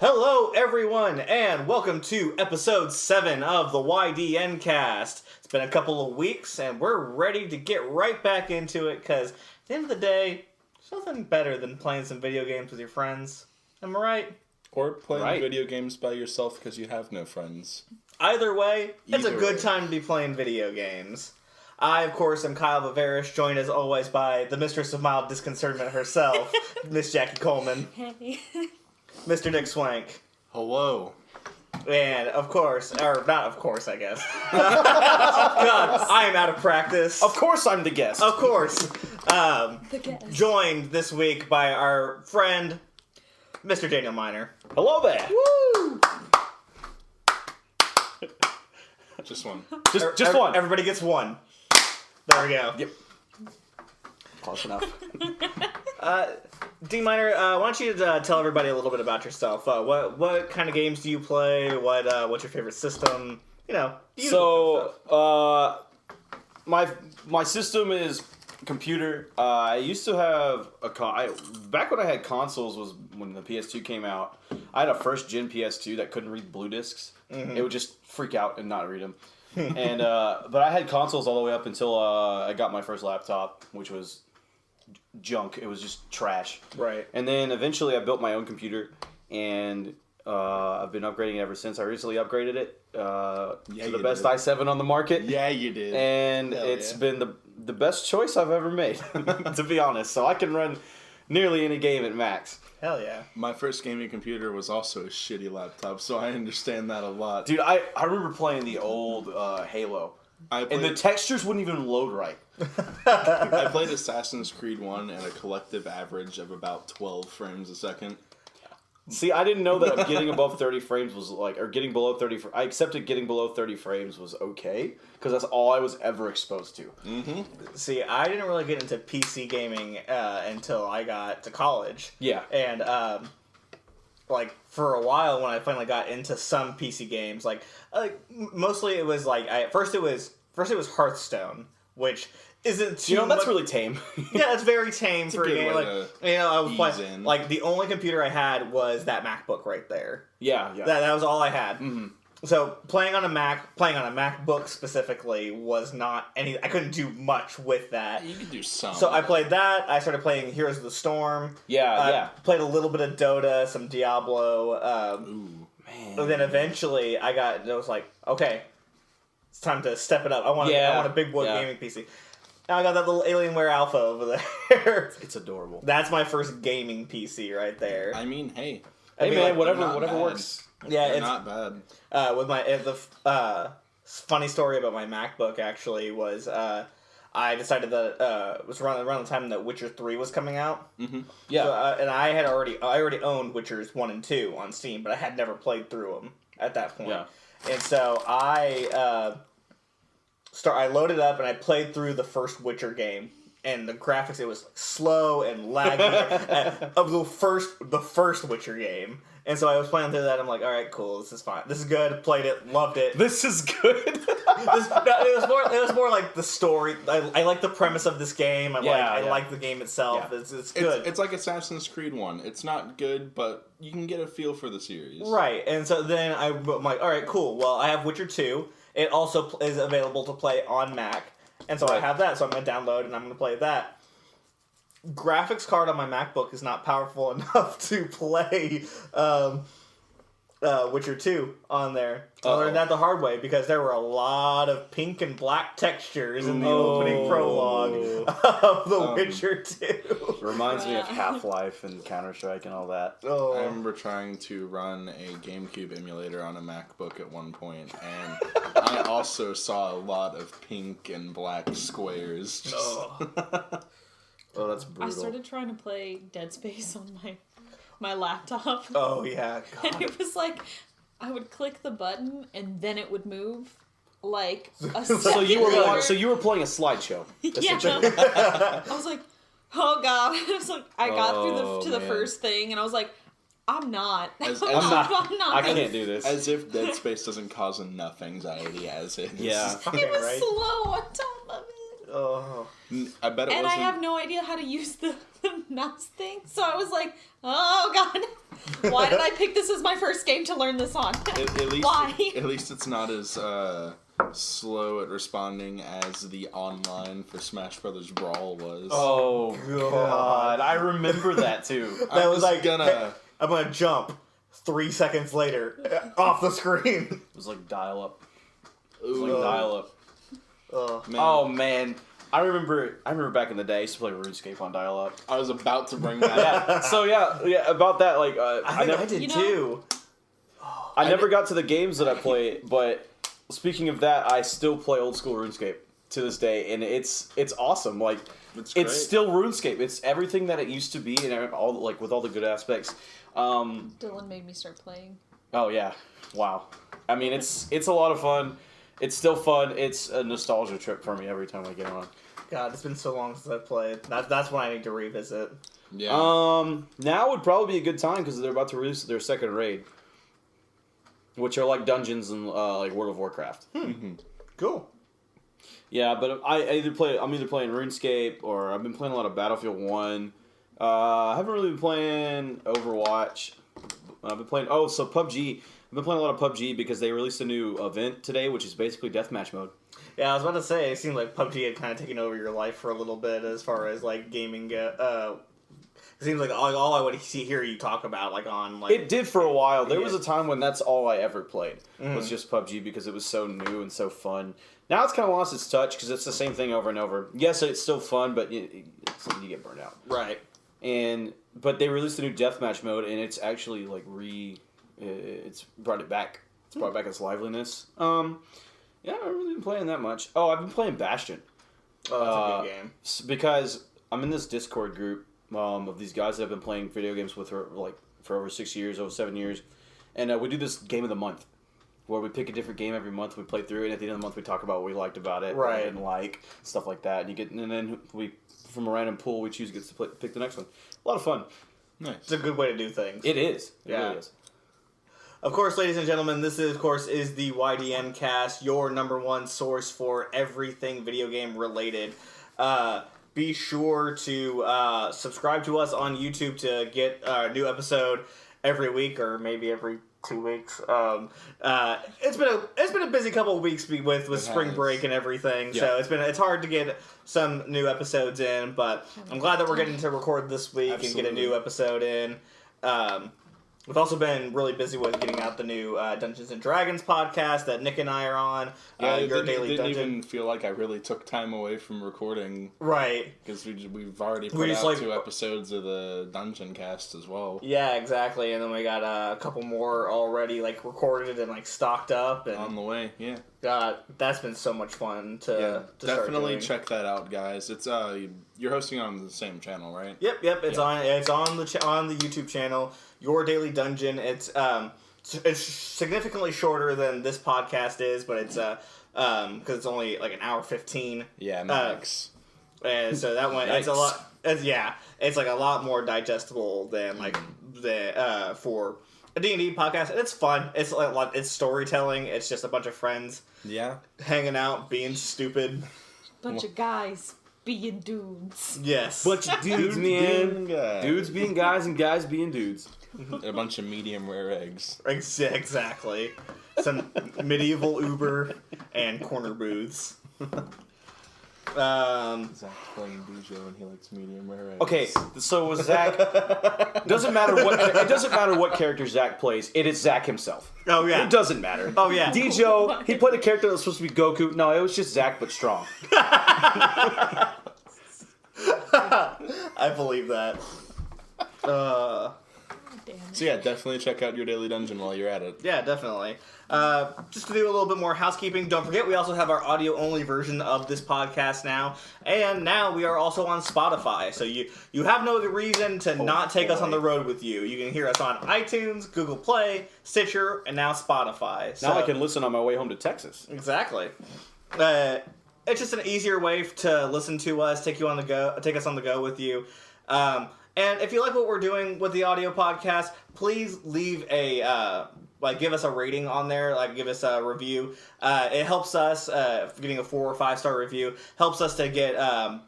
Hello, everyone, and welcome to episode 7 of the YDN Cast. It's been a couple of weeks, and we're ready to get right back into it, because at the end of the day, there's nothing better than playing some video games with your friends. Am I right? Or playing video games by yourself because you have no friends. Either way, it's a good time to be playing video games. I, of course, am Kyle Bavarish, joined as always by the mistress of mild disconcernment herself, Miss Jackie Coleman. Hey. Mr. Nick Swank. Hello. And, of course, or not of course, I guess. God, I am out of practice. Of course I'm the guest. Of course. The guest. Joined this week by our friend, Mr. Daniel Miner. Hello there. Woo! Just one. Just one. Everybody gets one. There we go. Yep. Close enough. D Miner, why don't you tell everybody a little bit about yourself? What kind of games do you play? What's your favorite system? You know. So, my system is computer. I used to have back when I had consoles was when the PS2 came out. I had a first gen PS2 that couldn't read blue discs. Mm-hmm. It would just freak out and not read them. And but I had consoles all the way up until I got my first laptop, which was junk. It was just trash. Right. And then eventually I built my own computer, and I've been upgrading it ever since. I recently upgraded it to the best i7 on the market. Yeah, you did. And it's been the best choice I've ever made, to be honest. So I can run nearly any game at max. Hell yeah. My first gaming computer was also a shitty laptop, so I understand that a lot. Dude, I remember playing the old Halo, and the textures wouldn't even load right. I played Assassin's Creed 1 at a collective average of about 12 frames a second. See, I didn't know that getting above 30 frames was or getting below 30. I accepted getting below 30 frames was okay, because that's all I was ever exposed to. Mm-hmm. See, I didn't really get into PC gaming until I got to college. Yeah. And, for a while when I finally got into some PC games, mostly it was, first it was Hearthstone, which isn't too that's really tame. Yeah, it's very tame for a game. I was playing, the only computer I had was that MacBook right there. Yeah. That was all I had. Mm-hmm. So playing on a MacBook specifically was not any. I couldn't do much with that. You could do some. So I played that. I started playing Heroes of the Storm. Yeah. Played a little bit of Dota, some Diablo. Ooh, man. And then eventually I was like, okay, it's time to step it up. I want a big boy gaming PC. Now I got that little Alienware Alpha over there. It's adorable. That's my first gaming PC right there. I mean, hey. Hey man, whatever bad. works. Yeah, They're it's not bad. With the funny story about my MacBook actually was I decided that it was around the time that Witcher 3 was coming out. Mm-hmm. Yeah, so, and I already owned Witchers 1 and 2 on Steam, but I had never played through them at that point. Yeah. And so I loaded up and I played through the first Witcher game. And the graphics, it was slow and laggy of the first Witcher game. And so I was playing through that. I'm like, all right, cool, this is fine. This is good. Played it, loved it. this is good. It was more like the story. I like the premise of this game. I like the game itself. Yeah. It's good. It's like Assassin's Creed 1. It's not good, but you can get a feel for the series. Right. And so then I'm like, all right, cool. Well, I have Witcher 2. It also is available to play on Mac. And so I have that, so I'm going to download and I'm going to play that. Graphics card on my MacBook is not powerful enough to play Witcher 2 on there. I learned that the hard way because there were a lot of pink and black textures in the opening prologue of The Witcher 2. Reminds me of Half-Life and Counter-Strike and all that. Oh. I remember trying to run a GameCube emulator on a MacBook at one point, and I also saw a lot of pink and black squares. Oh, that's brutal. I started trying to play Dead Space on my laptop. Oh, yeah. God. And it was like, I would click the button and then it would move like a So second you were later. playing a slideshow. Yeah. I was like, oh god. I was like, I got through the first thing and I was like, I'm not. I'm not. I can't do this. As if Dead Space doesn't cause enough anxiety as it is. Yeah. It was slow on top of it. Oh. I bet it And wasn't. I have no idea how to use the mouse thing, so I was like, oh god, why did I pick this as my first game to learn this on? At least, Why? At least it's not as slow at responding as the online for Smash Brothers Brawl was. Oh god, I remember that too. That was like, gonna. hey, I'm gonna jump 3 seconds later off the screen. It was like dial up. It was Ooh, like dial up. man. Oh man, I remember back in the day, I used to play RuneScape on dial up. I was about to bring that up. Yeah. So yeah, about that. Like, I think I did You know- too. I never got to the games that I play, but speaking of that, I still play old school RuneScape to this day, and it's awesome. Like, It's great. it's still RuneScape. It's everything that it used to be, and all like with all the good aspects. Dylan made me start playing. Oh yeah, wow. I mean, it's a lot of fun. It's still fun. It's a nostalgia trip for me every time I get on. God, it's been so long since I've played. That's when I need to revisit. Yeah. Now would probably be a good time because they're about to release their second raid, which are like dungeons and like World of Warcraft. Cool. Yeah, but I'm either playing RuneScape or I've been playing a lot of Battlefield 1. I haven't really been playing Overwatch. I've been playing PUBG. I've been playing a lot of PUBG because they released a new event today, which is basically deathmatch mode. Yeah, I was about to say, it seemed like PUBG had kind of taken over your life for a little bit as far as like gaming. It seems like all I would hear you talk about, like on like. It did for a while. There Yeah. was a time when that's all I ever played was just PUBG because it was so new and so fun. Now it's kind of lost its touch because it's the same thing over and over. Yes, it's still fun, but it's something you get burned out. Right. But they released a new deathmatch mode, and it's actually like it's brought it back. It's brought back its liveliness. Yeah, I haven't really been playing that much. Oh, I've been playing Bastion. Oh, that's a good game. Because I'm in this Discord group of these guys that have been playing video games with her like for over 6 years, over 7 years, and we do this game of the month where we pick a different game every month. We play through it, and at the end of the month, we talk about what we liked about it, Right. what we didn't like, stuff like that. And then we from a random pool, we choose gets to pick the next one. A lot of fun. Nice. It's a good way to do things. It is. It Yeah. really is. Of course, ladies and gentlemen, this is the YDN Cast, your number one source for everything video game related. Be sure to subscribe to us on YouTube to get a new episode every week, or maybe every 2 weeks. It's been a busy couple of weeks with spring has. break and everything, Yeah. so it's hard to get some new episodes in. But I'm glad that we're getting to record this week and get a Absolutely. new episode in. We've also been really busy with getting out the new Dungeons and Dragons podcast that Nick and I are on. Yeah, it Your didn't, Daily didn't Dungeon. even feel like I really took time away from recording Right. because we've already We put just, out like- 2 episodes of the Dungeon Cast as well. Yeah, exactly. And then we got a couple more already like recorded and like stocked up, and On the way, yeah. that's been so much fun to start Definitely doing. check that out, guys. It's you're hosting on the same channel, right? Yep. It's Yeah. on the YouTube channel, Your Daily Dungeon. It's significantly shorter than this podcast is, but it's because it's only like an hour 15. Yeah, max. And so that one, it's a Yikes. lot. It's like a lot more digestible than like the for a D&D podcast. And it's fun. It's like it's storytelling. It's just a bunch of friends Yeah. hanging out, being stupid. Bunch of guys being dudes. Yes. Bunch of dudes, man. Dudes being guys and guys being dudes. A bunch of medium rare eggs. Exactly. Some medieval Uber and corner booths. Zach's playing Bujo and he likes medium rare eggs. Okay, so with Zach, doesn't matter what character Zach plays. It is Zach himself. Oh yeah. It doesn't matter. Oh yeah. Dijo, he played a character that was supposed to be Goku. No, it was just Zach, but strong. I believe that. Damn it. So yeah, definitely check out Your Daily Dungeon while you're at it. Yeah, definitely. Just to do a little bit more housekeeping, don't forget we also have our audio-only version of this podcast now, and now we are also on Spotify, so you have no reason to not take us on the road with you. You can hear us on iTunes, Google Play, Stitcher, and now Spotify. So, Now I can listen on my way home to Texas. Exactly. it's just an easier way to listen to us, take us on the go with you. And if you like what we're doing with the audio podcast, please leave a give us a rating on there, give us a review. It helps us, getting a 4 or 5 star review helps us to get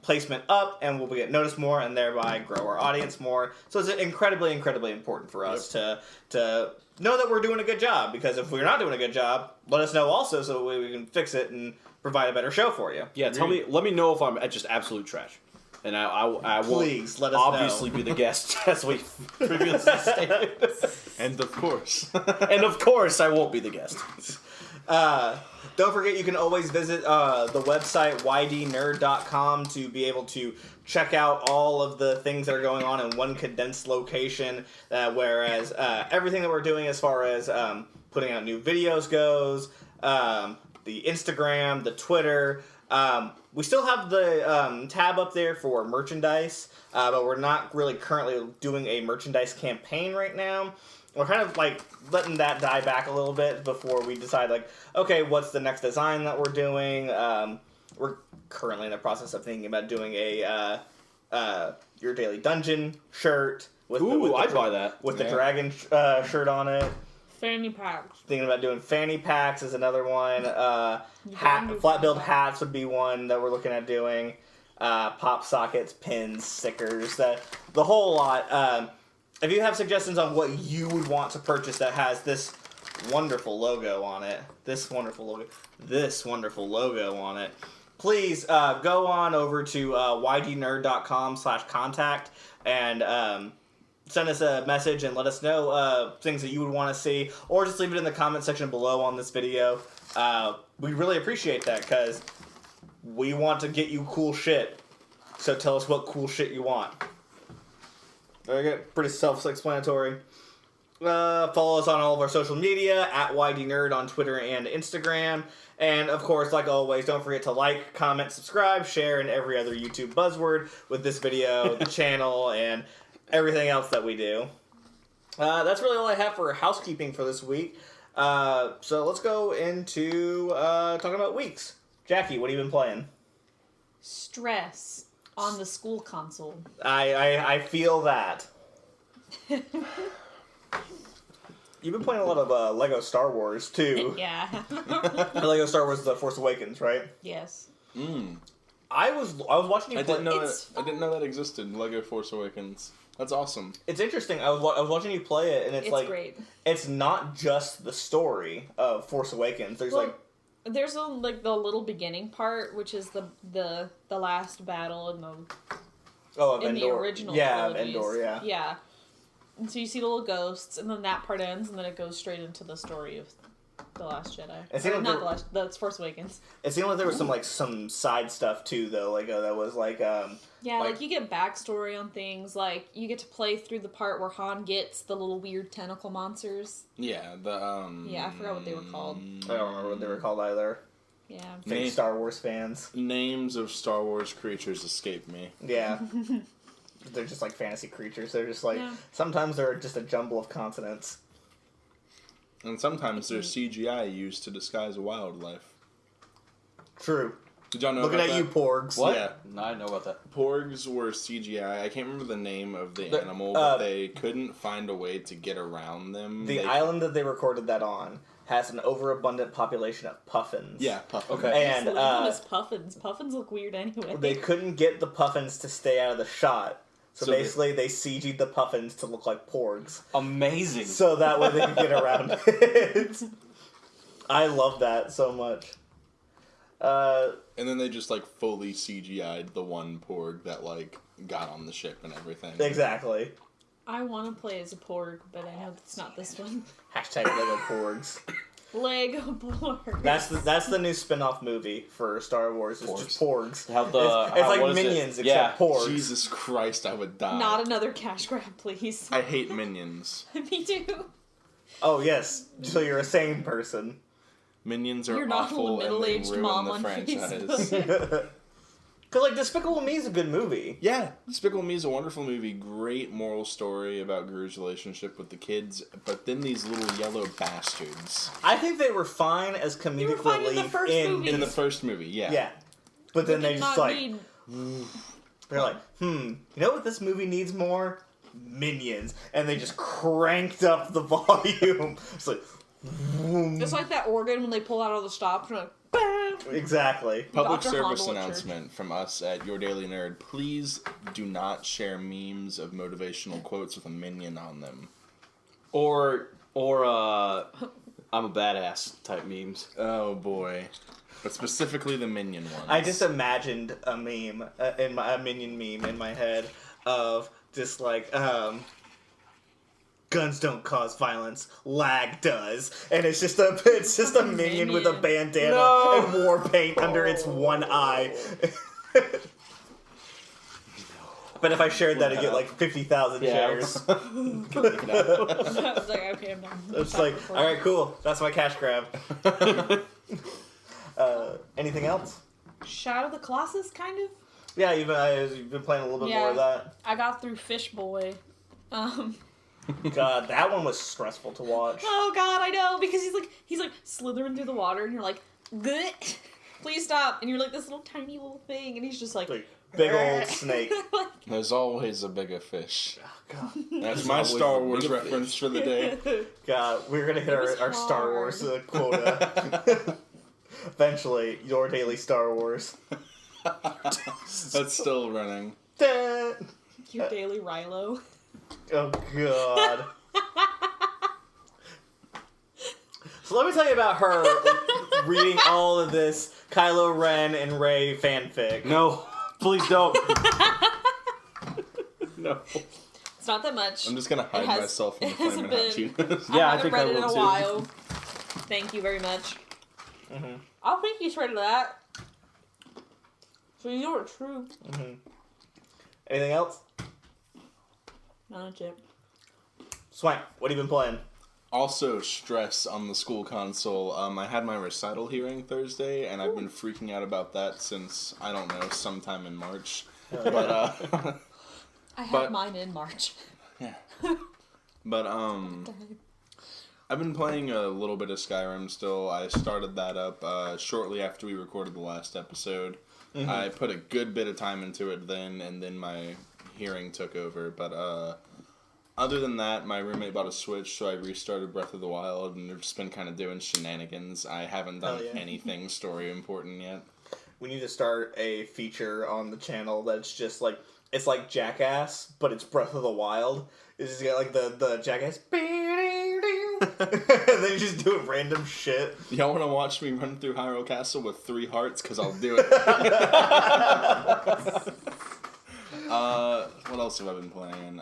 placement up, and we'll get noticed more, and thereby grow our audience more. So it's incredibly, incredibly important for us to know that we're doing a good job, because if we're not doing a good job, let us know also, so we can fix it and provide a better show for you. Yeah, let me know if I'm just absolute trash. And I will Please let us obviously know. be the guest, as we previously stated. And of course. And of course, I won't be the guest. Don't forget, you can always visit the website ydnerd.com to be able to check out all of the things that are going on in one condensed location, whereas everything that we're doing as far as putting out new videos goes, the Instagram, the Twitter, we still have the tab up there for merchandise, but we're not really currently doing a merchandise campaign right now. We're kind of letting that die back a little bit before we decide okay, what's the next design that we're doing. We're currently in the process of thinking about doing a Your Daily Dungeon shirt. I'd buy that. With the dragon shirt on it. Fanny packs. Thinking about doing fanny packs is another one. Flat build hats would be one that we're looking at doing. Pop sockets, pins, stickers, the whole lot. If you have suggestions on what you would want to purchase that has this wonderful logo on it, this wonderful logo on it, please go on over to ydnerd.com/contact and send us a message and let us know things that you would want to see, or just leave it in the comment section below on this video. We really appreciate that, because we want to get you cool shit. So tell us what cool shit you want. Very good. Pretty self-explanatory. Follow us on all of our social media, at YDNerd on Twitter and Instagram. And, of course, like always, don't forget to like, comment, subscribe, share, and every other YouTube buzzword with this video, the channel, and everything else that we do. That's really all I have for housekeeping for this week. So let's go into talking about weeks. Jackie, what have you been playing? Stress on the school console. I feel that. You've been playing a lot of Lego Star Wars, too. Yeah. Lego Star Wars The Force Awakens, right? Yes. I was watching you play. I didn't know that existed, Lego Force Awakens. That's awesome. It's interesting. I was watching you play it, and it's great. It's not just the story of Force Awakens. There's there's the little beginning part, which is the last battle in the original trilogies. Endor, yeah. And so you see the little ghosts, and then that part ends, and then it goes straight into the story of The Last Jedi. That's Force Awakens. It seemed like there was some side stuff too, though. That was you get backstory on things. You get to play through the part where Han gets the little weird tentacle monsters. Yeah, I forgot what they were called. I don't remember what they were called either. Yeah. Fake Star Wars fans. Names of Star Wars creatures escape me. Yeah. They're just fantasy creatures. They're just sometimes they're just a jumble of consonants. And sometimes there's CGI used to disguise wildlife. True. Did y'all know Looking about at that? you, Porgs. What? Yeah. No, I know about that. Porgs were CGI. I can't remember the name of the animal, but they couldn't find a way to get around them. The island that they recorded that on has an overabundant population of puffins. Yeah, puffins. Okay. And As puffins. Puffins look weird anyway. they couldn't get the puffins to stay out of the shot. So basically, they CG'd the puffins to look like porgs. Amazing. So that way they could get around it. I love that so much. And then they just fully CGI'd the one porg that got on the ship and everything. Exactly. I want to play as a porg, but I know it's not this one. Hashtag Lego Porgs. Lego porg. That's the new spin-off movie for Star Wars. It's just porgs. It's like Minions, except porgs. Jesus Christ, I would die. Not another cash grab, please. I hate Minions. Me too. Oh yes, so you're a sane person. Minions are You're not awful a and they middle-aged ruin mom the on franchise. Facebook. Because Despicable Me is a good movie. Yeah, Despicable Me is a wonderful movie. Great moral story about Gru's relationship with the kids, but then these little yellow bastards. I think they were fine as comedic fine in the relief first movie. In the first movie, yeah. Yeah. But then they Did just not like need- they're like, you know what this movie needs more? Minions, and they just cranked up the volume. It's like, It's like that organ when they pull out all the stops and like, bam! exactly. Public Dr. service Hondo at announcement from us at Your Daily Nerd. Please do not share memes of motivational quotes with a minion on them. Or I'm a badass type memes. Oh boy. But specifically the minion ones. I just imagined a meme, a minion meme in my head of just like, guns don't cause violence, lag does, and it's just a minion with a bandana and war paint under its one eye. But if I shared that, I'd get like 50,000 shares. I was like, okay, I'm done. It's like, all right, cool. That's my cash grab. Anything else? Shadow of the Colossus, kind of. Yeah, you've been playing a little bit more of that. I got through Fish Boy. God, that one was stressful to watch. Oh God, I know, because he's like slithering through the water, and you're like, good, please stop, and you're like this little tiny little thing, and he's just like Big old snake. like, There's always a bigger fish. Oh, God. That's my always Star a Wars bigger reference for the day. God, we're gonna hit It was our Star hard. Wars quota. Eventually, your daily Star Wars. That's still running. your daily Rilo. Oh, God. So let me tell you about her reading all of this Kylo Ren and Rey fanfic. No, please don't. No. It's not that much. I'm just gonna hide has- myself in the it has Flamin' been- Hot Cheetos. Yeah, I haven't think read I it in will a too. while. Thank you very much. Mm-hmm. Oh, thank you for that. So you're true. Mm-hmm. Anything else? Not yet. Swank, what have you been playing? Also, stress on the school console. I had my recital hearing Thursday, and I've been freaking out about that since, I don't know, sometime in March. But, I had But- mine in March. yeah. But, I've been playing a little bit of Skyrim still. I started that up shortly after we recorded the last episode. Mm-hmm. I put a good bit of time into it then, and then my hearing took over. But other than that, my roommate bought a Switch, so I restarted Breath of the Wild, and I've just been kind of doing shenanigans. I haven't done Hell yeah. anything story important yet. We need to start a feature on the channel that's just like, it's like Jackass, but it's Breath of the Wild. It's just got like the Jackass. And then you just do random shit. Y'all want to watch me run through Hyrule Castle with 3 hearts? Because I'll do it. What else have I been playing?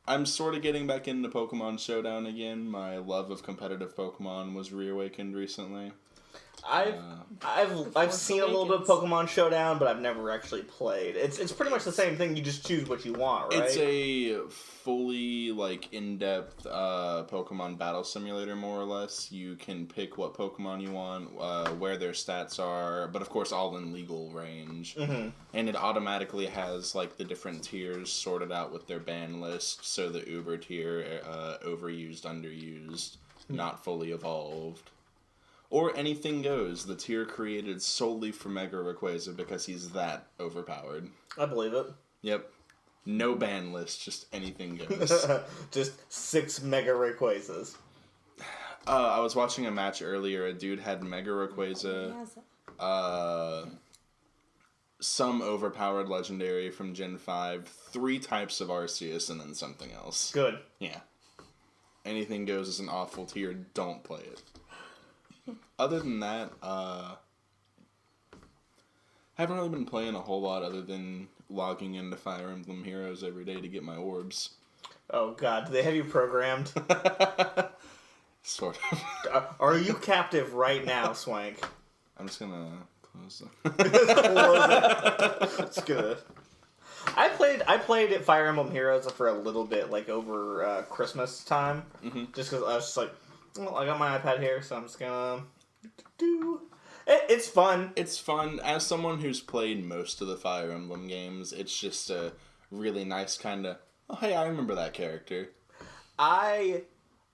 I'm sort of getting back into Pokemon Showdown again. My love of competitive Pokemon was reawakened recently. I've seen a little bit of Pokemon Showdown, but I've never actually played. It's pretty much the same thing. You just choose what you want, right? It's a fully in-depth Pokemon battle simulator, more or less. You can pick what Pokemon you want, where their stats are, but of course all in legal range. Mm-hmm. And it automatically has the different tiers sorted out with their ban list. So the Uber tier, overused, underused, not fully evolved. Or anything goes, the tier created solely for Mega Rayquaza because he's that overpowered. I believe it. Yep. No ban list, just anything goes. Just 6 Mega Rayquazas. I was watching a match earlier. A dude had Mega Rayquaza, some overpowered legendary from Gen 5, 3 types of Arceus, and then something else. Good. Yeah. Anything goes is an awful tier. Don't play it. Other than that, haven't really been playing a whole lot other than logging into Fire Emblem Heroes every day to get my orbs. Oh God, do they have you programmed? Sort of. Are you captive right now, Swank? I'm just gonna close them. It's good. I played at Fire Emblem Heroes for a little bit, over Christmas time, just because I was just like, well, I got my iPad here, so I'm just gonna do. It's fun. It's fun. As someone who's played most of the Fire Emblem games, it's just a really nice kind of, oh, hey, I remember that character. I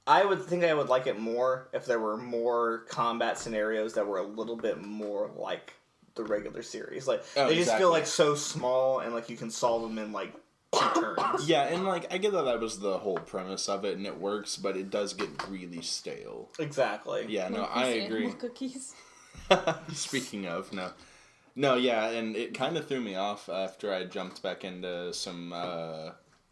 I would think I would like it more if there were more combat scenarios that were a little bit more like the regular series. Like they just feel like so small and like you can solve them in like 2 turns. Yeah, and like I get that was the whole premise of it and it works, but it does get really stale. Exactly. Yeah, no, I agree. Cookies. Speaking of, no, yeah, and it kind of threw me off after I jumped back into some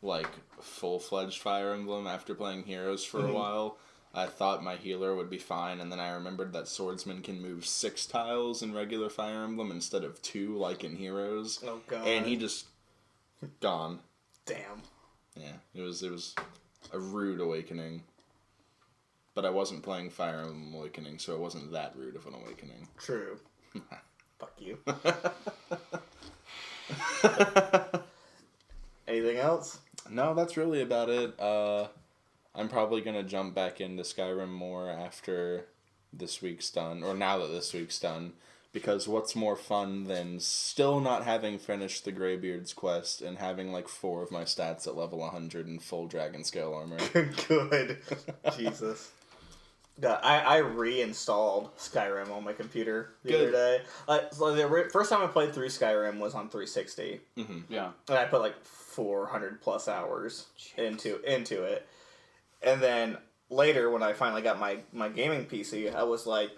like full-fledged Fire Emblem after playing Heroes for a while. I thought my healer would be fine, and then I remembered that swordsman can move 6 tiles in regular Fire Emblem instead of 2 like in Heroes. Oh god. And he just gone. Damn. Yeah, it was a rude awakening. But I wasn't playing Fire Emblem Awakening, so it wasn't that rude of an awakening. True. Fuck you. Anything else? No, that's really about it. I'm probably going to jump back into Skyrim more after this week's done, or now that this week's done, because what's more fun than still not having finished the Greybeard's quest and having like 4 of my stats at level 100 and full dragon scale armor? Good. Jesus. God, I reinstalled Skyrim on my computer the other day. So the first time I played through Skyrim was on 360. Mm-hmm. Yeah. And I put like 400 plus hours into it. And then later, when I finally got my gaming PC, I was like,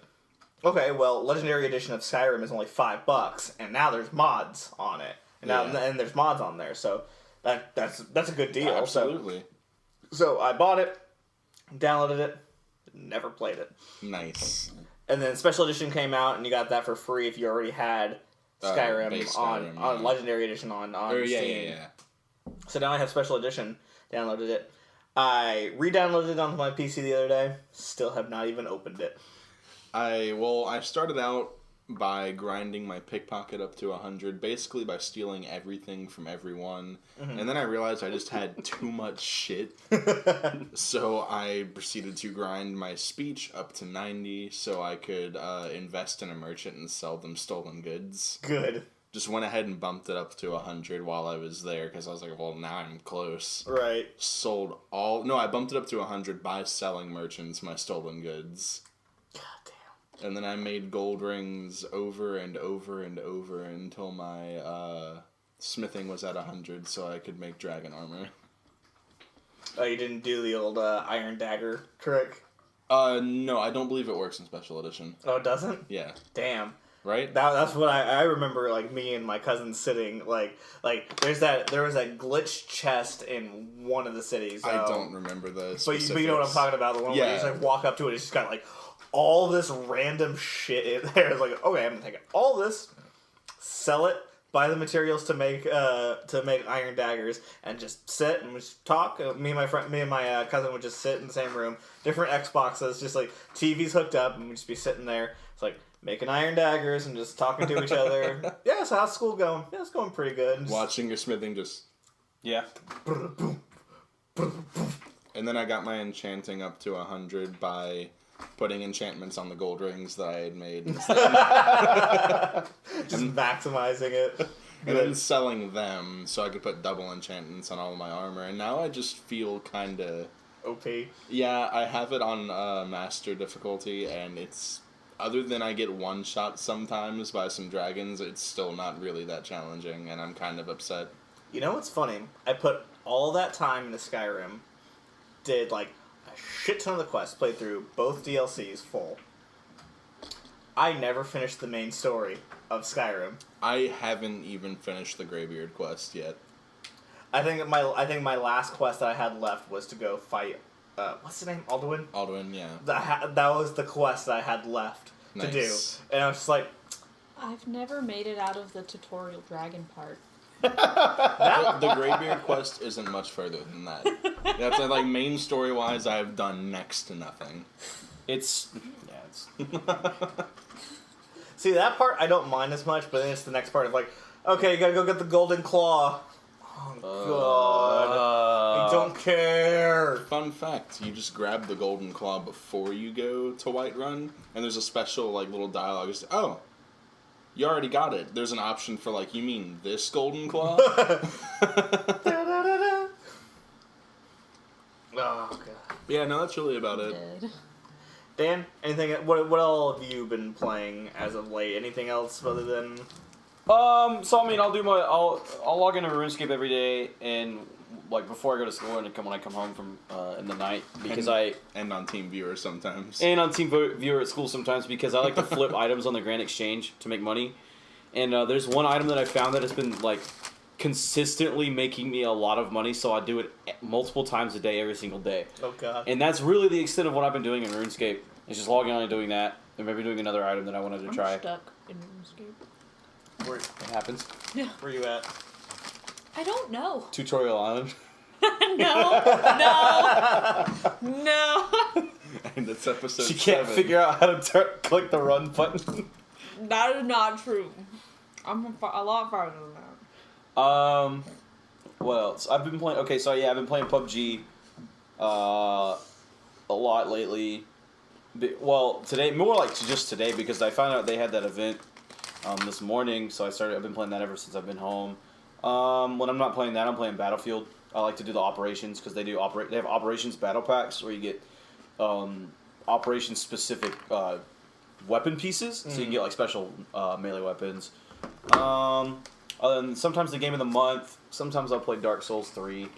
okay, well, Legendary Edition of Skyrim is only $5, and now there's mods on it. And now and there's mods on there, so that's a good deal. Absolutely. So I bought it, downloaded it, never played it. Nice. And then Special Edition came out, and you got that for free if you already had Skyrim, on Legendary Edition on Steam. Yeah. So now I have Special Edition, downloaded it. I re-downloaded it onto my PC the other day, still have not even opened it. I started out by grinding my pickpocket up to 100, basically by stealing everything from everyone. Mm-hmm. And then I realized I just had too much shit. So I proceeded to grind my speech up to 90 so I could invest in a merchant and sell them stolen goods. Good. Just went ahead and bumped it up to 100 while I was there because I was like, well, now I'm close. Right. I bumped it up to 100 by selling merchants my stolen goods. And then I made gold rings over and over and over until my smithing was at 100 so I could make dragon armor. Oh, you didn't do the old iron dagger trick? No, I don't believe it works in Special Edition. Oh, it doesn't? Yeah. Damn. Right? That's what I remember, like, me and my cousin sitting, like there was that glitch chest in one of the cities. I don't remember the specifics. But you know what I'm talking about, the one where you just, like, walk up to it, it's just got, like, all this random shit in there. It's like, okay, I'm gonna take all this, sell it, buy the materials to make iron daggers, and just sit and just talk. Me and my cousin would just sit in the same room, different Xboxes, just like TVs hooked up, and we'd just be sitting there. It's like making iron daggers and just talking to each other. Yeah, so how's school going? Yeah, it's going pretty good. And watching your smithing just... Yeah. And then I got my enchanting up to 100 by putting enchantments on the gold rings that I had made. Just maximizing it. And then selling them so I could put double enchantments on all of my armor. And now I just feel kind of... OP. Yeah, I have it on master difficulty, and it's... Other than I get one shot sometimes by some dragons, it's still not really that challenging, and I'm kind of upset. You know what's funny? I put all that time into Skyrim, did like a shit ton of the quests, played through both DLCs full. I never finished the main story of Skyrim. I haven't even finished the Greybeard quest yet. I think my last quest that I had left was to go fight. What's the name? Alduin? Alduin, yeah. That was the quest that I had left to do. And I was just like... I've never made it out of the tutorial dragon part. The Greybeard quest isn't much further than that. That's like main story-wise, I've done next to nothing. It's... See, that part I don't mind as much, but then it's the next part of like, okay, you gotta go get the golden claw. Oh, God. I don't care. Fun fact, you just grab the golden claw before you go to Whiterun, and there's a special, like, little dialogue. It's, oh, you already got it. There's an option for, like, you mean this golden claw? Oh, God. Yeah, no, that's really about it. Dead. Dan, anything? What all have you been playing as of late? Anything else other than? So I mean, I'll log into RuneScape every day, and like before I go to school and when I come home from in the night because and on Team Viewer sometimes. And on Team Viewer at school sometimes because I like to flip items on the Grand Exchange to make money. And there's one item that I found that has been like consistently making me a lot of money, so I do it multiple times a day, every single day. Oh god. And that's really the extent of what I've been doing in RuneScape. It's just logging on and doing that, and maybe doing another item that I wanted to try. I'm stuck in RuneScape. Where, It happens. Yeah. where you at? I don't know. Tutorial Island. No. And it's episode She can't 7. figure out how to click the run button. That is not true. I'm a lot farther than that. What else? I've been playing. Okay, so yeah, I've been playing PUBG a lot lately. Well, today, more like just today, because I found out they had that event this morning, so I've been playing that ever since I've been home. When I'm not playing that, I'm playing Battlefield. I like to do the operations because they have operations battle packs where you get operations specific weapon pieces, so you can get like special melee weapons. And sometimes the game of the month. Sometimes I'll play Dark Souls 3.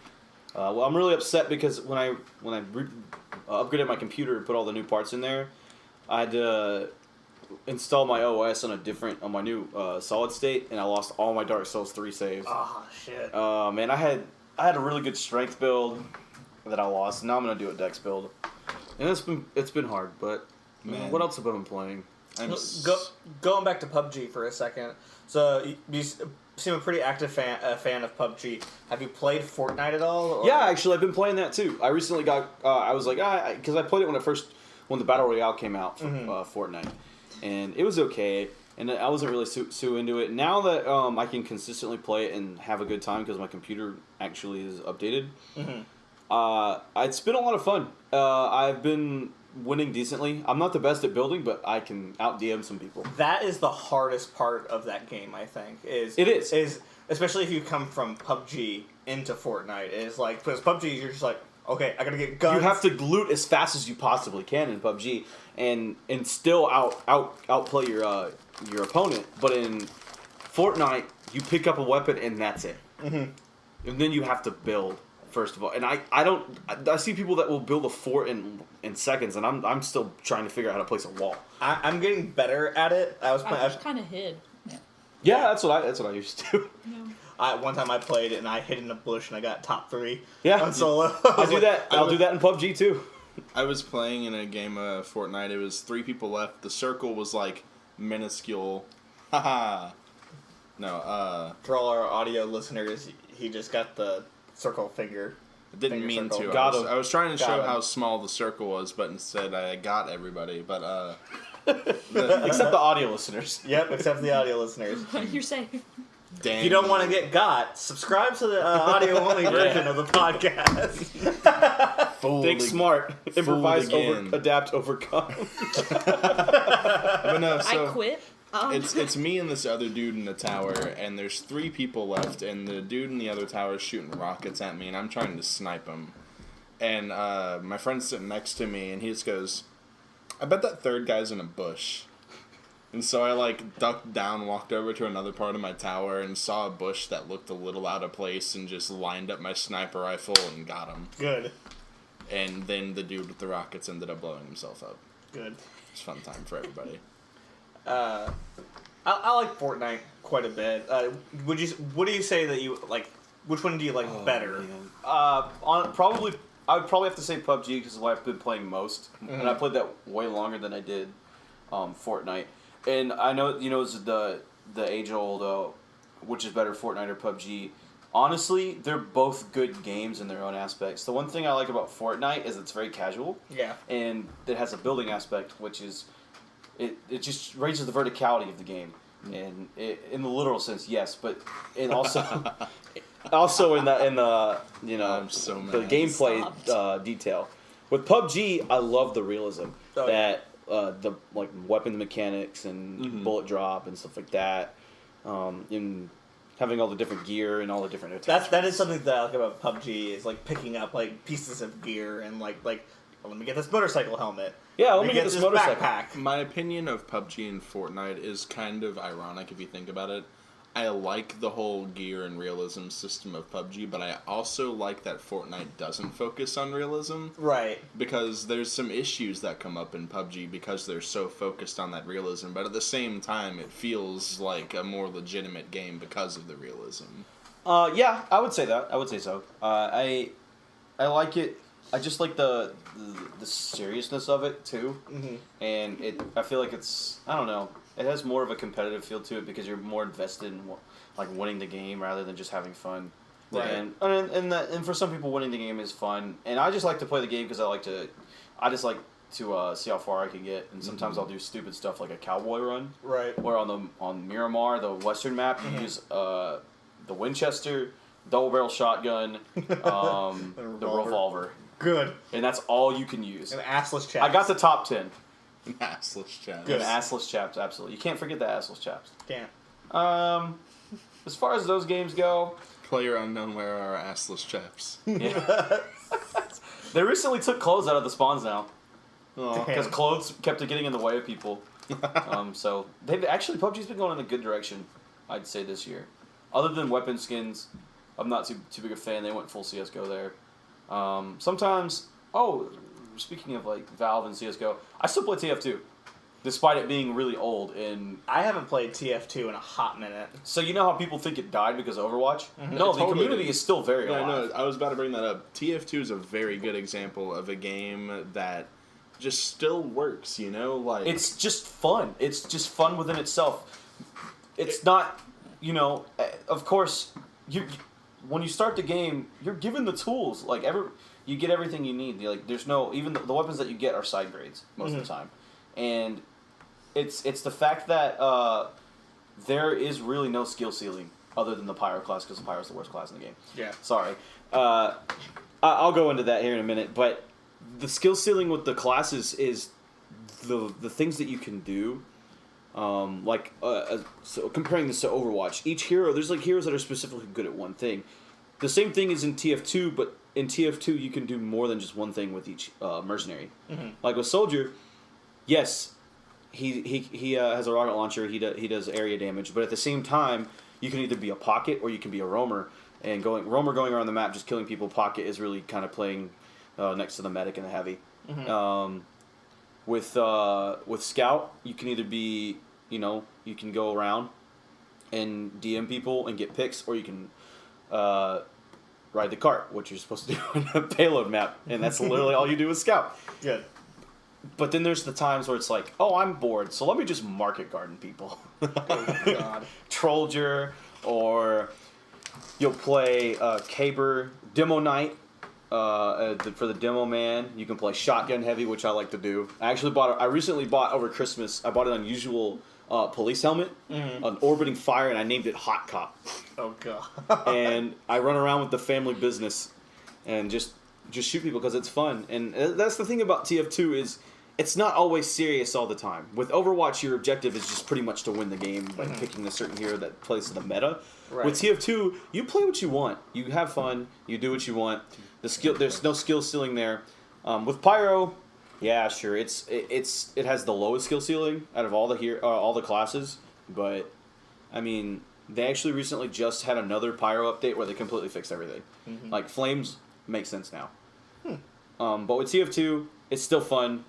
Well, I'm really upset because when I upgraded my computer and put all the new parts in there, I had to install my OS on my new solid state, and I lost all my Dark Souls 3 saves. Oh shit. Man, I had a really good strength build that I lost. Now I'm gonna do a dex build, and it's been hard. But Man. what else have I been playing? Going back to PUBG for a second. So you seem a pretty active fan of PUBG. Have you played Fortnite at all? Or? Yeah, actually, I've been playing that too. I recently got. I was like, because I played it when the Battle Royale came out for Fortnite, and it was okay. And I wasn't really so into it. Now that I can consistently play it and have a good time because my computer actually is updated, it's been a lot of fun. I've been winning decently. I'm not the best at building, but I can out DM some people. That is the hardest part of that game, I think. Is especially if you come from PUBG into Fortnite. Is like, because PUBG, you're just like, okay, I gotta get guns. You have to loot as fast as you possibly can in PUBG, and still outplay your opponent. But in Fortnite, you pick up a weapon and that's it. And then you have to build. First of all, and I see people that will build a fort in seconds, and I'm still trying to figure out how to place a wall. I'm getting better at it. I was kind of hid. Yeah, that's what I used to do. Yeah. One time I played it and I hid in a bush and I got top 3 Yeah, on solo. I'll do that. I'll do that in PUBG too. I was playing in a game of Fortnite. It was 3 people left. The circle was like minuscule. Haha. No. For all our audio listeners, he just got the circle figure. I didn't mean to. I was trying to show how small the circle was, but instead I got everybody. But Except the audio listeners. Yep, except the audio listeners. You're safe. Dang. If you don't want to get got, subscribe to the audio-only version of the podcast. Think smart. Improvise, again. adapt, overcome. But no, so I quit. it's me and this other dude in the tower, and there's 3 people left, and the dude in the other tower is shooting rockets at me, and I'm trying to snipe him. And my friend's sitting next to me, and he just goes, I bet that third guy's in a bush. And so I ducked down, walked over to another part of my tower, and saw a bush that looked a little out of place, and just lined up my sniper rifle and got him. Good. And then the dude with the rockets ended up blowing himself up. Good. It's a fun time for everybody. I like Fortnite quite a bit. What do you say that you like? Which one do you like better? I would probably have to say PUBG because I've been playing most, and I played that way longer than I did Fortnite. And I know it's the age old, which is better, Fortnite or PUBG. Honestly, they're both good games in their own aspects. The one thing I like about Fortnite is it's very casual. Yeah. And it has a building aspect, which is it just raises the verticality of the game. And in the literal sense, yes, but also in the I'm so mad. the gameplay detail. With PUBG, I love the realism that the weapon mechanics and bullet drop and stuff like that. And having all the different gear and all the different attachments. That is something that I like about PUBG is like picking up like pieces of gear and like oh, let me get this motorcycle helmet. Yeah, let me get this motorcycle backpack. My opinion of PUBG and Fortnite is kind of ironic if you think about it. I like the whole gear and realism system of PUBG, but I also like that Fortnite doesn't focus on realism. Right. Because there's some issues that come up in PUBG because they're so focused on that realism, but at the same time, it feels like a more legitimate game because of the realism. Yeah, I would say that. I would say so. I like it. I just like the seriousness of it too, and I feel like it's, I don't know. It has more of a competitive feel to it because you're more invested in like winning the game rather than just having fun. Right. And for some people, winning the game is fun. And I just like to play the game because I just like to see how far I can get. And sometimes I'll do stupid stuff like a cowboy run. Right. Where on Miramar, the western map, you use the Winchester, double barrel shotgun, the revolver. Good. And that's all you can use. An assless chaps. I got the top 10. Assless chaps. Good. Assless chaps, absolutely. You can't forget the assless chaps. Can't. As far as those games go, Player unknown, where are our assless chaps? yeah. They recently took clothes out of the spawns now because clothes kept getting in the way of people. So they've actually, PUBG's been going in a good direction, I'd say, this year. Other than weapon skins, I'm not too big a fan. They went full CS:GO there. Sometimes, speaking of like Valve and CS:GO, I still play TF2, despite it being really old. And I haven't played TF2 in a hot minute. so you know how people think it died because of Overwatch? No, It the totally community did. is still very Yeah, alive. no, I was about to bring that up. TF2 is a very good example of a game that just still works, you know? Like, It's just fun. It's just fun within itself. It's not, of course, when you start the game, you're given the tools. Like you get everything you need. Like there's no, even the weapons that you get are side grades most of the time, and it's the fact that there is really no skill ceiling other than the Pyro class because the Pyro's the worst class in the game. Yeah. Sorry. I'll go into that here in a minute, but the skill ceiling with the classes is the things that you can do. So comparing this to Overwatch, each hero, there's like heroes that are specifically good at one thing. The same thing is in TF2, but in TF2 you can do more than just one thing with each mercenary. Like with Soldier, yes, he has a rocket launcher. He does area damage, but at the same time, you can either be a pocket or you can be a roamer. And roamer going around the map just killing people. Pocket is really kind of playing next to the medic and the heavy. With Scout, you can either be, you can go around and DM people and get picks, or you can ride the cart, which you're supposed to do in a payload map, and that's literally all you do with Scout. Good. But then there's the times where it's like, oh, I'm bored, so let me just market garden people. Oh, God. Trollger, or you'll play Caber, Demo Knight. For the demo man, you can play shotgun heavy, which I like to do. I recently bought over Christmas. I bought an unusual police helmet, an orbiting fire, and I named it Hot Cop. Oh, God. And I run around with the family business and just shoot people because it's fun. And that's the thing about TF2 is it's not always serious all the time. With Overwatch, your objective is just pretty much to win the game by picking a certain hero that plays to the meta. Right. With TF2, you play what you want. You have fun. You do what you want. There's no skill ceiling there. With Pyro, yeah, sure, it has the lowest skill ceiling out of all the classes. But I mean, they actually recently just had another Pyro update where they completely fixed everything. Like Flames make sense now. But with TF2, it's still fun.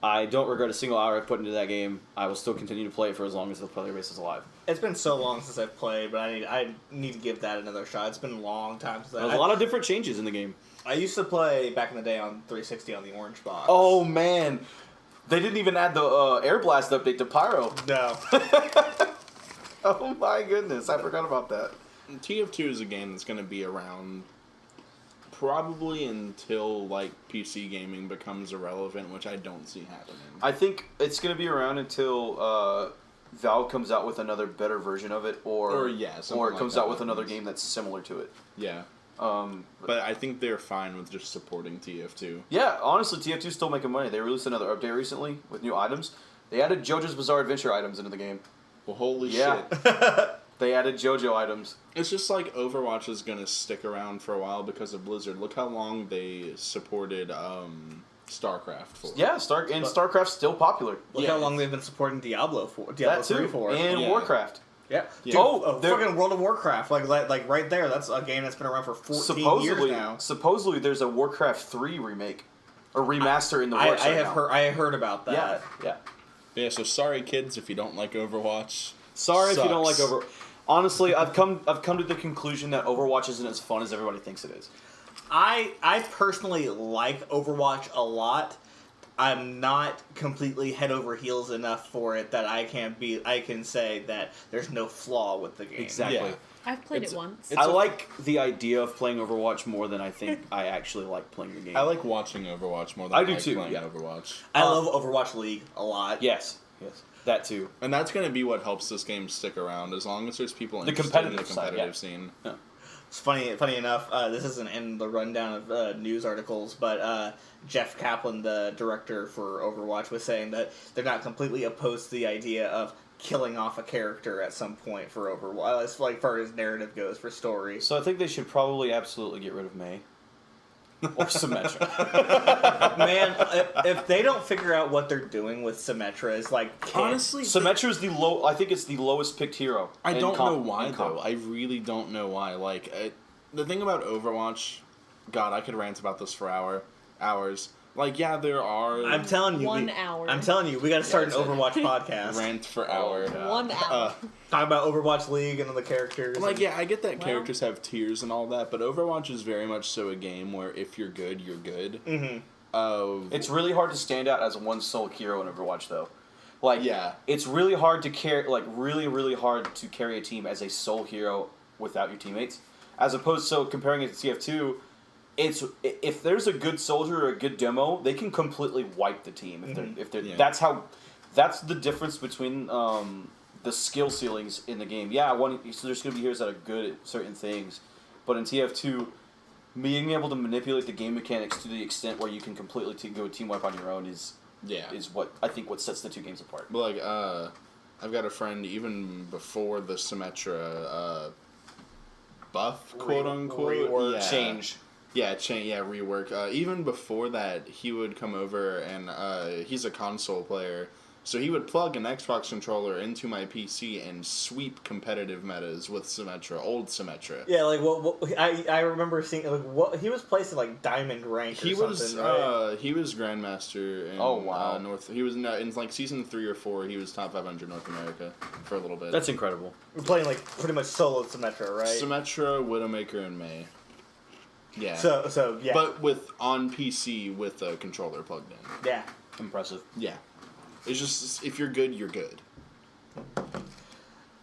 I don't regret a single hour I've put into that game. I will still continue to play it for as long as the player base is alive. It's been so long since I've played, but I need to give that another shot. It's been a long time since There's a lot of different changes in the game. I used to play back in the day on 360 on the orange box. Oh man, they didn't even add the Air Blast update to Pyro. No. Oh my goodness, I forgot about that. TF2 is a game that's going to be around probably until like PC gaming becomes irrelevant, which I don't see happening. I think it's going to be around until Valve comes out with another better version of it, or it comes out with another game that's similar to it. Yeah. But I think they're fine with just supporting TF2. Yeah, honestly, TF2's still making money. They released another update recently with new items. They added JoJo's Bizarre Adventure items into the game. Well, holy Yeah. shit. They added JoJo items. It's just like Overwatch is gonna stick around for a while because of Blizzard. Look how long they supported StarCraft for. Yeah, StarCraft's still popular. Look how long they've been supporting Diablo 3 for. And Warcraft. Yeah. Yeah. Dude, fucking World of Warcraft, like right there. That's a game that's been around for 14 years now. Supposedly, there's a Warcraft 3 remake or remaster in the works. I have heard about that. Yeah. So sorry, kids, if you don't like Overwatch. Sorry if you don't like Sucks. Overwatch. Honestly, I've come to the conclusion that Overwatch isn't as fun as everybody thinks it is. I personally like Overwatch a lot. I'm not completely head over heels enough for it that I can say that there's no flaw with the game. Exactly. Yeah. I've played it once. I like the idea of playing Overwatch more than I think I actually like playing the game. I like watching Overwatch more than I do like too, playing yeah. Overwatch. I love Overwatch League a lot. Yes, that too. And that's going to be what helps this game stick around, as long as there's people interested in the competitive side, competitive yeah. scene. Yeah. It's funny enough. This isn't in the rundown of news articles, but Jeff Kaplan, the director for Overwatch, was saying that they're not completely opposed to the idea of killing off a character at some point for Overwatch, as far as narrative goes for story. So I think they should probably absolutely get rid of Mei. Or Symmetra. Man, if they don't figure out what they're doing with Symmetra, it's like Honestly, Symmetra is I think it's the lowest picked hero. I don't know why, in though. combat. I really don't know why. Like, the thing about Overwatch, God, I could rant about this for hours. Like, yeah, there are... I'm telling you, 1 hour. I'm telling you, we got to start an Overwatch podcast. Rant for hour. 1 hour. Talk about Overwatch League and the characters. Like, yeah, I get that Well- characters have tiers and all that, but Overwatch is very much so a game where if you're good, you're good. Mm-hmm. It's really hard to stand out as one sole hero in Overwatch, though. Like, Yeah. it's really hard to carry, really hard to carry a team as a sole hero without your teammates. As opposed to comparing it to TF2, if there's a good soldier or a good demo, they can completely wipe the team. If they're Yeah. that's the difference between the skill ceilings in the game. Yeah, so there's gonna be heroes that are good at certain things, but in TF2, being able to manipulate the game mechanics to the extent where you can completely go team wipe on your own is what I think what sets the two games apart. But, like, I've got a friend, even before the Symmetra buff, quote-unquote. Rework. Change. Rework. Even before that, he would come over and he's a console player, so he would plug an Xbox controller into my PC and sweep competitive metas with Symmetra, old Symmetra. Yeah, like I remember seeing he was placed in like Diamond rank. He or was something, right? he was Grandmaster in Oh, wow. He was in like season 3 or 4. He was top 500 North America for a little bit. That's incredible. We're playing like pretty much solo Symmetra, right? Symmetra, Widowmaker, and Mei. Yeah. So yeah, But on PC with a controller plugged in. yeah. Impressive. Yeah. It's just, if you're good, you're good.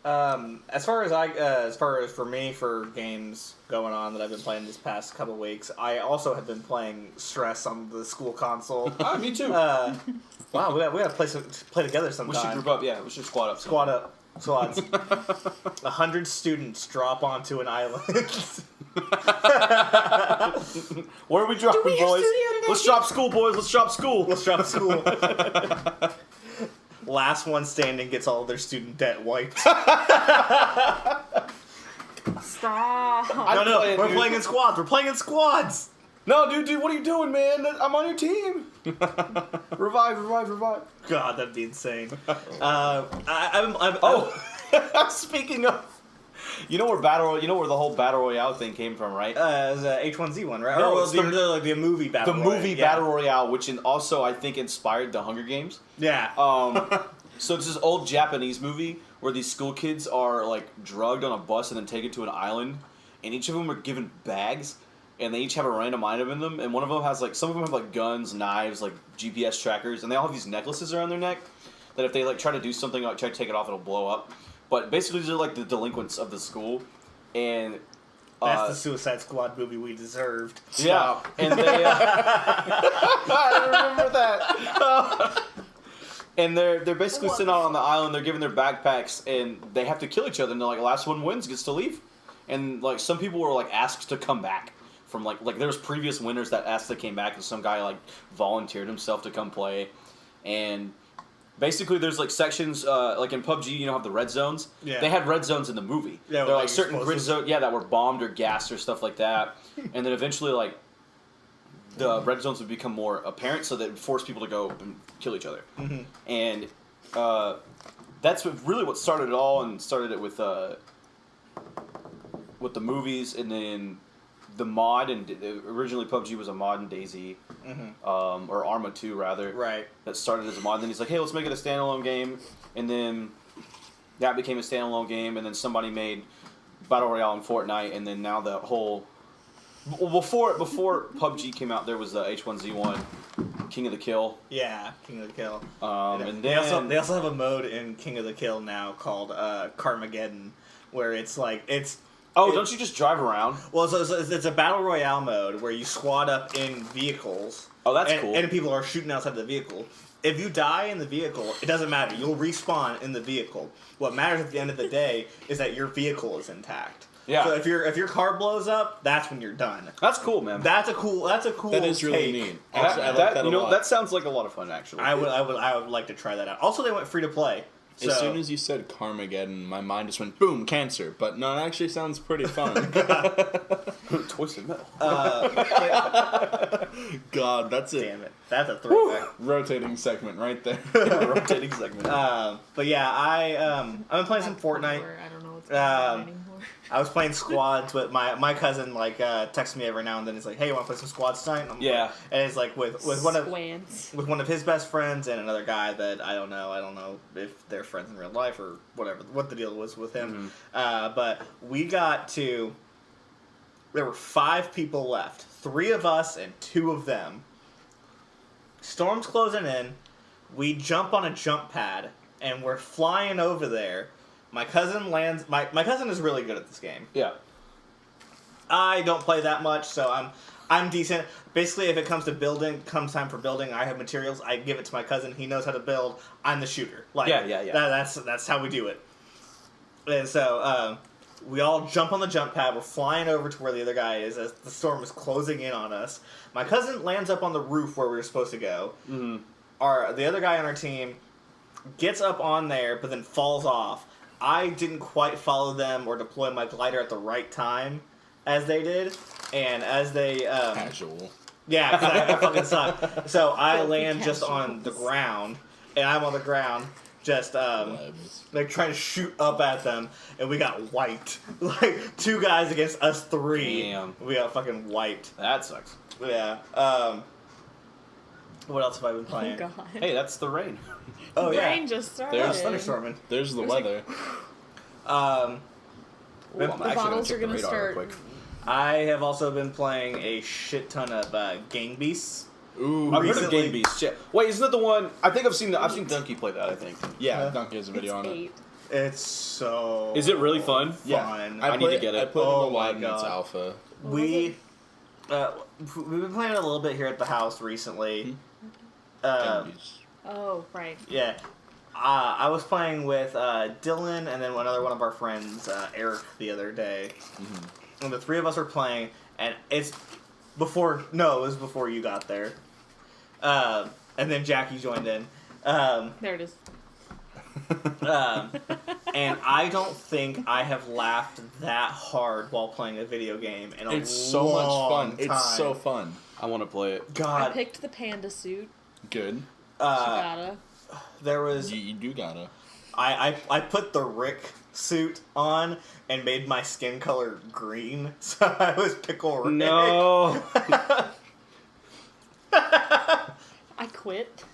As far as for me for games going on that I've been playing this past couple weeks, I also have been playing Stress on the school console. Me too. Wow, we gotta play together We sometime. should group up. Yeah, we should squad up. Squad up. Squads. 100 students drop onto an island. Where are we dropping, we have boys? studio today? Let's drop school, boys. Let's drop school. Let's drop school. Last one standing gets all of their student debt wiped. Stop. No, we're playing in squads. We're playing in squads. No, dude, what are you doing, man? I'm on your team. Revive. God, that'd be insane. Speaking of, you know where the whole battle royale thing came from, right? It was H1Z1, right? No, Or it's the movie battle. The royale. movie Yeah. battle royale, which also I think inspired the Hunger Games. Yeah. So it's this old Japanese movie where these school kids are like drugged on a bus and then taken to an island, and each of them are given bags, and they each have a random item in them, and one of them has some of them have like guns, knives, like GPS trackers, and they all have these necklaces around their neck that if they like try to do something, like try to take it off, it'll blow up. But basically, these are like the delinquents of the school, and That's the Suicide Squad movie we deserved. yeah, and they. I remember that. And they're basically sitting out on the island. They're giving their backpacks, and they have to kill each other. And they're like, last one wins gets to leave. And like some people were like asked to come back from like there was previous winners that asked to came back, and some guy like volunteered himself to come play. And Basically, there's like sections, like in PUBG, you know, have the red zones. Yeah. They had red zones in the movie. Yeah, They're like like certain grid zones, that were bombed or gassed or stuff like that. And then eventually, like, the red zones would become more apparent, so that it would force people to go and kill each other. Mm-hmm. And that's really what started it all, and started it with the movies, and then the mod. And originally, PUBG was a mod in DayZ. Mm-hmm. Or Arma 2 rather. Right. That started as a mod. Then he's like, hey, let's make it a standalone game. And then that became a standalone game. And then somebody made Battle Royale in Fortnite. And then now the whole... Before PUBG came out, there was the H1Z1, King of the Kill. Yeah, King of the Kill. And they then... they also have a mode in King of the Kill now called Carmageddon, where it's like... don't you just drive around? Well, it's a battle royale mode where you squad up in vehicles. Oh, that's and, cool. And people are shooting outside the vehicle. If you die in the vehicle, it doesn't matter. You'll respawn in the vehicle. What matters at the end of the day is that your vehicle is intact. Yeah. So if your car blows up, that's when you're done. That's cool, man. That's a cool. That is really take. neat. Actually, I like that a lot. That sounds like a lot of fun, actually. I would like to try that out. Also, they went free to play. So. As soon as you said Carmageddon, my mind just went, boom, cancer. But no, it actually sounds pretty fun. Twisted Metal. God, that's it. Damn it. That's a throwback. Rotating segment right there. Rotating segment. But yeah, I've been playing some Fortnite. I don't know what's going on anymore. I was playing squads with my cousin. Like texts me every now and then. He's like, "Hey, you want to play some squads tonight?" And I'm like, and it's like with one of his best friends and another guy that I don't know if they're friends in real life or whatever. What the deal was with him. But we got to. There were 5 people left. 3 of us and 2 of them. Storm's closing in. We jump on a jump pad and we're flying over there. My cousin lands. My cousin is really good at this game. Yeah. I don't play that much, so I'm decent. Basically, if it comes to building, comes time for building, I have materials. I give it to my cousin. He knows how to build. I'm the shooter. Like, yeah. That's how we do it. And so we all jump on the jump pad. We're flying over to where the other guy is as the storm is closing in on us. My cousin lands up on the roof where we were supposed to go. Mm-hmm. The other guy on our team gets up on there, but then falls off. I didn't quite follow them or deploy my glider at the right time as they did, and as they casual. Yeah, I fucking suck. So I land just on the ground, and I'm on the ground just like trying to shoot up at them, and we got wiped. Like 2 guys against us 3. Damn. We got fucking wiped. That sucks. Yeah. What else have I been playing? Oh god. Hey, that's the rain. Oh yeah. Rain just started. There's thunderstorming. There's the weather. The bottles are gonna start. I have also been playing a shit ton of Gang Beasts. Ooh, I've heard of Game Beast. Shit. Wait, isn't that the one? I think I've seen Donkey play that. I think. Yeah, Donkey has a video on it. It's so. Is it really fun? Yeah, I need to get it. I put Oh it in my the its God. alpha. We've been playing it a little bit here at the house recently. Oh, right. Yeah. I was playing with Dylan and then another one of our friends, Eric, the other day. Mm-hmm. And the 3 of us were playing, and it was before you got there. And then Jackie joined in. There it is. And I don't think I have laughed that hard while playing a video game in a It's so long much fun. time. It's so fun. I want to play it. I God. picked the panda suit. Good. Gotta. There was... You do gotta. I put the Rick suit on and made my skin color green, so I was Pickle Rick. No. I quit.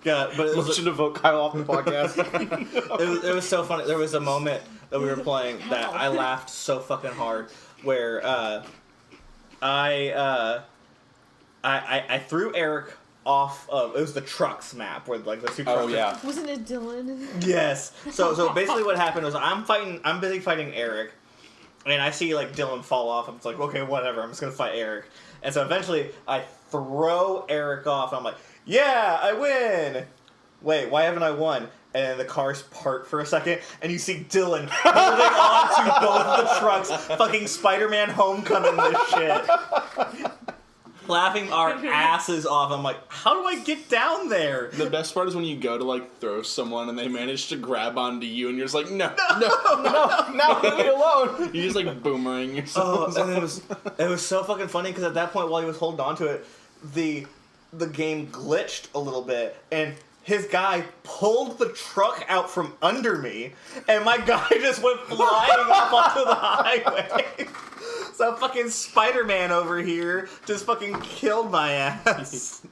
God, but it was, Motion to vote Kyle off the podcast. it was so funny. There was a moment that we were playing that I laughed so fucking hard where I threw Eric off of, it was the trucks map where like the 2 trucks. Oh yeah. Wasn't it Dylan? Yes. So basically what happened was I'm busy fighting Eric, and I see like Dylan fall off. I'm just like, okay, whatever. I'm just gonna fight Eric. And so eventually I throw Eric off. And I'm like, yeah, I win. Wait, why haven't I won? And then the cars part for a second, and you see Dylan holding on to both the trucks, fucking Spider-Man Homecoming this shit. laughing our asses off. I'm like, how do I get down there? The best part is when you go to like throw someone and they manage to grab onto you, and you're just like, no, No, leave me alone. you just like boomerang yourself. Oh, and it was so fucking funny because at that point, while he was holding on to it, the game glitched a little bit, and his guy pulled the truck out from under me, and my guy just went flying off onto the highway. So fucking Spider-Man over here just fucking killed my ass.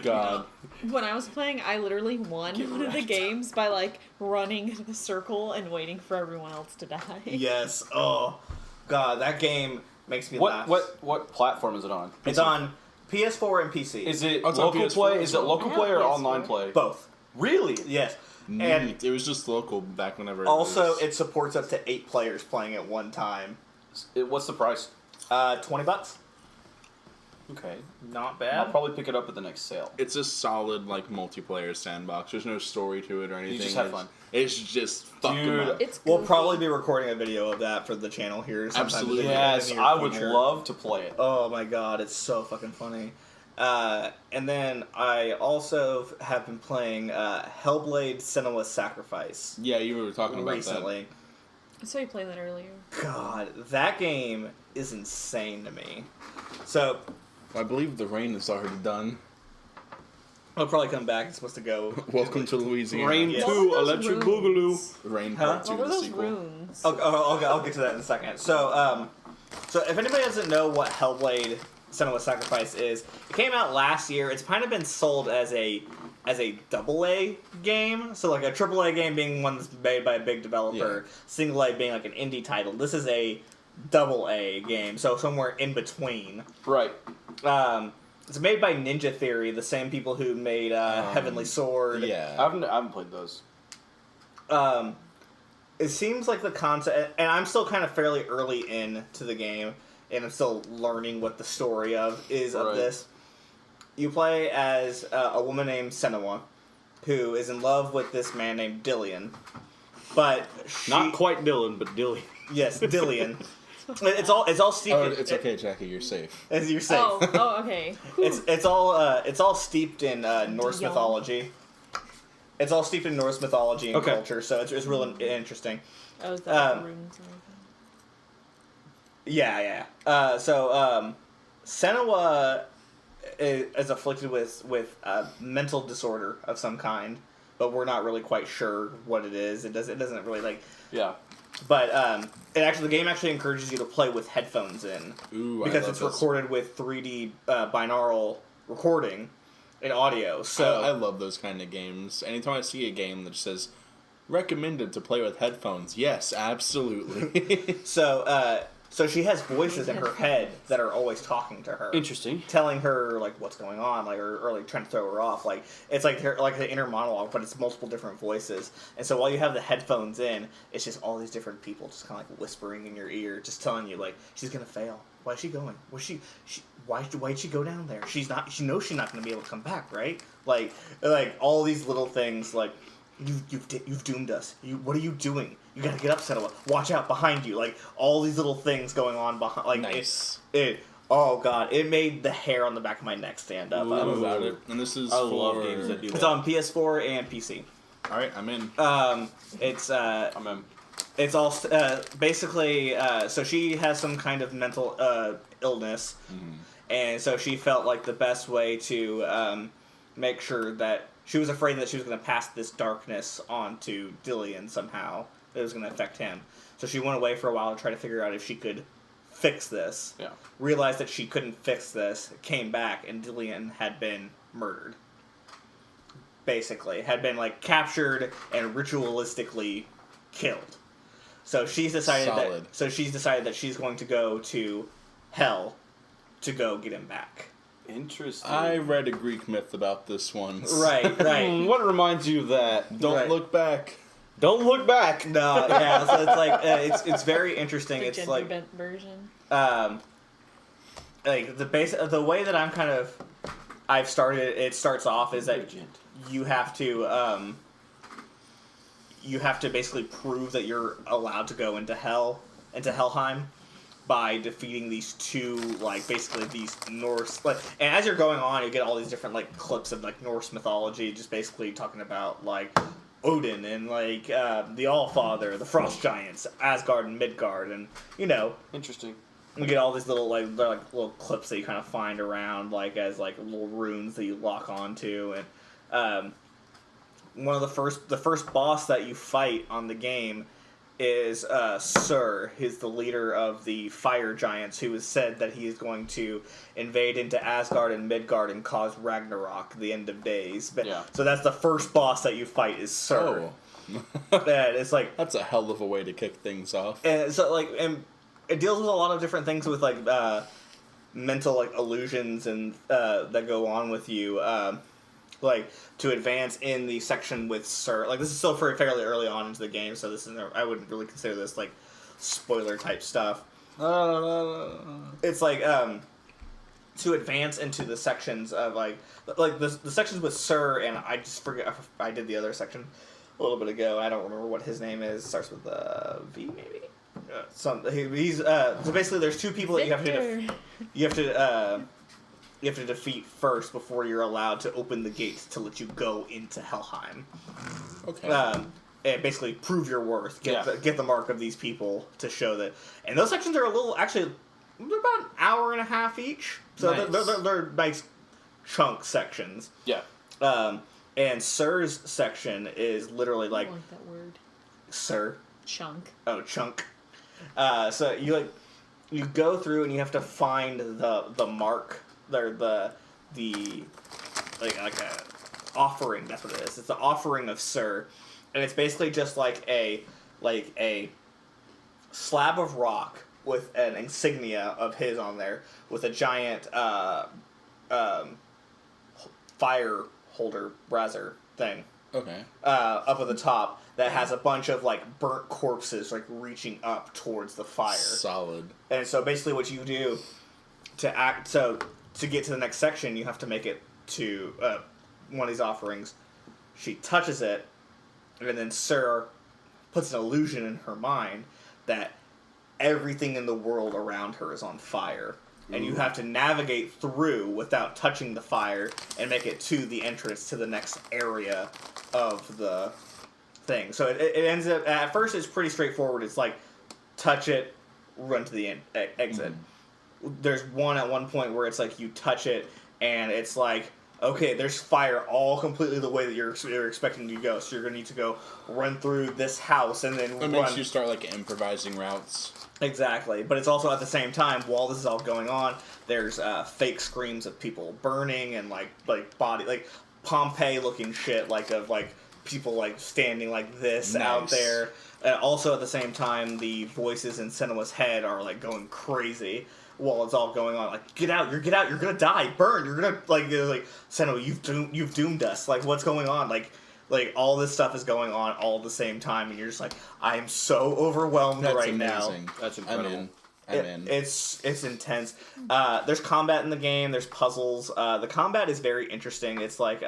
God. When I was playing, I literally won one of the games by like running in a circle and waiting for everyone else to die. Yes. Oh, God, that game makes me laugh. What platform is it on? It's on PS4 and PC. Is it it's on local PS4 play? as Is it well. local I play have or PS4. online play? Both. Really? Yes. And And it was just local back whenever. also, it it supports up to 8 players playing at one time. What's the price? $20. Okay. Not I'll bad. probably pick it up at the next sale. it's a solid like multiplayer sandbox. There's no story to it or anything. just have It's- fun. It's just fuck 'em Dude, up. It's We'll goofy. probably be recording a video of that for the channel here. sometime Absolutely. in the Yes, near I would future. love to play it. Oh my god, it's so fucking funny. And then I also have been playing Hellblade: Senua's Sacrifice Yeah, you were talking about recently. I saw you play that earlier. God, that game is insane to me. So that. I believe the rain is already done. I'll probably come back. It's supposed to go. Welcome to Louisiana. Rain Yes. 2, What were those Electric runes? Boogaloo. Rain Huh? Part 2, What were the those sequel. runes? I'll get to that in a second. So if anybody doesn't know what Hellblade: Senua's Sacrifice is, it came out last year. It's kind of been sold as a double A game. So like a triple A game being one that's made by a big developer, single A being like an indie title. This is a double A game, so somewhere in between. Right. It's made by Ninja Theory, the same people who made Heavenly Sword. Yeah. I haven't played those. It seems like the concept, and I'm still kind of fairly early into the game, and I'm still learning what the story is of Right. this. You play as a woman named Senua, who is in love with this man named Dillian, but Not quite Dylan, but Dilly. Yes, Dillian. It's all steeped. Oh, it's okay, Jackie. You're safe. As you're safe. Oh, okay. It's all steeped in Norse Yum. mythology. It's all steeped in Norse mythology and Okay. culture, so it's really interesting. Oh, is that Um, the runes and everything? Yeah. Senua is afflicted with a mental disorder of some kind, but we're not really quite sure what it is. It doesn't really like. Yeah. But the game actually encourages you to play with headphones in Ooh, because I love it's this. recorded with 3D binaural recording and audio. So I love those kind of games. Anytime I see a game that says recommended to play with headphones, yes, absolutely. So she has voices in her head that are always talking to her, Interesting. telling her like what's going on, like or like trying to throw her off. Like it's like the inner monologue, but it's multiple different voices. And so while you have the headphones in, it's just all these different people just kind of like whispering in your ear, just telling you like she's gonna fail. Why is she going? Why'd she go down there? She knows she's not gonna be able to come back, right? Like all these little things like. You've doomed us. What are you doing? You gotta get up, Senua. Watch out behind you. Like all these little things going on behind. Like Nice. Oh god, it made the hair on the back of my neck stand up. Love about it. And this is I for... love games that do It's that. on PS4 and PC. All right, I'm in. I'm in. It's all basically. So she has some kind of mental illness, and so she felt like the best way to make sure that. She was afraid that she was going to pass this darkness on to Dillian somehow. It was going to affect him. So she went away for a while to try to figure out if she could fix this. Yeah. Realized that she couldn't fix this, came back, and Dillian had been murdered. Basically. Had been, like, captured and ritualistically killed. So she's decided Solid. that she's going to go to hell to go get him back. Interesting. I read a Greek myth about this once. Right. What reminds you of that? Don't Right. look back. Don't look back. No, yeah, so it's like it's very interesting. The It's gender like bent version. like the way that I'm kind of I've started. It starts off is that you have to basically prove that you're allowed to go into Helheim by defeating these two, like, basically these Norse, like, and as you're going on, you get all these different, like, clips of, like, Norse mythology, just basically talking about, like, Odin and, like, the Allfather, the Frost Giants, Asgard and Midgard, and, you know. Interesting. You get all these little, like, they're, like, little clips that you kind of find around, like, as, like, little runes that you lock onto, and, one of the first boss that you fight on the game is Sur. He's the leader of the Fire Giants, who has said that he is going to invade into Asgard and Midgard and cause Ragnarok, the end of days. But, yeah. So that's the first boss that you fight is Sur. Oh. And it's like that's a hell of a way to kick things off. And so like, and it deals with a lot of different things with like mental like illusions and that go on with you. Like, to advance in the section with Sur. Like, this is still fairly early on into the game, so this is I wouldn't really consider this, like, spoiler-type stuff. It's, like, to advance into the sections of, like the sections with Sur, and I just forget, I did the other section a little bit ago. I don't remember what his name is. It starts with V, maybe? So basically, there's two people that you have to defeat first before you're allowed to open the gates to let you go into Helheim. Okay. And basically prove your worth. Get the mark of these people to show that. And those sections are they're about an hour and a half each. So nice. they're nice chunk sections. Yeah. And Sur's section is literally like... I like that word. Sur. Chunk. Oh, chunk. So you go through and you have to find the mark... They're the like a offering. That's what it is. It's the offering of Sur, and it's basically just like a slab of rock with an insignia of his on there with a giant fire holder brazier thing. Okay. Up at the top that has a bunch of like burnt corpses like reaching up towards the fire. Solid. And so basically, what you do to get to the next section, you have to make it to one of these offerings. She touches it, and then Sur puts an illusion in her mind that everything in the world around her is on fire. And you have to navigate through without touching the fire and make it to the entrance to the next area of the thing. So it ends up, at first it's pretty straightforward. It's like, touch it, run to the exit. There's at one point where it's like you touch it and it's like, okay, there's fire all completely the way that you're expecting to go. So you're going to need to go run through this house and then It makes you start like improvising routes. Exactly. But it's also at the same time, while this is all going on, there's fake screams of people burning and like body, like Pompeii looking shit, like of like people like standing like this out there. And also at the same time, the voices in Senua's head are like going crazy while it's all going on. Like, get out, you're gonna die, burn, you're gonna like Senua, you've doomed us. Like, what's going on? Like all this stuff is going on all at the same time, and you're just like, I am so overwhelmed right now. That's incredible. I'm in. It's intense. There's combat in the game. There's puzzles. The combat is very interesting. It's like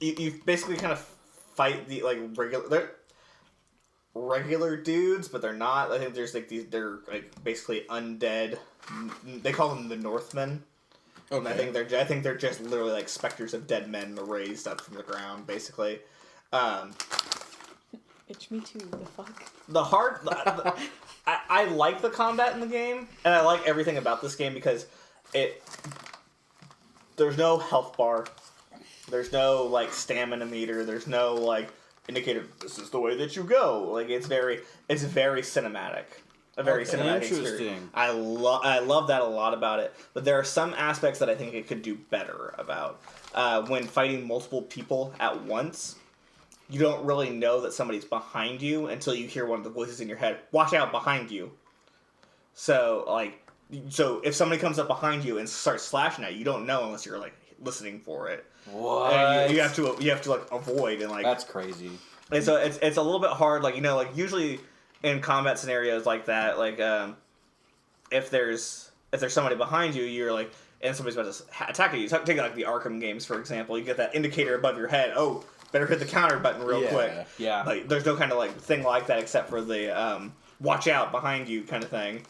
you basically kind of fight the like regular dudes, but they're not. I think there's like they're like basically undead. They call them the Northmen. Okay. And I think they're just literally like specters of dead men raised up from the ground, basically. Bitch, me too. The fuck. I like the combat in the game, and I like everything about this game because there's no health bar, there's no like stamina meter, there's no like indicator. This is the way that you go. Like it's very cinematic. A very cinematic experience. I love that a lot about it. But there are some aspects that I think it could do better about. When fighting multiple people at once, you don't really know that somebody's behind you until you hear one of the voices in your head, watch out, behind you. So if somebody comes up behind you and starts slashing at you, you don't know unless you're like listening for it. What? And you have to like avoid and like. That's crazy. And so it's a little bit hard, like like usually in combat scenarios like that, like if there's somebody behind you, you're like, and somebody's about to attack you. Take like the Arkham games for example. You get that indicator above your head. Oh, better hit the counter button real quick. Yeah. Like there's no kind of like thing like that except for the watch out behind you kind of thing.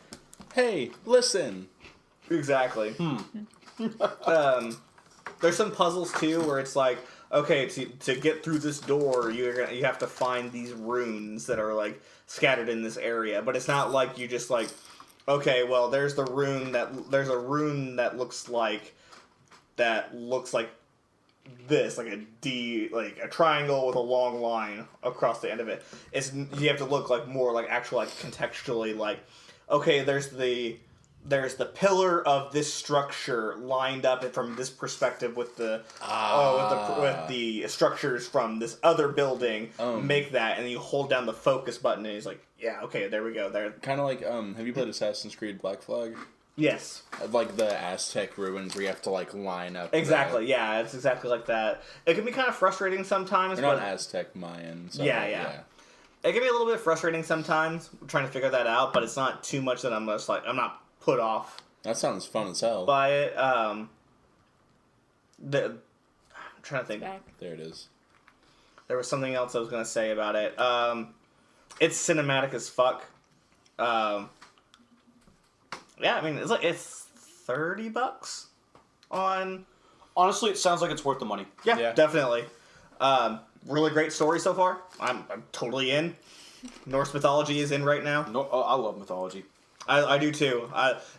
Hey, listen. Exactly. There's some puzzles too where it's like, okay, to get through this door, you have to find these runes that are like scattered in this area. But it's not like you just like, okay, well, there's a rune that looks like this, like like a triangle with a long line across the end of it. You have to look like more like actual like contextually like, okay, there's the pillar of this structure lined up from this perspective with the structures from this other building. Make that, and you hold down the focus button, and he's like, yeah, okay, there we go. There. Kind of like have you played Assassin's Creed Black Flag? Yes. Like the Aztec ruins where you have to like line up. Exactly. Yeah, it's exactly like that. It can be kind of frustrating sometimes. They're not Aztec Mayan. So yeah. It can be a little bit frustrating sometimes trying to figure that out, but it's not too much that I'm just like I'm not put off. That sounds fun as hell. By it. I'm trying to think. There it is. There was something else I was gonna say about it. It's cinematic as fuck. Yeah, I mean it's $30 on. Honestly, it sounds like it's worth the money. Yeah. Definitely. Really great story so far. I'm totally in. Norse mythology is in right now. No, I love mythology. I do too.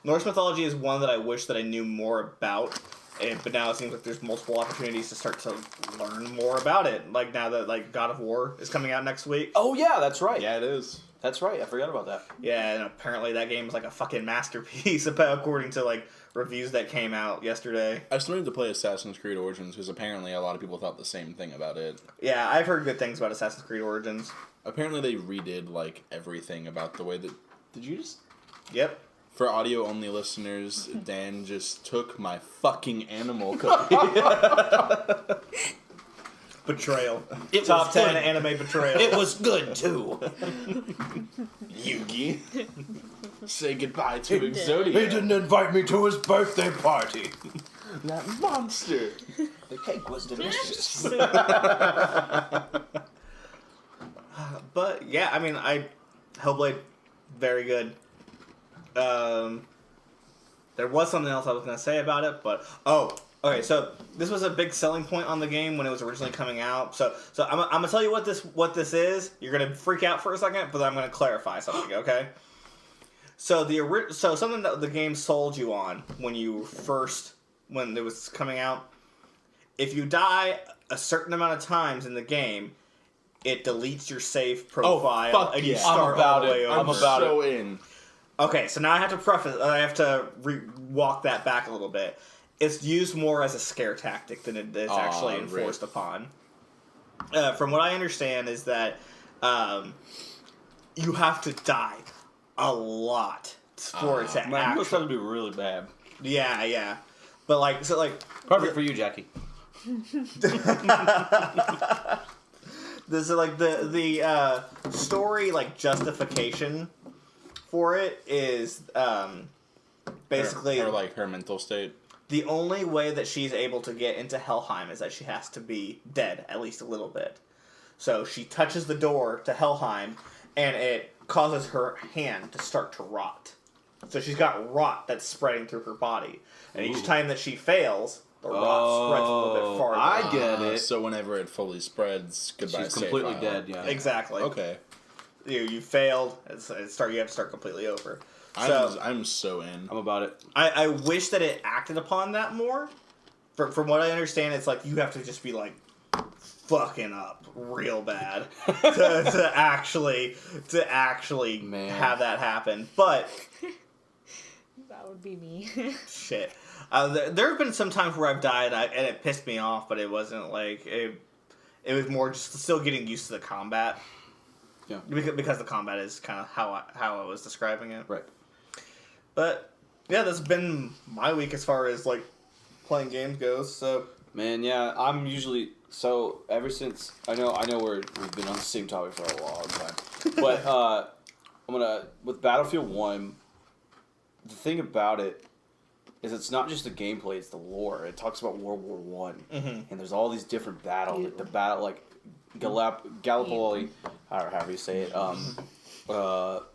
Norse mythology is one that I wish that I knew more about, but now it seems like there's multiple opportunities to start to learn more about it. Like now that like God of War is coming out next week. Oh yeah, that's right. Yeah, it is. That's right. I forgot about that. Yeah, and apparently that game is like a fucking masterpiece, according to like reviews that came out yesterday. I still need to play Assassin's Creed Origins because apparently a lot of people thought the same thing about it. Yeah, I've heard good things about Assassin's Creed Origins. Apparently they redid like everything about the way that. Did you just? Yep. For audio only listeners, Dan just took my fucking animal cookie. Betrayal. Top 10 good. Anime betrayal. It was good too. Yugi. Say goodbye to Exodia. He didn't invite me to his birthday party. That monster. The cake was delicious. But yeah, I mean, Hellblade, very good. There was something else I was gonna say about it, but okay. So this was a big selling point on the game when it was originally coming out. So I'm gonna tell you what this is. You're gonna freak out for a second, but I'm gonna clarify something. Okay. So something that the game sold you on when it was coming out. If you die a certain amount of times in the game, it deletes your save profile and you start all the way over. I'm so in. Okay, so now I have to walk that back a little bit. It's used more as a scare tactic than it is actually enforced upon. From what I understand is that you have to die a lot for it to Man, actually... it's going to be really bad. Yeah. But Perfect for you, Jackie. This is like the story justification for it is basically or like her mental state. The only way that she's able to get into Helheim is that she has to be dead at least a little bit. So she touches the door to Helheim, and it causes her hand to start to rot. So she's got rot that's spreading through her body, and each time that she fails, the rot spreads a little bit farther. I get it. So whenever it fully spreads, goodbye. She's completely dead. Yeah. Exactly. Okay. You failed. You have to start completely over. I'm so in. I'm about it. I wish that it acted upon that more. From what I understand, it's like you have to just be fucking up real bad to actually have that happen. But that would be me. Shit. There have been some times where I've died and it pissed me off, but it wasn't it was more just still getting used to the combat. Yeah. Because the combat is kind of how I was describing it. Right. But yeah, that's been my week as far as playing games goes. So man, yeah, I'm usually ever since I know we've been on the same topic for a long time, but I'm gonna with Battlefield 1. The thing about it is it's not just the gameplay; it's the lore. It talks about World War One, and there's all these different battles. The battle Gallipoli, or however you say it.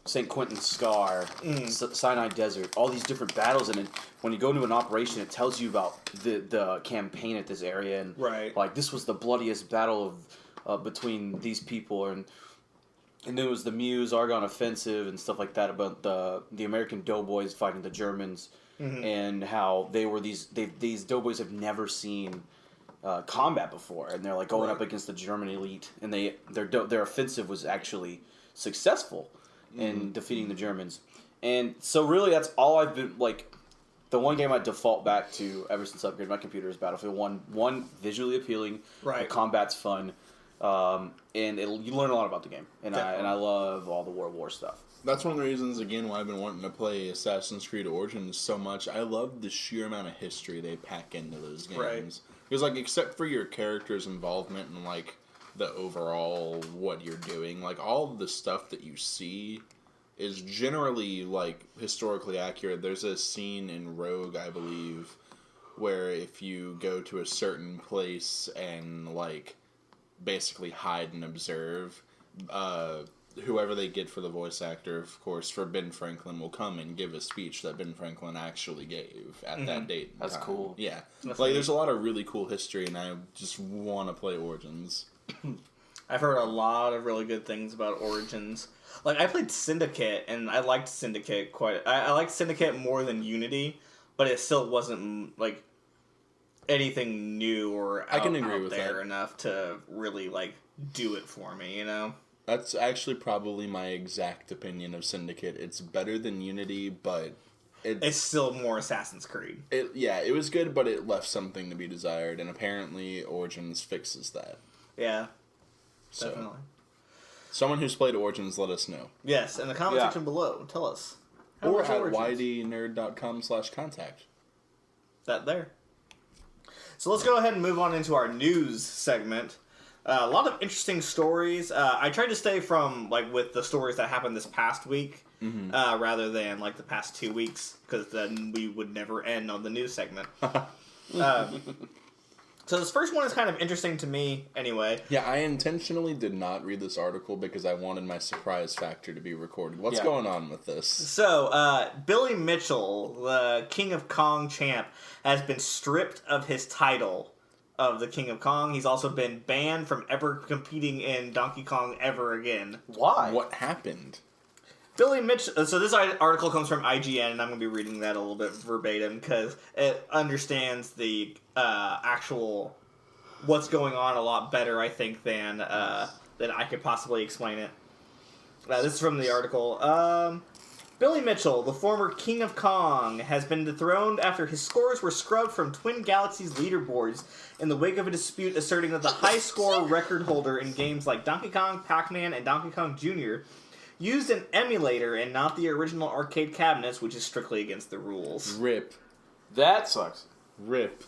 St. Quentin Scar, Sinai Desert, all these different battles, and when you go into an operation, it tells you about the campaign at this area, and like this was the bloodiest battle of between these people, and then it was the Meuse Argonne offensive and stuff like that about the American doughboys fighting the Germans, and how they were these doughboys have never seen combat before, and they're like going up against the German elite, and their offensive was actually successful in defeating the Germans. And so really that's all I've been like. The one game I default back to ever since I upgraded my computer is Battlefield 1. One, visually appealing, the combat's fun, and you learn a lot about the game, and I love all the World War stuff. That's one of the reasons, again, why I've been wanting to play Assassin's Creed Origins so much. I love the sheer amount of history they pack into those games. Because, like, except for your character's involvement and, like, the overall what you're doing, like, all of the stuff that you see is generally, like, historically accurate. There's a scene in Rogue, I believe, where if you go to a certain place and, like, basically hide and observe, whoever they get for the voice actor, of course, for Ben Franklin, will come and give a speech that Ben Franklin actually gave at that date. That's cool. Yeah. There's a lot of really cool history, and I just want to play Origins. I've heard a lot of really good things about Origins. Like, I played Syndicate, and I liked Syndicate I liked Syndicate more than Unity, but it still wasn't, like, anything new or out there enough to really, like, do it for me, you know? That's actually probably my exact opinion of Syndicate. It's better than Unity, but it's still more Assassin's Creed. It was good, but it left something to be desired, and apparently Origins fixes that. Yeah, definitely. Someone who's played Origins, let us know. Yes, in the comment section below. Tell us. Or at ydnerd.com/contact. That there. So let's go ahead and move on into our news segment. A lot of interesting stories. I tried to stay from with the stories that happened this past week, rather than the past 2 weeks, because then we would never end on the news segment. So this first one is kind of interesting to me, anyway. Yeah, I intentionally did not read this article because I wanted my surprise factor to be recorded. What's going on with this? So, Billy Mitchell, the King of Kong champ, has been stripped of his title of the King of Kong. He's also been banned from ever competing in Donkey Kong ever again. Why? What happened? Billy Mitchell... So this article comes from IGN, and I'm going to be reading that a little bit verbatim, because it understands the actual... what's going on a lot better, I think, than I could possibly explain it. This is from the article. Billy Mitchell, the former King of Kong, has been dethroned after his scores were scrubbed from Twin Galaxies leaderboards in the wake of a dispute asserting that the high score record holder in games like Donkey Kong, Pac-Man, and Donkey Kong Jr. used an emulator and not the original arcade cabinets, which is strictly against the rules. RIP. That sucks. RIP.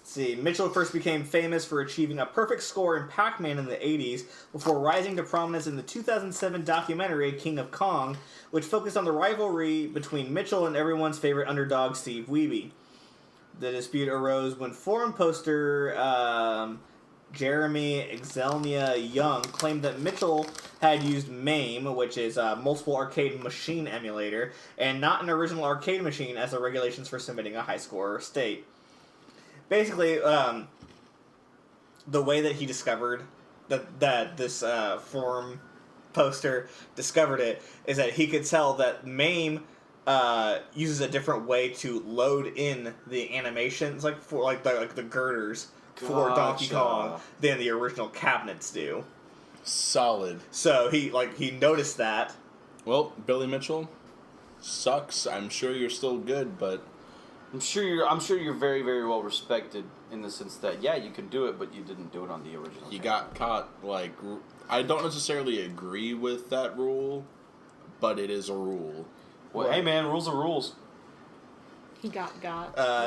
See, Mitchell first became famous for achieving a perfect score in Pac-Man in the 80s before rising to prominence in the 2007 documentary King of Kong, which focused on the rivalry between Mitchell and everyone's favorite underdog Steve Wiebe. The dispute arose when forum poster Jeremy Exelnia Young claimed that Mitchell had used MAME, which is a multiple arcade machine emulator, and not an original arcade machine as the regulations for submitting a high score state. Basically, the way that he discovered that this forum poster discovered it is that he could tell that MAME uses a different way to load in the animations, for the girders for Donkey Kong than the original cabinets do. Solid. So he noticed that. Well, Billy Mitchell sucks. I'm sure you're still good, but I'm sure you're very, very well respected in the sense that you could do it, but you didn't do it on the original. He got caught. I don't necessarily agree with that rule, but it is a rule. Well, hey man, rules are rules. He got.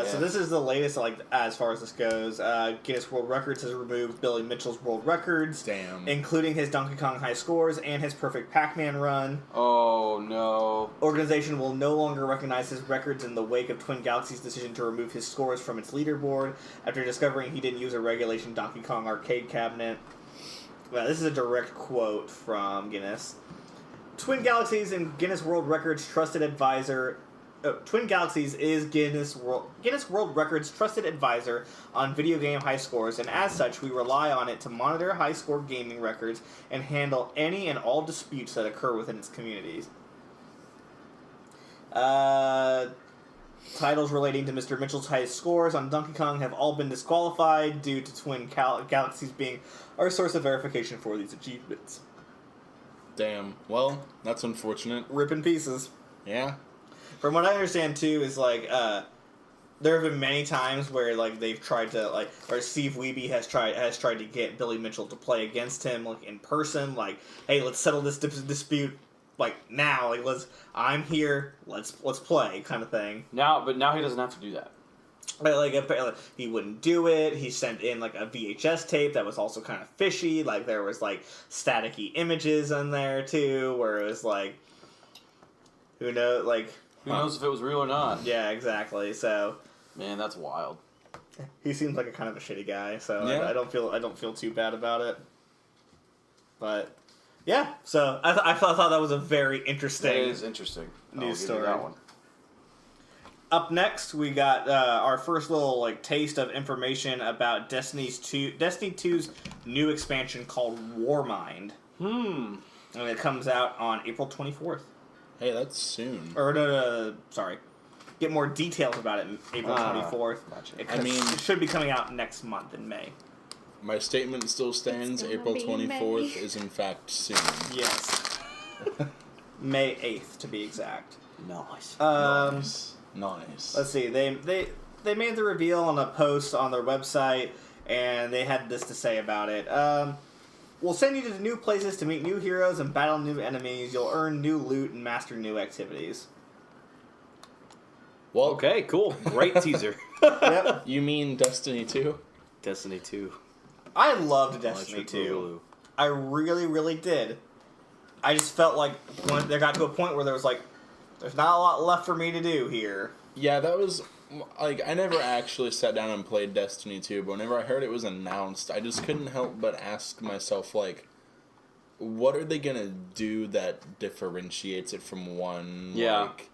So this is the latest, as far as this goes. Guinness World Records has removed Billy Mitchell's world records. Damn. Including his Donkey Kong high scores and his perfect Pac-Man run. Oh, no. Organization will no longer recognize his records in the wake of Twin Galaxies' decision to remove his scores from its leaderboard after discovering he didn't use a regulation Donkey Kong arcade cabinet. This is a direct quote from Guinness. Twin Galaxies and Guinness World Records trusted advisor. Twin Galaxies is Guinness World Records trusted advisor on video game high scores, and as such, we rely on it to monitor high score gaming records and handle any and all disputes that occur within its communities. Titles relating to Mr. Mitchell's highest scores on Donkey Kong have all been disqualified due to Twin Galaxies being our source of verification for these achievements. Damn. Well, that's unfortunate. Rip in pieces. Yeah. From what I understand too, is like there have been many times where like they've tried to like, or Steve Wiebe has tried to get Billy Mitchell to play against him like in person. Like, hey, let's settle this dispute like now. Like, I'm here. Let's play kind of thing. But now he doesn't have to do that. But like he wouldn't do it. He sent in like a VHS tape that was also kind of fishy. Like there was like staticky images in there too, where it was like, who knows, like. Who knows if it was real or not? Yeah, exactly. So, man, that's wild. He seems like a kind of a shitty guy, so yeah. I don't feel too bad about it. But yeah, so I thought that was a very interesting. It is interesting. News I'll give you story. that one. Up next, we got our first little like taste of information about Destiny 2's new expansion called Warmind. And it comes out on April 24th. Hey, that's soon. Or no, sorry. Get more details about it April 24th. Gotcha. It should be coming out next month in May. My statement still stands. April 24th is in fact soon. Yes. May 8th to be exact. Nice. Nice. Let's see. They made the reveal on a post on their website, and they had this to say about it. We'll send you to new places to meet new heroes and battle new enemies. You'll earn new loot and master new activities. Well, Okay, cool. Great teaser. Yep. you mean Destiny 2? Destiny 2. I loved Destiny 2. I really, really did. I just felt like when there got to a point where there was like, there's not a lot left for me to do here. Yeah, that was... Like, I never actually sat down and played Destiny 2, but whenever I heard it was announced, I just couldn't help but ask myself, like, what are they gonna do that differentiates it from one, like,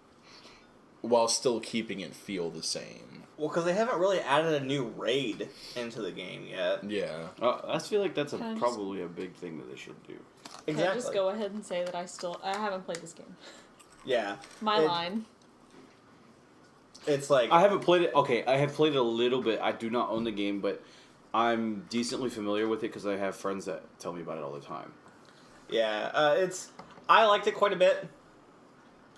while still keeping it feel the same? Well, because they haven't really added a new raid into the game yet. Yeah. I feel like that's probably a big thing that they should do. Exactly. Can I just go ahead and say that I haven't played this game. Yeah. My line. It's like... I haven't played it. Okay, I have played it a little bit. I do not own the game, but I'm decently familiar with it because I have friends that tell me about it all the time. Yeah, I liked it quite a bit.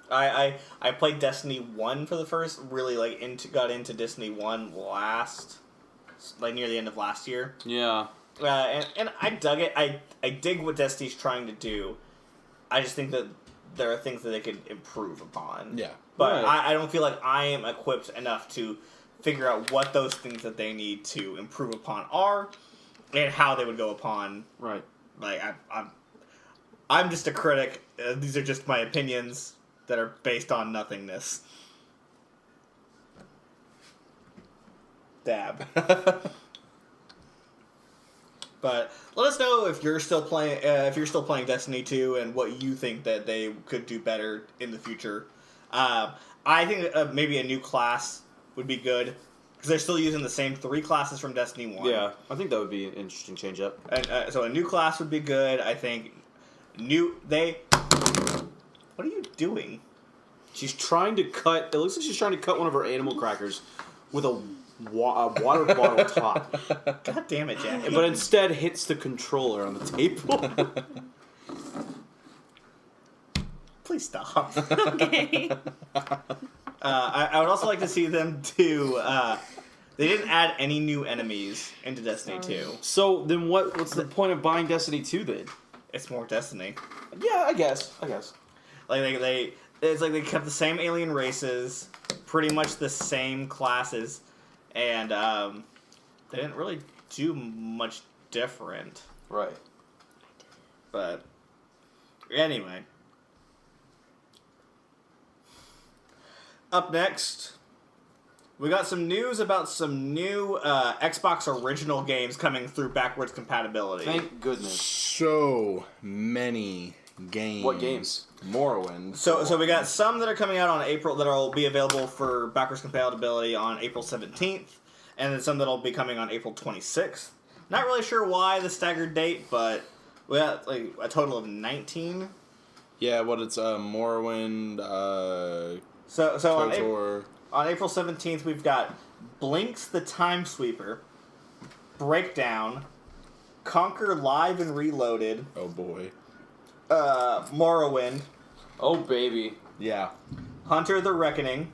I played Destiny 1 for the first, really got into Destiny 1 near the end of last year. Yeah. And I dug it. I dig what Destiny's trying to do. I just think that there are things that they could improve upon. Yeah. But Right. I don't feel like I am equipped enough to figure out what those things that they need to improve upon are, and how they would go upon. Right. Like I'm just a critic. These are just my opinions that are based on nothingness. Dab. But let us know if you're still playing. If you're still playing Destiny 2, and what you think that they could do better in the future. I think maybe a new class would be good, because they're still using the same 3 classes from Destiny 1. Yeah, I think that would be an interesting change up. And, so a new class would be good. I think What are you doing? She's trying to cut. It looks like she's trying to cut one of her animal crackers with a water bottle top. God damn it, Jack. But instead hits the controller on the table. Please stop. Okay. I would also like to see them do. They didn't add any new enemies into Destiny 2. So then what's the point of buying Destiny 2 then? It's more Destiny. Yeah, I guess. Like it's like they kept the same alien races, pretty much the same classes, and they didn't really do much different. Right. But anyway. Up next, we got some news about some new Xbox original games coming through backwards compatibility. Thank goodness. So many Games. What games? Morrowind. So we got some that are coming out on April that will be available for backwards compatibility on April 17th, and then some that'll be coming on April 26th. Not really sure why the staggered date, but we got like a total of 19. Yeah, it's Morrowind, So KOTOR. on April 17th we've got Blinks the Time Sweeper, Breakdown, Conquer Live and Reloaded, Oh boy. Morrowind, Oh baby. Yeah. Hunter the Reckoning,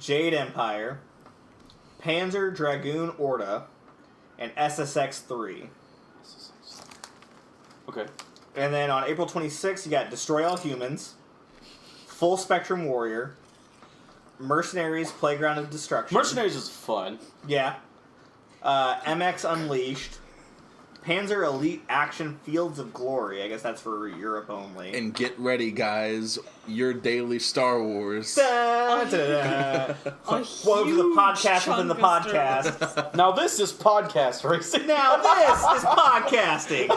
Jade Empire, Panzer Dragoon Orta, and SSX 3. Okay. And then on April 26th, you got Destroy All Humans, Full Spectrum Warrior, Mercenaries Playground of Destruction. Mercenaries is fun. Yeah. MX Unleashed, Panzer Elite Action Fields of Glory. I guess that's for Europe only. And get ready, guys. Your daily Star Wars. Da, da, da, da. Welcome to the podcast within the podcast. Now this is podcast racing. Now this is podcasting.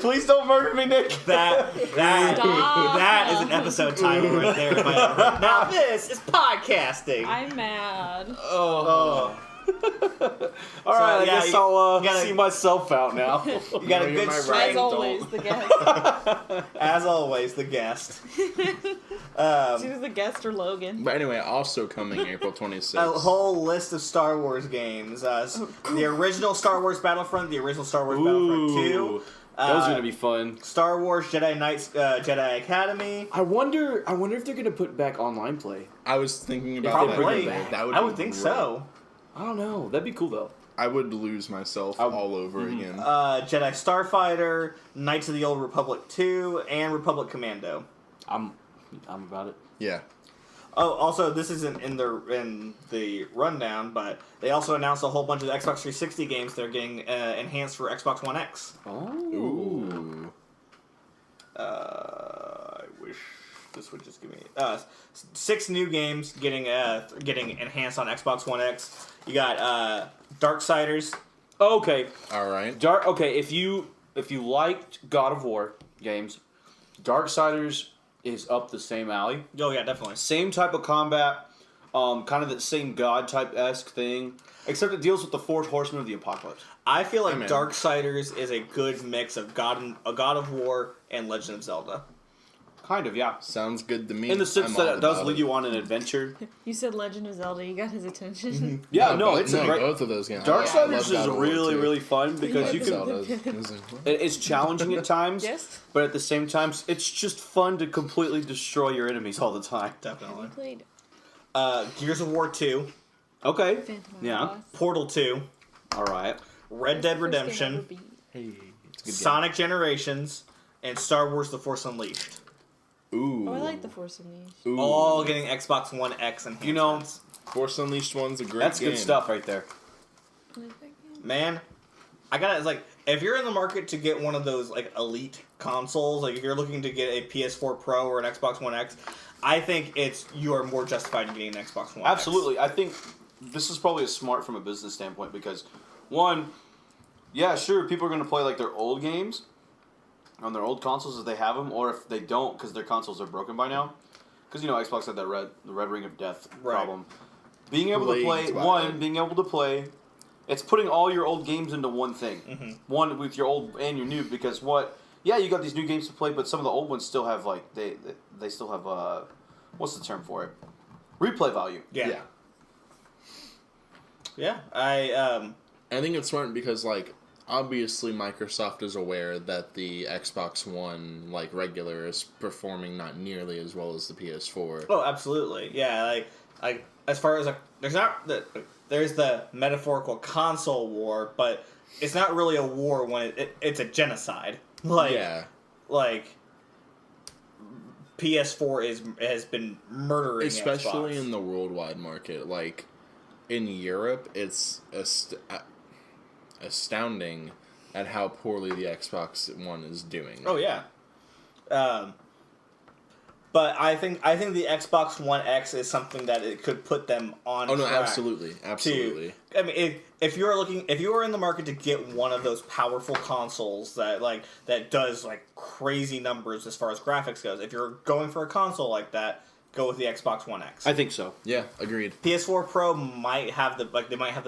Please don't murder me, Nick. That is an episode title right there. Now this is podcasting. I'm mad. Oh. All right, I yeah, guess you I'll gotta- see myself out now. You got a You're good my strength. As always, the guest. As always, the guest. Choose the guest or Logan. But anyway, also coming April 26th. A whole list of Star Wars games. The original Star Wars Battlefront, the original Star Wars Battlefront 2. That was gonna be fun. Star Wars Jedi Knights Jedi Academy. I wonder if they're gonna put back online play. I was thinking about that. Probably. That would I be would think great. so. I don't know. That'd be cool though. I would lose myself all over again. Jedi Starfighter, Knights of the Old Republic 2, and Republic Commando. I'm about it. Yeah. Oh, also, this isn't in the rundown, but they also announced a whole bunch of Xbox 360 games that are getting enhanced for Xbox One X. Oh. Ooh. I wish this would just give me 6 new games getting enhanced on Xbox One X. You got Darksiders. Okay. All right. Okay. If you liked God of War games, Darksiders is up the same alley. Oh yeah, definitely. Same type of combat, kind of the same God type esque thing, except it deals with the 4 horsemen of the apocalypse. I feel like I'm in. Darksiders is a good mix of God of War and Legend of Zelda. Kind of, yeah. Sounds good to me. In the sense I'm that all it does about lead you on an adventure. You said Legend of Zelda. You got his attention. Yeah, no, it's a great. both of those games. Darksiders is really fun because you can. Zelda. It's challenging at times, Yes. but at the same time, it's just fun to completely destroy your enemies all the time. Definitely. Played Gears of War 2, Okay. Phantom of Yeah. the Lost. Portal 2, All right. Red Dead First game I Redemption, ever beat. Hey, it's a good Sonic Generations, and Star Wars The Force Unleashed. game. Ooh. Oh, I like the Force Unleashed. Ooh. All getting Xbox One X enhancements. You know, Force Unleashed one's a great that's game. good stuff right there. I like that game. Man, I gotta, it's like, if you're in the market to get one of those, like, elite consoles, like, if you're looking to get a PS4 Pro or an Xbox One X, I think you are more justified in getting an Xbox One X. Absolutely. I think this is probably smart from a business standpoint because, one, yeah, sure, people are going to play like their old games on their old consoles if they have them, or if they don't because their consoles are broken by now. Because, Xbox had that red ring of death problem. Being able to play, it's putting all your old games into one thing. Mm-hmm. One with your old and your new, because yeah, you got these new games to play, but some of the old ones still have, like, they still have, what's the term for it? Replay value. Yeah. Yeah. I think it's smart because, like, obviously Microsoft is aware that the Xbox One, like, regular is performing not nearly as well as the PS4. Oh, absolutely. Yeah, like as far as, like, there's the metaphorical console war, but it's not really a war when it's a genocide. Like, yeah. Like, PS4 has been murdering Especially Xbox. in the worldwide market. Like, in Europe, it's astounding at how poorly the Xbox One is doing. Oh, yeah. But I think the Xbox One X is something that it could put them on. Oh no, track absolutely. I mean, if you are in the market to get one of those powerful consoles that does like crazy numbers as far as graphics goes, if you're going for a console like that, go with the Xbox One X. I think so. Yeah, agreed. PS4 Pro might have the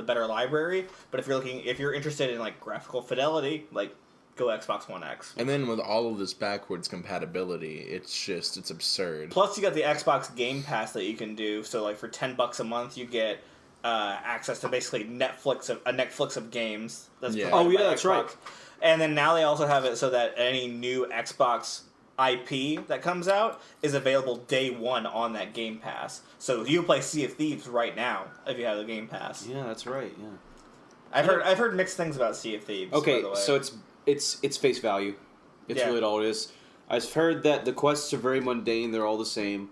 better library, but if you're interested in like graphical fidelity, like go Xbox One X. And then with all of this backwards compatibility, it's absurd. Plus, you got the Xbox Game Pass that you can do. So, like for $10 a month, you get access to basically Netflix of games. That's Yeah. provided by that's Xbox. right. And then now they also have it so that any new Xbox IP that comes out is available day one on that Game Pass. So you can play Sea of Thieves right now if you have the Game Pass. Yeah, that's right. Yeah. I've heard mixed things about Sea of Thieves. Okay, by the way. so it's face value. It's Yeah. really all it is. I've heard that the quests are very mundane. They're all the same.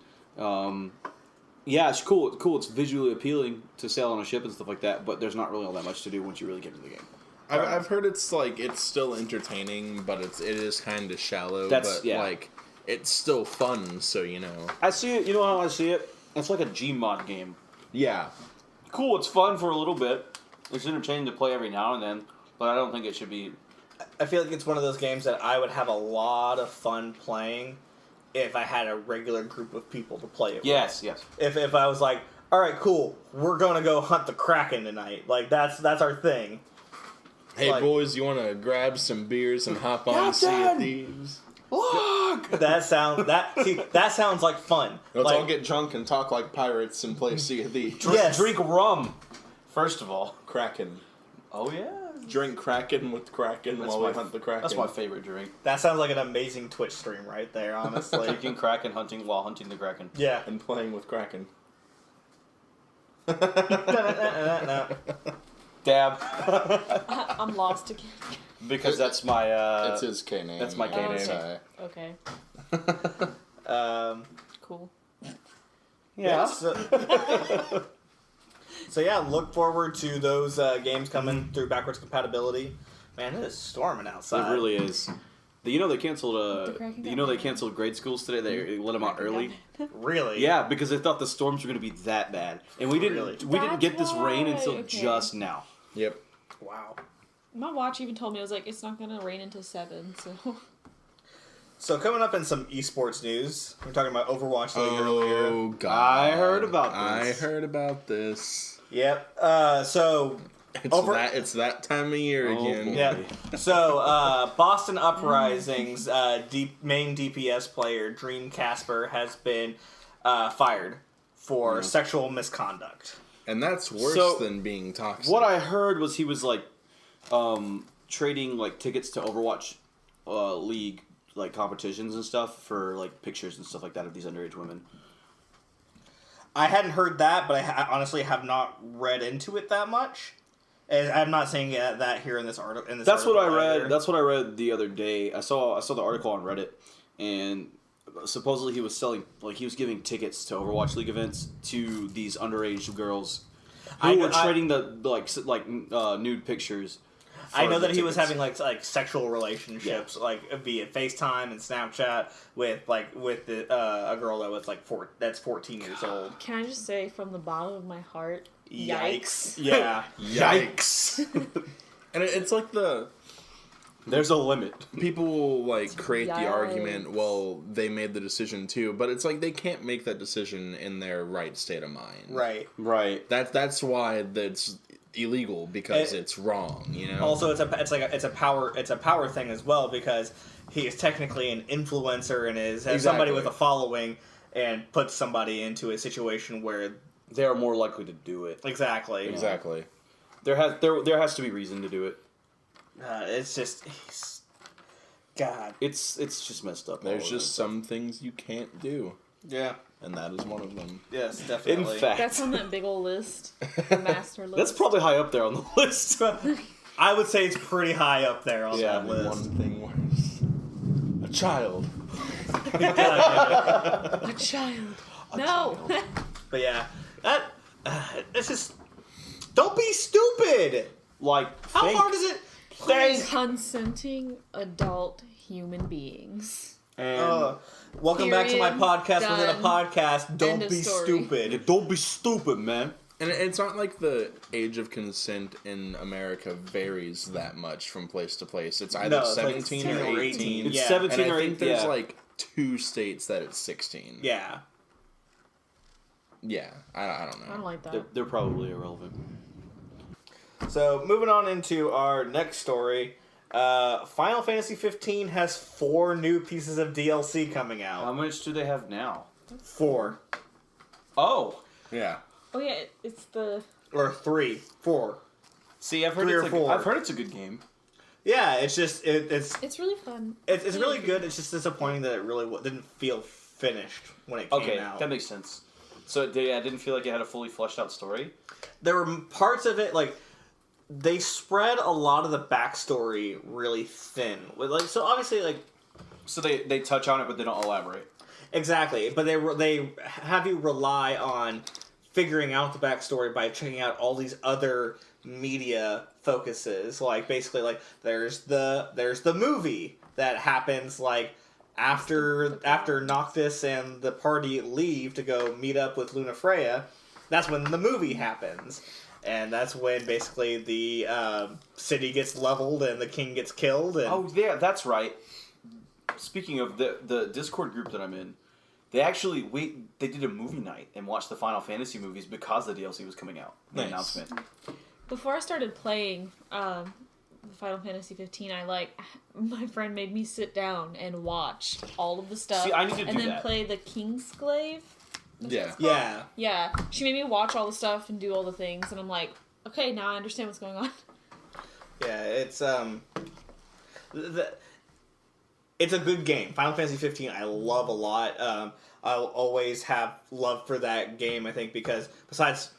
Yeah, it's cool. It's visually appealing to sail on a ship and stuff like that. But there's not really all that much to do once you really get into the game. I've heard it's still entertaining, but it is kind of shallow. Yeah. It's still fun. So you know. I see it. You know how I see it? It's like a Gmod game. Yeah. Cool. It's fun for a little bit. It's entertaining to play every now and then, but I don't think it should be. I feel like it's one of those games that I would have a lot of fun playing if I had a regular group of people to play it Yes. with. If I was like, all right, cool, we're going to go hunt the Kraken tonight. Like, that's our thing. Hey Like- boys, you want to grab some beers and hop on Sea of Captain! Thieves? Look. That sounds like fun. Let's like, all get drunk and talk like pirates and play Sea of Thieves. Yes. Drink rum. First of all. Kraken. Oh yeah. Drink Kraken with Kraken That's while my- we hunt the Kraken. That's my favorite drink. That sounds like an amazing Twitch stream right there, honestly. Drinking Kraken, hunting while hunting the Kraken. Yeah. And playing with Kraken. Dab. I'm lost again. Because that's my. It's his K name. that's my K name. Sorry. Okay. Cool. Yeah. So yeah, look forward to those games coming through backwards compatibility. Man, it is storming outside. It really is. You know they canceled. The Kraken got You know they bad. canceled grade schools today. They let them out early. Really? Yeah, because they thought the storms were going to be that bad, and we didn't. Really? We didn't get That's this rain why, until okay. just now. Yep. Wow. My watch even told me, I was like, it's not going to rain until 7, so... So coming up in some esports news, we're talking about Overwatch League earlier. Oh God! I heard about I this. heard about this. Yep. So It's that time of year Oh, again. boy. yeah. So Boston Uprising's main DPS player Dream Casper has been fired for sexual misconduct. And that's worse So, than being toxic. What I heard was he was like trading like tickets to Overwatch League like competitions and stuff for like pictures and stuff like that of these underage women. I hadn't heard that, but I honestly have not read into it that much. And I'm not saying that here in this article. That's what I article read. either. That's what I read the other day. I saw the article on Reddit, and supposedly he was selling he was giving tickets to Overwatch League events to these underage girls who were trading the nude pictures. I know for the that he was tickets. having like sexual relationships, like via FaceTime and Snapchat with a girl that was that's 14 years old. Can I just say from the bottom of my heart, Yikes! Yeah. Yikes! And it's like There's a limit. people will like create the Yikes. argument. Well, they made the decision too, but it's like they can't make that decision in their right state of mind. Right. Right. That's why that's illegal because it's wrong. You know. Also, it's a power thing as well because he is technically an influencer and has somebody Exactly. with a following and puts somebody into a situation where They are more likely to do it. exactly Exactly. There has to be reason to do it. it's just God. It's just messed up. There's all just over. some things you can't do, Yeah. and that is one of them. Yes, definitely. In fact, that's on that big old list, the master list. that's probably high up there on the list. I would say it's pretty high up there on Yeah, that list. One thing worse. A child. a child. No. But yeah, that it's just don't be stupid. Like, How hard is it? Thanks. Consenting adult human beings. And Welcome back to my Period. podcast within a Done. podcast. Don't End of be story. stupid. don't be stupid, man. And it's not like the age of consent in America varies that much from place to place. It's either No, it's like 17 16 or or 18. 18. It's Yeah. 17 And I or think 18. there's Yeah. like 2 states that it's 16. Yeah. Yeah, I don't know. I don't like that. They're probably irrelevant. So moving on into our next story, Final Fantasy 15 has 4 new pieces of DLC coming How out. much do they have now? 4 Oh. Yeah. Oh yeah, it's the or 3, 4. See, I've heard 3 or it's 4. I've heard it's a good game. Yeah, it's just it's really fun. it's really good. It's just disappointing that it really didn't feel finished when it came Okay, out. that makes sense. So I didn't feel like it had a fully fleshed out story. There were parts of it like they spread a lot of the backstory really thin. Like so, obviously, like So they touch on it, but they don't elaborate. exactly, but they have you rely on figuring out the backstory by checking out all these other media focuses. Like basically, like there's the movie that happens like after Noctis and the party leave to go meet up with Luna Freya. That's when the movie happens. And that's when basically the city gets leveled and the king gets killed. And Oh yeah, that's right. Speaking of the Discord group that I'm in, they did a movie night and watched the Final Fantasy movies because the DLC was coming out. The Nice. announcement. Before I started playing Final Fantasy 15, my friend made me sit down and watch all of the stuff. See, I need to and do then that. play the Kingsglaive. Yeah. yeah, Yeah, she made me watch all the stuff and do all the things, and I'm like, okay, now I understand what's going on. yeah, it's it's a good game. Final Fantasy 15 I love a lot. I'll always have love for that game, I think, because besides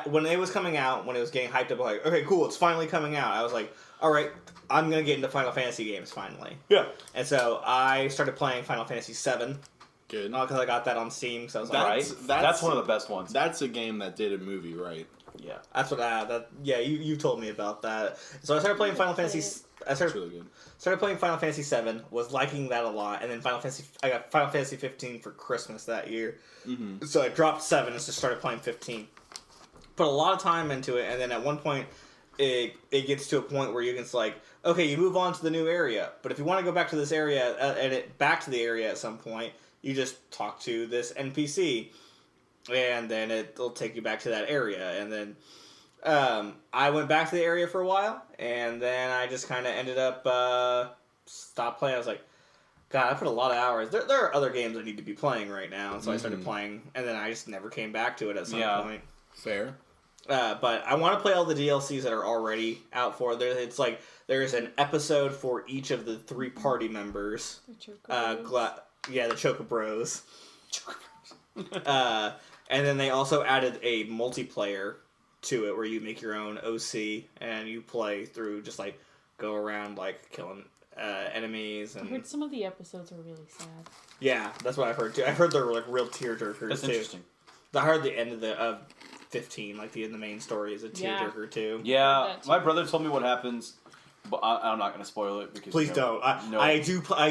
when it was coming out, when it was getting hyped up, I was like, okay, cool, it's finally coming out. I was like, all right, I'm going to get into Final Fantasy games finally. Yeah. And so I started playing Final Fantasy 7 Good. because I got that on Steam, so I was like, That's one of the best ones. That's a game that did a movie, right? Yeah. that's what you told me about that. So I started playing Final Fantasy. I It's started really good. playing Final Fantasy 7, was liking that a lot, and then I got Final Fantasy 15 for Christmas that year. Mm-hmm. So I dropped 7 and just started playing 15. Put a lot of time into it, and then at one point, it gets to a point where you can like, okay, you move on to the new area, but if you want to go back to this area, back to the area at some point, you just talk to this NPC, and then it'll take you back to that area, and then I went back to the area for a while, and then I just kind of ended up stopped playing. I was like, God, I put a lot of hours. There are other games I need to be playing right now, and so I started playing, and then I just never came back to it at some point. Fair. But I want to play all the DLCs that are already out for it. It's like there's an episode for each of the 3 party members. The Chocobros. And then they also added a multiplayer to it where you make your own OC and you play through, just like go around like killing enemies. And I heard some of the episodes are really sad. yeah, that's what I've heard too. I've heard they're like real tearjerkers That's too. interesting. I heard the end of 15, like the main story, is a tearjerker too. Yeah, my brother told me what happens, but I'm not going to spoil it because Please don't. I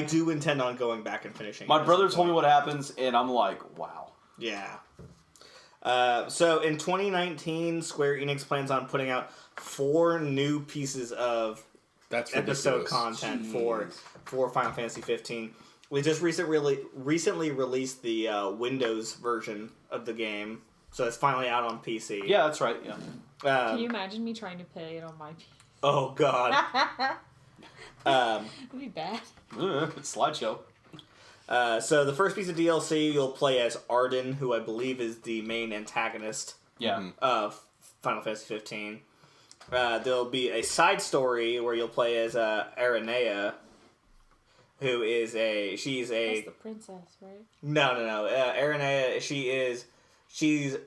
do intend on going back and finishing. My it at brother some told me point. what happens, and I'm like, wow. Yeah. So in 2019, Square Enix plans on putting out 4 new pieces of That's episode ridiculous. content for Final Fantasy 15. We just recently released the Windows version of the game, so it's finally out on PC. Yeah, that's right. Yeah. Can you imagine me trying to play it on my PC? Oh God. That'd be bad. Slideshow. So the first piece of DLC, you'll play as Arden, who I believe is the main antagonist Yeah. of Final Fantasy 15. There'll be a side story where you'll play as Aranea, who is That's the princess, right? No. Aranea, she's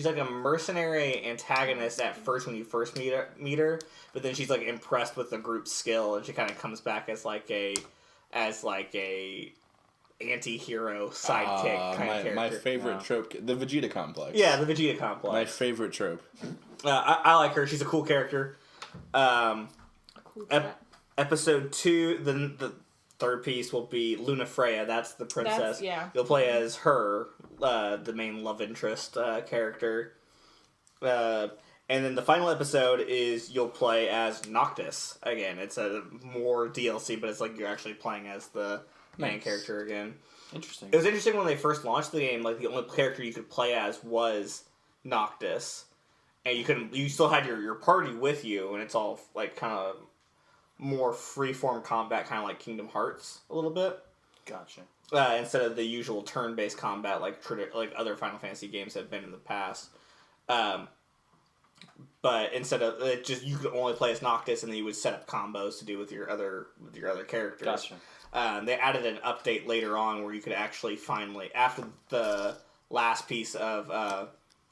like a mercenary antagonist at first when you first meet her, but then she's like impressed with the group's skill, and she kind of comes back as like a anti-hero sidekick kind of character. My favorite trope, the Vegeta complex. Yeah, the Vegeta complex. My favorite trope. I like her. She's a cool character. Cool cat. Episode 2, third piece will be Luna Freya. That's the princess. Yeah. You'll play as her, the main love interest character. And then the final episode is you'll play as Noctis again. It's a more DLC, but it's like you're actually playing as the main character again. Interesting. It was interesting when they first launched the game. Like the only character you could play as was Noctis, and you still had your party with you, and it's all like kind of more freeform combat, kind of like Kingdom Hearts a little bit. Gotcha. Instead of the usual turn-based combat like other Final Fantasy games have been in the past. But instead of it, just you could only play as Noctis, and then you would set up combos to do with your other characters. Gotcha. They added an update later on where you could actually finally, after the last piece of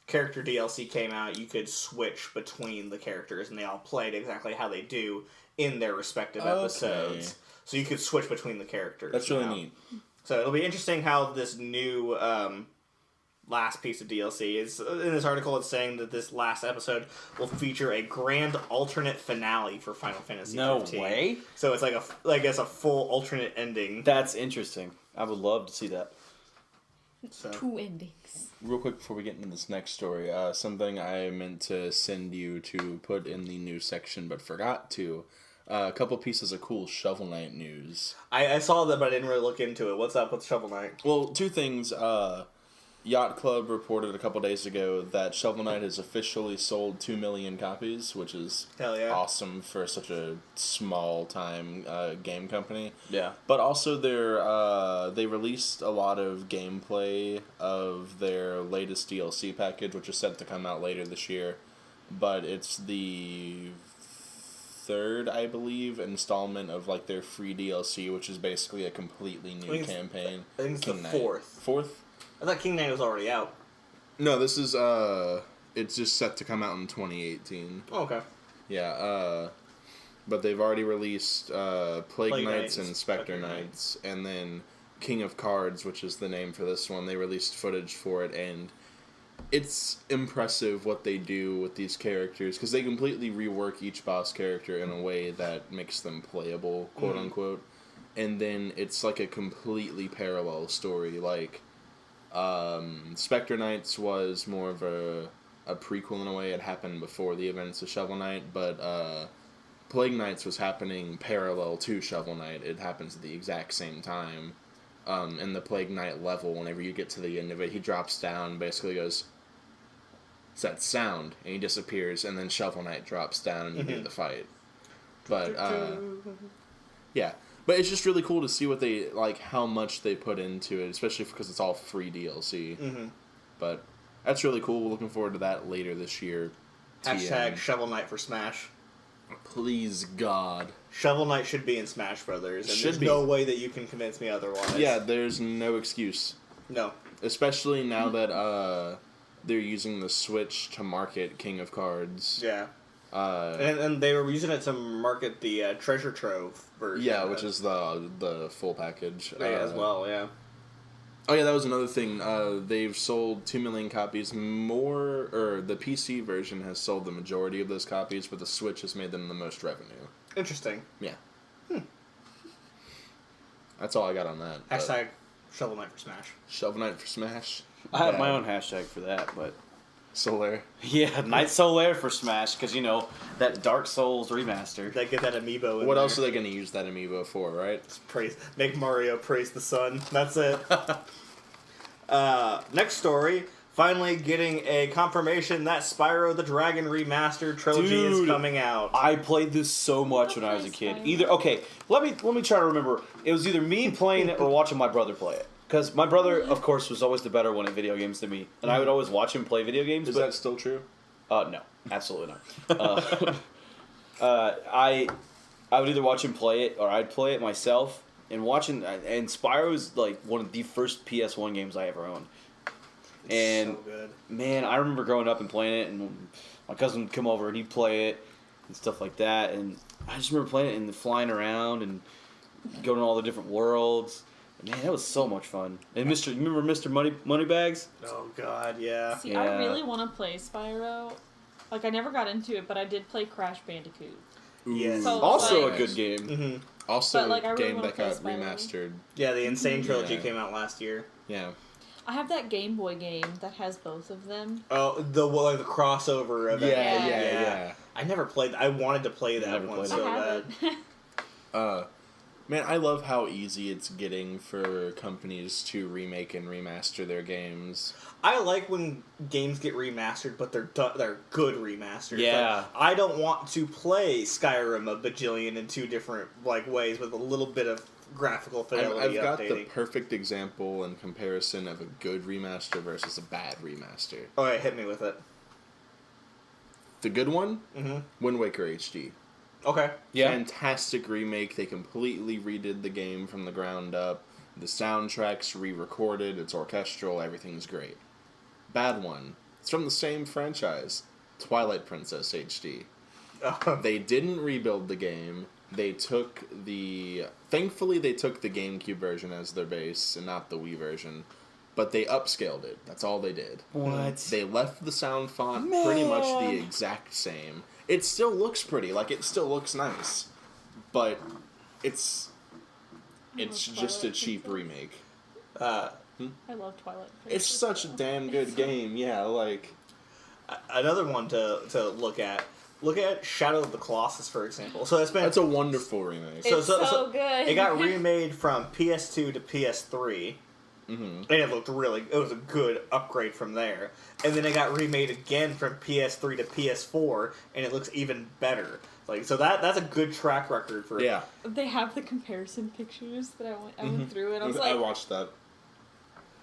character DLC came out, you could switch between the characters, and they all played exactly how they do in their respective episodes. So you could switch between the characters. That's really neat. So it'll be interesting how this new last piece of DLC is. In this article, it's saying that this last episode will feature a grand alternate finale for Final Fantasy No 15. way. So it's like a full alternate ending. That's interesting. I would love to see that. So. 2 endings. Real quick before we get into this next story, something I meant to send you to put in the news section but forgot to. A couple pieces of cool Shovel Knight news. I saw that, but I didn't really look into it. What's up with Shovel Knight? Well, two things. Yacht Club reported a couple days ago that Shovel Knight has officially sold 2 million copies, which is Hell yeah. awesome for such a small-time game company. Yeah. But also they released a lot of gameplay of their latest DLC package, which is set to come out later this year. But it's the third, I believe, installment of like their free DLC, which is basically a completely new campaign. I think it's King the Knight. fourth. Fourth? I thought King Knight was already out. No, this is it's just set to come out in 2018. Oh, okay. Yeah, but they've already released Plague Knights and Spectre Spectre Knights, and then King of Cards, which is the name for this one. They released footage for it, and it's impressive what they do with these characters, because they completely rework each boss character in a way that makes them playable, quote unquote. And then it's like a completely parallel story. Like, Spectre Knights was more of a prequel in a way. It happened before the events of Shovel Knight, but Plague Knights was happening parallel to Shovel Knight. It happens at the exact same time. In the Plague Knight level, whenever you get to the end of it, he drops down, basically goes, "It's that sound," and he disappears, and then Shovel Knight drops down and you do the fight. But, yeah. But it's just really cool to see what they, like, how much they put into it, especially because it's all free DLC. Mm-hmm. But that's really cool. We're looking forward to that later this year. Hashtag Shovel Knight for Smash. Please, God. Shovel Knight should be in Smash Brothers, and Should there's be. no way that you can convince me otherwise. Yeah, there's no excuse. No. Especially now that they're using the Switch to market King of Cards. Yeah. And they were using it to market the Treasure Trove version. Yeah, which is the full package. as well, yeah. Oh yeah, that was another thing. They've sold 2 million copies more, or the PC version has sold the majority of those copies, but the Switch has made them the most revenue. Interesting. Yeah. That's all I got on that. Hashtag Shovel Knight for Smash. Shovel Knight for Smash. I have my own hashtag for that, but Solaire. yeah, Knight Solaire for Smash, because you know that Dark Souls remaster. They get that amiibo in What there. else are they going to use that amiibo for, right? Make Mario praise the sun. That's it. Next story. Finally getting a confirmation that Spyro the Dragon Remastered trilogy is Dude, coming out. I played this so much when I was a kid. Let me try to remember. It was either me playing it or watching my brother play it. Because my brother, of course, was always the better one at video games than me, and I would always watch him play video games. Is that still true? No, absolutely not. I would either watch him play it or I'd play it myself. And Spyro is like one of the first PS1 games I ever owned. And so good. man, I remember growing up and playing it, and my cousin would come over and he'd play it and stuff like that. And I just remember playing it and flying around and going to all the different worlds. Man, that was so much fun. And remember Mr. Moneybags? Oh god, yeah. See, Yeah. I really want to play Spyro. Like, I never got into it, but I did play Crash Bandicoot. Yes. So, Also like, a good game. Mm-hmm. Also, But, like, I a really game wanna that play got Spider-Man. remastered. Yeah, the Insane Trilogy Yeah. came out last year. Yeah. I have that Game Boy game that has both of them. Oh, the crossover of it. Yeah. I never played. I wanted to play that Never one played so I bad. haven't. Man, I love how easy it's getting for companies to remake and remaster their games. I like when games get remastered, but they're good remasters. Yeah. Like, I don't want to play Skyrim a bajillion in two different ways with a little bit of graphical fidelity I've got the updating. perfect example and comparison of a good remaster versus a bad remaster. Oh, yeah, hit me with it. The good one, Mm-hmm. Wind Waker HD. Okay. Yeah. Fantastic remake. They completely redid the game from the ground up. The soundtrack's re-recorded. It's orchestral. Everything's great. Bad one. It's from the same franchise. Twilight Princess HD. They didn't rebuild the game. Thankfully they took the GameCube version as their base and not the Wii version. But they upscaled it. That's all they did. What? They left the sound font pretty much the exact same. It still looks pretty, like it still looks nice. But it's just a cheap remake. I love Twilight Princess. It's such a damn good game, yeah, like Another one to look at. Look at Shadow of the Colossus, for example. So that's a wonderful remake. It's so good. It got remade from PS2 to PS3. Mm-hmm. And it was a good upgrade from there. And then it got remade again from PS3 to PS4, and it looks even better. Like, so that's a good track record for Yeah. They have the comparison pictures that I went through, and I was I like, watched that.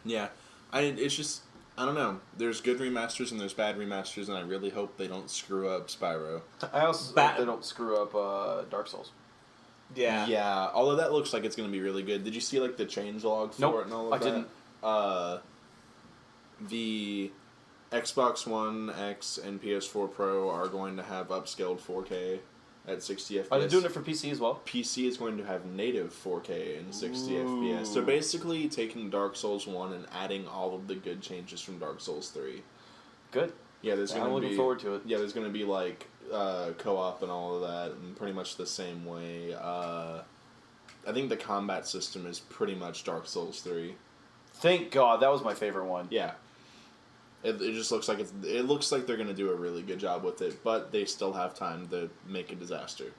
Yeah. It's just, I don't know. There's good remasters and there's bad remasters, and I really hope they don't screw up Spyro. I also hope they don't screw up Dark Souls. Yeah. Yeah, although that looks like it's going to be really good. Did you see, like, the changelog for Nope, it and all of I that? didn't. The Xbox One X and PS4 Pro are going to have upscaled 4K at 60 FPS. Are they doing it for PC as well? PC is going to have native 4K and 60 FPS. So basically taking Dark Souls 1 and adding all of the good changes from Dark Souls 3. Good. Yeah, there's going to be... I'm looking forward to it. Yeah, there's going to be, like, co-op and all of that, and pretty much the same way. I think the combat system is pretty much Dark Souls 3. Thank God, that was my favorite one. Yeah. It just looks like it looks like they're going to do a really good job with it, but they still have time to make a disaster.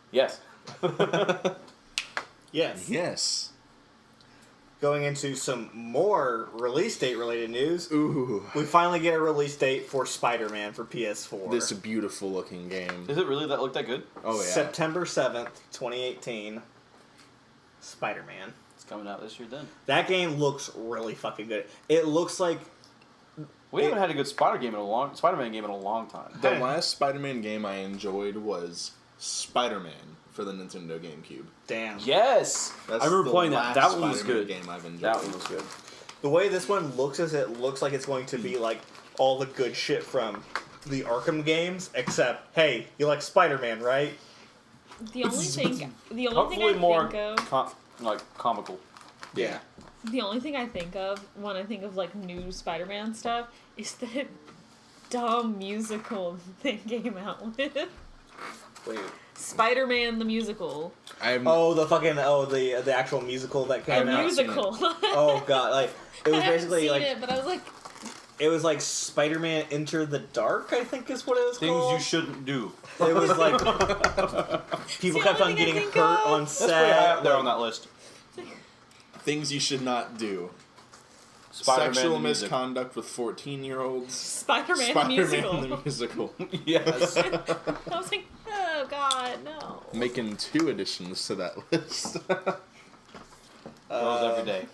Yes. Yes. Yes. Going into some more release date related news. Ooh. We finally get a release date for Spider-Man for PS4. This beautiful looking game. Is it really look that good? Oh, yeah. September 7th, 2018. Spider-Man. It's coming out this year then. That game looks really fucking good. It looks like We haven't had a good Spider-Man game in a long time. The last Spider-Man game I enjoyed was Spider-Man for the Nintendo GameCube. damn. Yes, That's I remember the playing that. last That one was Spider-Man good. game I've enjoyed. That one was good. The way this one looks is it looks like it's going to be like all the good shit from the Arkham games, except, hey, you like Spider-Man, right? the only thing Hopefully I more think of, comical. Yeah. the only thing I think of when I think of like new Spider-Man stuff is that dumb musical they came out with. Wait. Spider-Man the musical. The actual musical that came The out. musical. Oh god, like it was I haven't basically seen like it, but I was like, it was like Spider-Man Enter the Dark, I think is what it was Things called. you shouldn't do. It was like people It's the kept on only thing I getting think hurt of. on That's pretty set. high up there like- on that list. Things you should not do. Spider-Man Sexual the music. misconduct with 14-year-olds. Spider-Man, Spider-Man the musical. the musical. Yes. I was like, oh god, no. Making 2 additions to that list. Girls every day.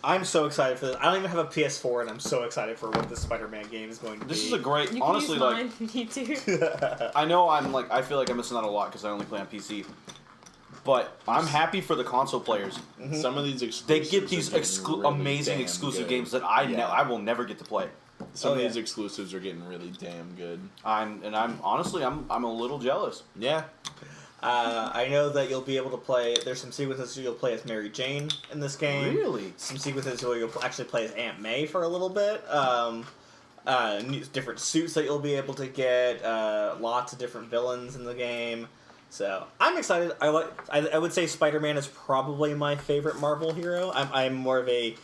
I'm so excited for this. I don't even have a PS4, and I'm so excited for what this Spider-Man game is going to This be. is a great. You Honestly, can like use mine if you need to. I know I feel like I'm missing out a lot because I only play on PC. But I'm happy for the console players. Some of these They exclusives get these are getting really amazing damn exclusive good. games that I Yeah. I will never get to play. Some of Oh, these yeah. exclusives are getting really damn good. I'm honestly I'm a little jealous. Yeah. I know that you'll be able to play. There's some sequences you'll play as Mary Jane in this game. Really? Some sequences where you'll actually play as Aunt May for a little bit. Different suits that you'll be able to get. Lots of different villains in the game. So I'm excited. I would say Spider-Man is probably my favorite Marvel hero. I'm more of a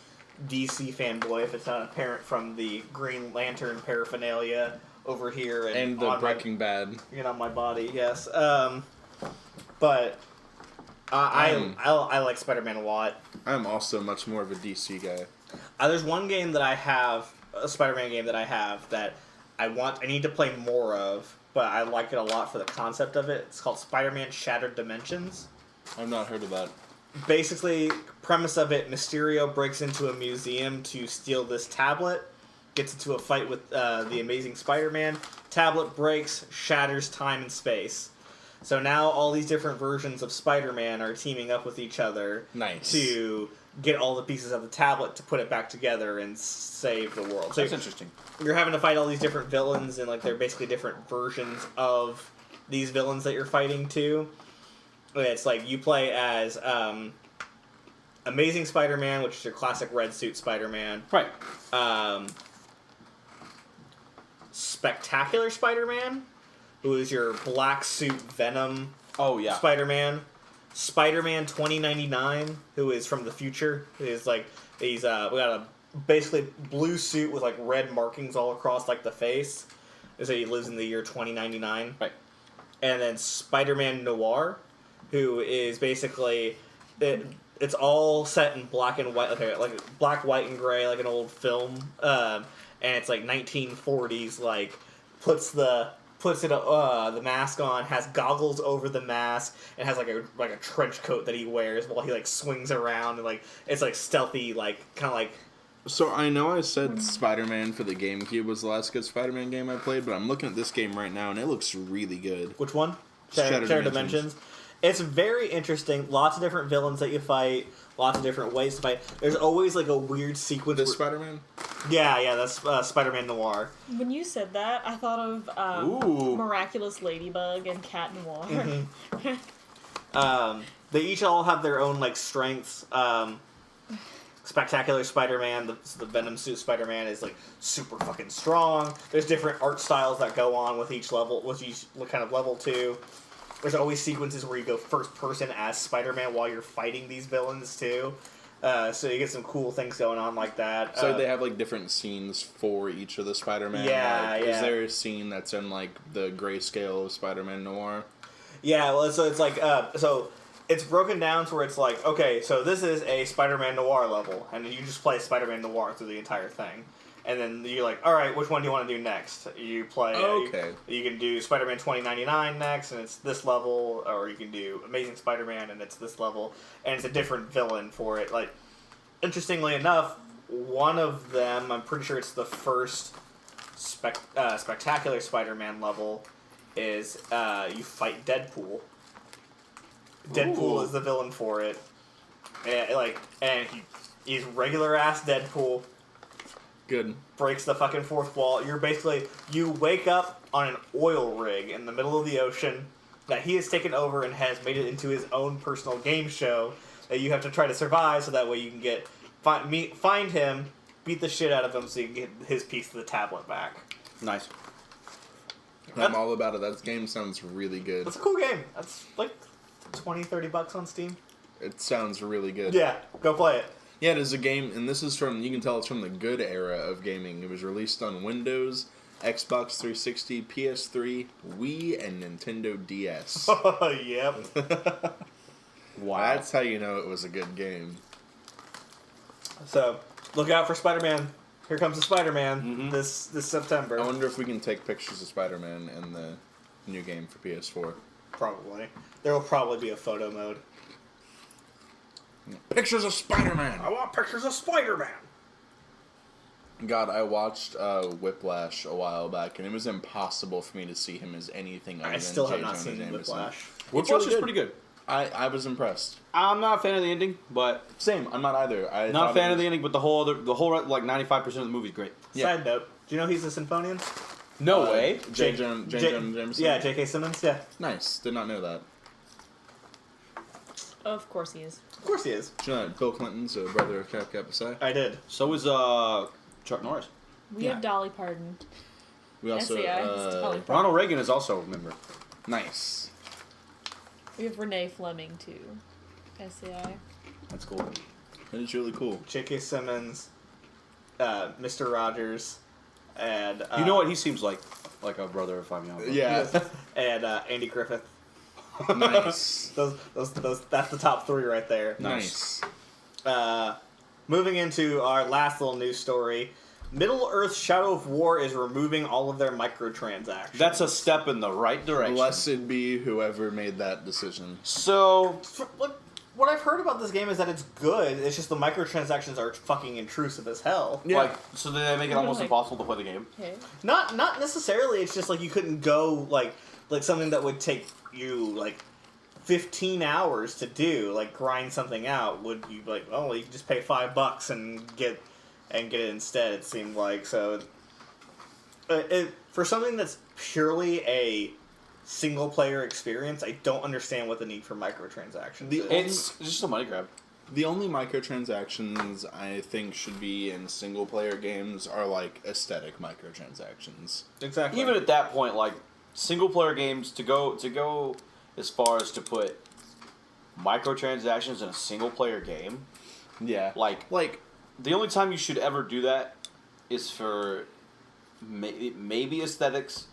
DC fanboy, if it's not apparent from the Green Lantern paraphernalia over here and the Breaking Bad. On my body, yes. But I like Spider-Man a lot. I'm also much more of a DC guy. There's one game that I have, a Spider-Man game that I have that I need to play more of, but I like it a lot for the concept of it. It's called Spider-Man Shattered Dimensions. I've not heard of that. Basically, premise of it, Mysterio breaks into a museum to steal this tablet, gets into a fight with the Amazing Spider-Man. Tablet breaks, shatters time and space. So now all these different versions of Spider-Man are teaming up with each other to get all the pieces of the tablet to put it back together and save the world. So that's interesting. You're having to fight all these different villains, and they're basically different versions of these villains that you're fighting too. It's like you play as Amazing Spider-Man, which is your classic red suit Spider-Man. Right. Spectacular Spider-Man, who is your black suit Venom. Oh yeah. Spider-Man. Spider-Man 2099, who is from the future. He's we got a basically blue suit with red markings all across the face. So he lives in the year 2099. Right. And then Spider-Man Noir, who is basically it's all set in black and white, black, white, and gray, like an old film. And it's 1940s, puts the mask on, has goggles over the mask, and has a trench coat that he wears while he swings around, and it's stealthy, kind of So I know I said Spider-Man for the GameCube was the last good Spider-Man game I played, but I'm looking at this game right now and it looks really good. Which one? Shattered Dimensions. It's very interesting. Lots of different villains that you fight. Lots of different ways to fight. There's always a weird sequence. This Spider-Man? Yeah, that's Spider-Man Noir. When you said that, I thought of Miraculous Ladybug and Cat Noir. Mm-hmm. They each all have their own strengths. Spectacular Spider-Man, the Venom suit Spider-Man is super fucking strong. There's different art styles that go on with each level, with each kind of level too. There's always sequences where you go first person as Spider-Man while you're fighting these villains too. So you get some cool things going on like that. So they have different scenes for each of the Spider-Man. Yeah, Is there a scene that's in the grayscale of Spider-Man Noir? Yeah, well, so it's so it's broken down to where it's okay, so this is a Spider-Man Noir level, and you just play Spider-Man Noir through the entire thing. And then you're all right, which one do you want to do next? You play... Okay. You can do Spider-Man 2099 next, and it's this level, or you can do Amazing Spider-Man, and it's this level, and it's a different villain for it. Interestingly enough, one of them, I'm pretty sure it's the first Spectacular Spider-Man level, is you fight Deadpool. Deadpool is the villain for it. And he's regular-ass Deadpool. Good. Breaks the fucking fourth wall. You wake up on an oil rig in the middle of the ocean that he has taken over and has made it into his own personal game show that you have to try to survive, so that way you can find him, beat the shit out of him, so you can get his piece of the tablet back. Nice. I'm all about it. That game sounds really good. It's a cool game. That's $20-$30 on Steam. It sounds really good. Yeah, go play it. Yeah, it is a game, and this is from, you can tell it's from the good era of gaming. It was released on Windows, Xbox 360, PS3, Wii, and Nintendo DS. Yep. Wow. That's how you know it was a good game. So, look out for Spider-Man. Here comes the Spider-Man this September. I wonder if we can take pictures of Spider-Man in the new game for PS4. Probably. There will probably be a photo mode. Pictures of Spider-Man! I want pictures of Spider-Man! God, I watched Whiplash a while back, and it was impossible for me to see him as anything other I than still have J. not Jonah seen Jameson. Whiplash. Whiplash is pretty good. I was impressed. I'm not a fan of the ending, but Same, I'm not either. not a fan of the ending, but the whole 95% of the movie is great. Yeah. Side note, do you know he's a Symphonian? No way. J. Jonah Jameson? Yeah, J.K. Simmons, yeah. Nice. Did not know that. Of course he is. Of course he is. Did you know that Bill Clinton's a brother of Cap Kappa Psi? I did. So is Chuck Norris. We have Dolly Parton. We also... SAI, it's Dolly Parton. Ronald Reagan is also a member. Nice. We have Renee Fleming too. SCI. That's cool. That is really cool. J.K. Simmons, Mr. Rogers, and You know what? He seems like a brother if I'm young. Yeah. and Andy Griffith. Nice. Those that's the top 3 right there. Nice. Moving into our last little news story, Middle-earth Shadow of War is removing all of their microtransactions. That's a step in the right direction. Blessed be whoever made that decision. So, What I've heard about this game is that it's good. It's just the microtransactions are fucking intrusive as hell. Yeah. so they make it almost Like- impossible to play the game. Okay. Not necessarily. It's just like you couldn't go like something that would take you like 15 hours to do, like grind something out. Would you like? Oh, you can just pay $5 and get it instead. It seemed like so. For something that's purely a single player experience, I don't understand what the need for microtransactions is. It's just a money grab. The only microtransactions I think should be in single player games are like aesthetic microtransactions. Exactly. Even at that point, like single player games, to go as far as to put microtransactions in a single player game, Yeah. like the only time you should ever do that is for maybe aesthetics.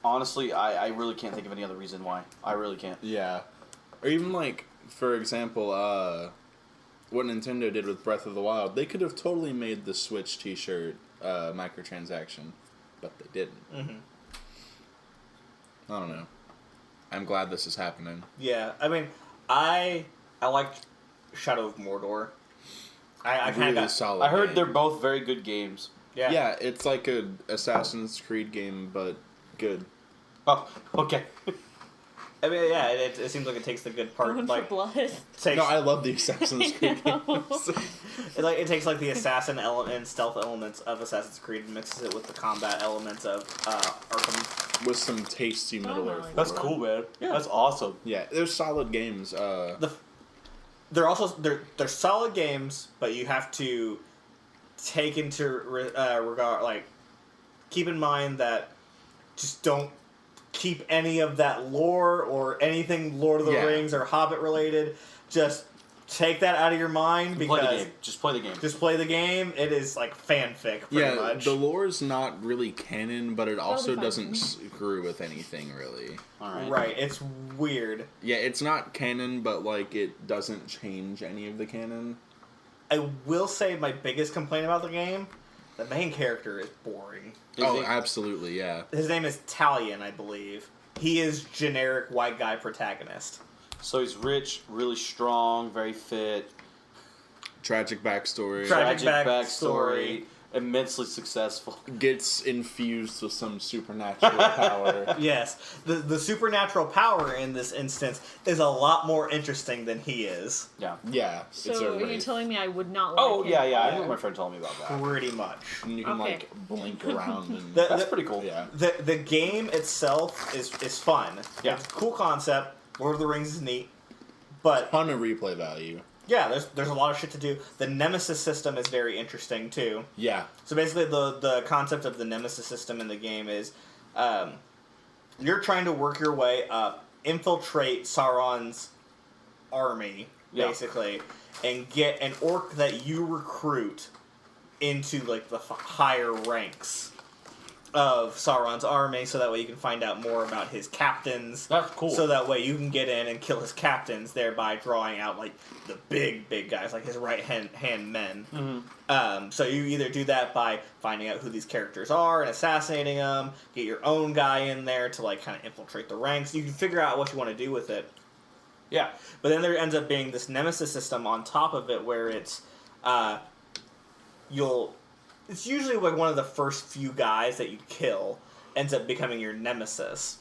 Honestly, I really can't think of any other reason why. I really can't. Yeah. Or even like, for example, what Nintendo did with Breath of the Wild, they could have totally made the Switch T-shirt microtransaction, but they didn't. Mm-hmm. I don't know. I'm glad this is happening. Yeah, I mean, I like Shadow of Mordor. I kind Really of got solid. I heard game. they're both very good games. yeah. It's like a Assassin's Creed game, but good. Oh, okay. I mean, yeah, it seems like it takes the good part. Going Like for blood. takes No, I love the Assassin's Creed I know. games. it takes like the assassin element and stealth elements of Assassin's Creed and mixes it with the combat elements of Arkham. With some tasty Middle Earth. That's lore. cool, man. Yeah. That's awesome. Yeah, they're solid games. They're also they're solid games, but you have to take into regard, like, keep in mind that just don't keep any of that lore or anything Lord of the Yeah. Rings or Hobbit related. Just take that out of your mind Play because the game. Just play the game. just play the game. It is like fanfic, pretty Yeah, much. the lore's not really canon, but it also fine. doesn't screw with anything really. All right. Right, it's weird. Yeah, it's not canon, but like it doesn't change any of the canon. I will say my biggest complaint about the game, the main character is boring. Is Oh, it- absolutely, yeah. His name is Talion, I believe. He is generic white guy protagonist. So he's rich, really strong, very fit, Tragic backstory. Tragic backstory, immensely successful. Gets infused with some supernatural power. Yes, the supernatural power in this instance is a lot more interesting than he is. Yeah. Yeah, it's a So are you wraith. telling me I would not like Oh him? yeah. I Yeah. remember my friend telling me about that. Pretty much. And you can Okay. like blink around and The- That's pretty cool. yeah. The game itself is fun. Yeah. It's a cool concept. Lord of the Rings is neat. But Ton of replay value. yeah, there's a lot of shit to do. The Nemesis system is very interesting too. Yeah. So basically, the concept of the Nemesis system in the game is, you're trying to work your way up, infiltrate Sauron's army, Yeah. basically, and get an orc that you recruit into like the higher ranks of Sauron's army, so that way you can find out more about his captains. That's cool. So that way you can get in and kill his captains, thereby drawing out like the big guys, like his right hand men. Mm-hmm. So you either do that by finding out who these characters are and assassinating them, get your own guy in there to like kind of infiltrate the ranks. You can figure out what you want to do with it. Yeah. But then there ends up being this nemesis system on top of it, where it's it's usually like one of the first few guys that you kill ends up becoming your nemesis.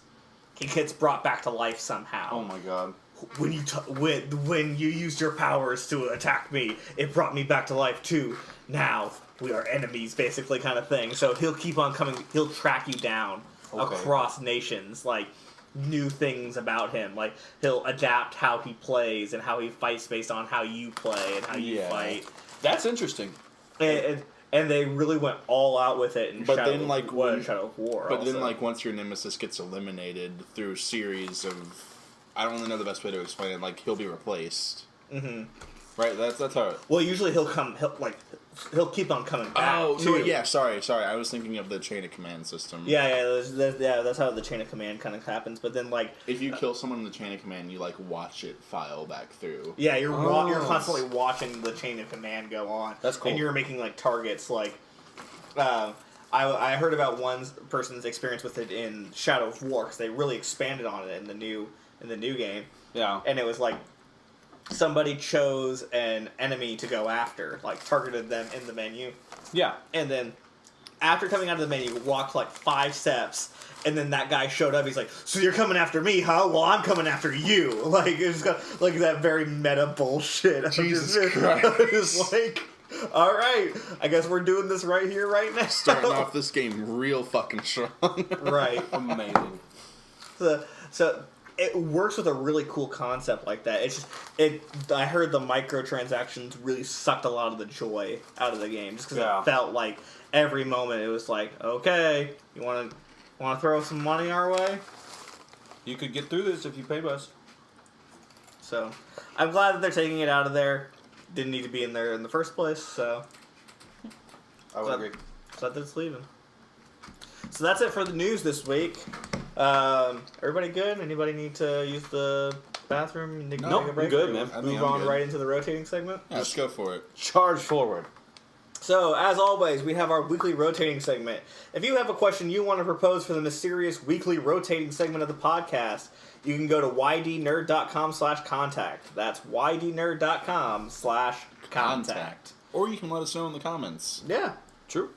He gets brought back to life somehow. Oh my god. When you used your powers to attack me, it brought me back to life too. Now we are enemies, basically, kind of thing. So he'll keep on coming. He'll track you down across nations, like new things about him. Like he'll adapt how he plays and how he fights based on how you play and how you Yeah. fight. That's interesting. And And they really went all out with it in Shadow of War. But then, like, once your nemesis gets eliminated through a series of... I don't really know the best way to explain it. Like, he'll be replaced. Mm-hmm. Right? That's how it... Well, usually he'll keep on coming back, Oh, too. no, yeah, sorry. I was thinking of the chain of command system. Yeah, that's how the chain of command kind of happens. But then, like... If you kill someone in the chain of command, you, like, watch it file back through. Yeah, you're constantly watching the chain of command go on. That's cool. And you're making, like, targets, like... I heard about one person's experience with it in Shadow of War, because they really expanded on it in the new game. Yeah. And it was, like... Somebody chose an enemy to go after, like, targeted them in the menu. Yeah. And then, after coming out of the menu, walked, like, 5 steps, and then that guy showed up, he's like, so you're coming after me, huh? Well, I'm coming after you. Like, it's got, like, that very meta bullshit. Jesus Christ. I was just like, alright, I guess we're doing this right here, right now. Starting off this game real fucking strong. Right. Amazing. So it works with a really cool concept like that. It's just I heard the microtransactions really sucked a lot of the joy out of the game, just because it felt like every moment it was like, okay, you want to throw some money our way? You could get through this if you pay us. So I'm glad that they're taking it out of there. Didn't need to be in there in the first place. So I would agree. Glad that it's leaving. So that's it for the news this week. Everybody good? Anybody need to use the bathroom? Nope, I'm good, man. Move on right into the rotating segment? Yeah, let's go for it. Charge forward. So, as always, we have our weekly rotating segment. If you have a question you want to propose for the mysterious weekly rotating segment of the podcast, you can go to ydnerd.com/contact. That's ydnerd.com/contact. Or you can let us know in the comments. Yeah. True.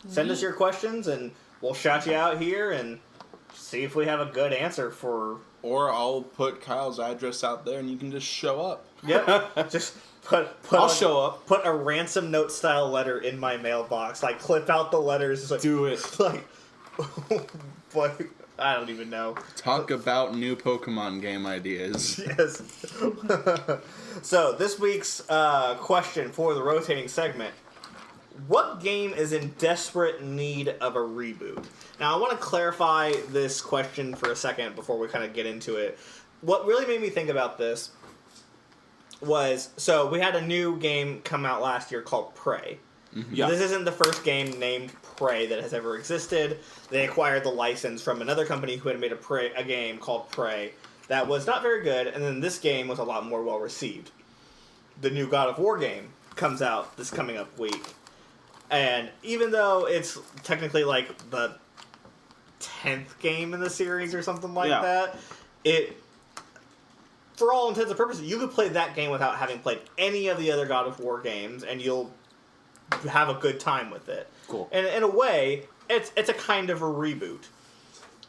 Send us your questions, and we'll shout you out here and see if we have a good answer for... Or I'll put Kyle's address out there, and you can just show up. Yep. Just I'll show up. Put a ransom note style letter in my mailbox. Like, clip out the letters. Just like, do it. Like, what? I don't even know. Talk about new Pokemon game ideas. Yes. So, this week's question for the rotating segment. What game is in desperate need of a reboot? Now, I want to clarify this question for a second before we kind of get into it. What really made me think about this was, so we had a new game come out last year called Prey. Mm-hmm. Yeah. This isn't the first game named Prey that has ever existed. They acquired the license from another company who had made a game called Prey that was not very good, and then this game was a lot more well received. The new God of War game comes out this coming up week. And even though it's technically like the 10th game in the series or something like that, for all intents and purposes, you could play that game without having played any of the other God of War games, and you'll have a good time with it. Cool. And in a way, it's a kind of a reboot.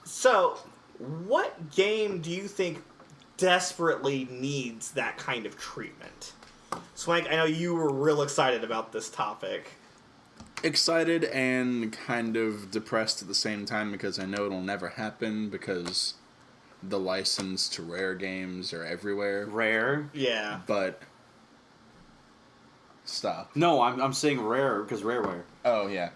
So, what game do you think desperately needs that kind of treatment? Swank, I know you were real excited about this topic. Excited and kind of depressed at the same time because I know it'll never happen because the license to Rare games are everywhere. Rare? Yeah. But stop. No, I'm saying Rare because Rareware. Oh yeah.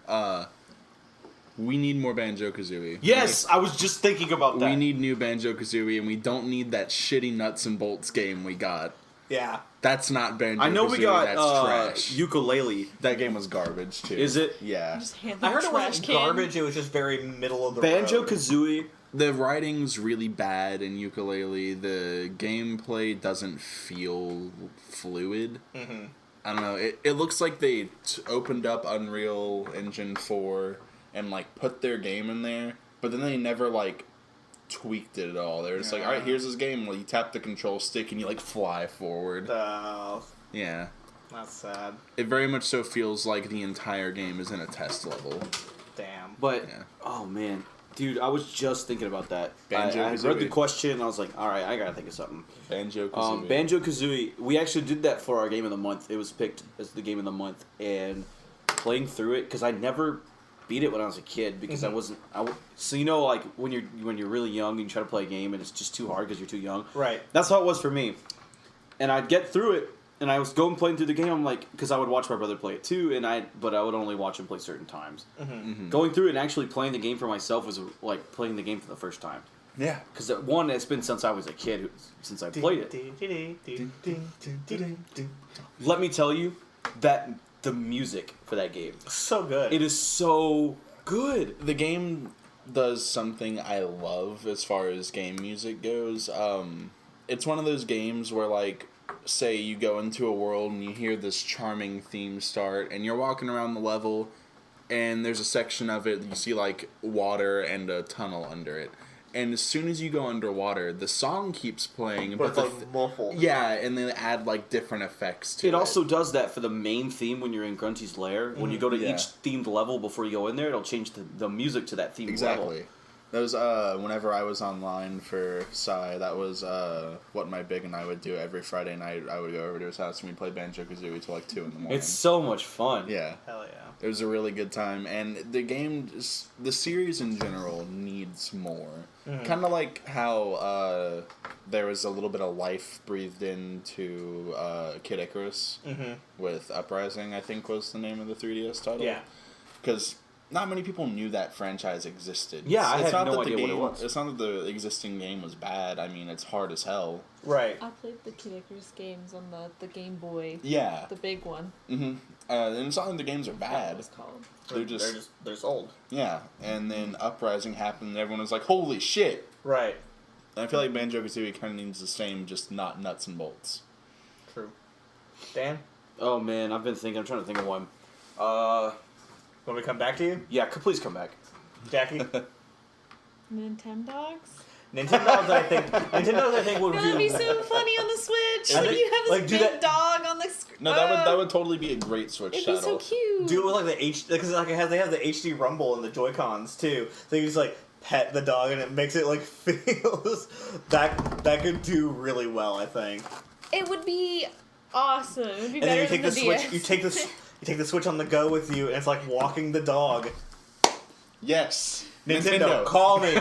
We need more Banjo-Kazooie. Yes, I was just thinking about that. We need new Banjo-Kazooie, and we don't need that shitty nuts and bolts game we got. Yeah. That's not Banjo-Kazooie. I know we got that's trash. Ukulele. That game was garbage too. Is it? Yeah. Just hand I them heard a it trash wasn't can. garbage, it was just very middle of the road. Banjo-Kazooie. The writing's really bad in Ukulele. The gameplay doesn't feel fluid. Mm-hmm. I don't know. It looks like they opened up Unreal Engine 4 and like put their game in there, but then they never like tweaked it at all. They're just like, all right, here's this game. Well, you tap the control stick and you like fly forward. Yeah. That's sad. It very much so feels like the entire game is in a test level. Damn. But, oh man. Dude, I was just thinking about that. I Banjo-Kazooie. read the question and I was like, alright, I gotta think of something. Banjo-Kazooie. Banjo-Kazooie, we actually did that for our game of the month. It was picked as the game of the month. And playing through it, because I never beat it when I was a kid, because so you know, like, when you're really young and you try to play a game and it's just too hard because you're too young? Right. That's how it was for me. And I'd get through it, and I was going playing through the game. I'm like, because I would watch my brother play it too, but I would only watch him play certain times. Going through it and actually playing the game for myself was like playing the game for the first time. Yeah. Because one, it's been since I was a kid since I played it. Let me tell you that the music for that game, So good. it is so good. The game does something I love as far as game music goes. It's one of those games where, like, say you go into a world and you hear this charming theme start, and you're walking around the level, and there's a section of it, you see, like, water and a tunnel under it. And as soon as you go underwater, the song keeps playing. But it's like muffled. Yeah, and they add, like, different effects to it. It also does that for the main theme when you're in Grunty's lair. When you go to each themed level before you go in there, it'll change the music to that themed level. Exactly. That was, whenever I was online for Psy, that was, what my big and I would do every Friday night. I would go over to his house and we'd play Banjo-Kazooie till, like, 2 in the morning. It's so much fun. Yeah. Hell yeah. It was a really good time, and the game, the series in general, needs more. Kind of like how there was a little bit of life breathed into Kid Icarus with Uprising, I think was the name of the 3DS title. Yeah. Because not many people knew that franchise existed. Yeah, I It's had not no that the idea what it game- was. It's not that the existing game was bad. I mean, it's hard as hell. Right. I played the Kid Icarus games on the Game Boy. Yeah. The big one. And it's not that the games are That bad. was called. They're just they're old. yeah. And then Uprising happened, and everyone was like, "Holy shit!" Right. And I feel like Banjo-Kazooie kind of needs the same, just not nuts and bolts. True. Dan, Oh man, I've been thinking. I'm trying to think of one. when we come back to you, Yeah, please come back. Jackie. Nintendogs? Nintendo's I think would No, do. that'd be so funny on the Switch. I Like think- you have this like, do big that- dog on the screen. No, that would totally be a great Switch It'd be so title. cute. Do it with like the because like they have the HD rumble and the Joy Cons too. So you just like pet the dog and it makes it like feels that could do really well. I think. It would be awesome. It would be And then better you take than the DS. Switch. You take the Switch on the go with you, and it's like walking the dog. Yes. Nintendo, call me.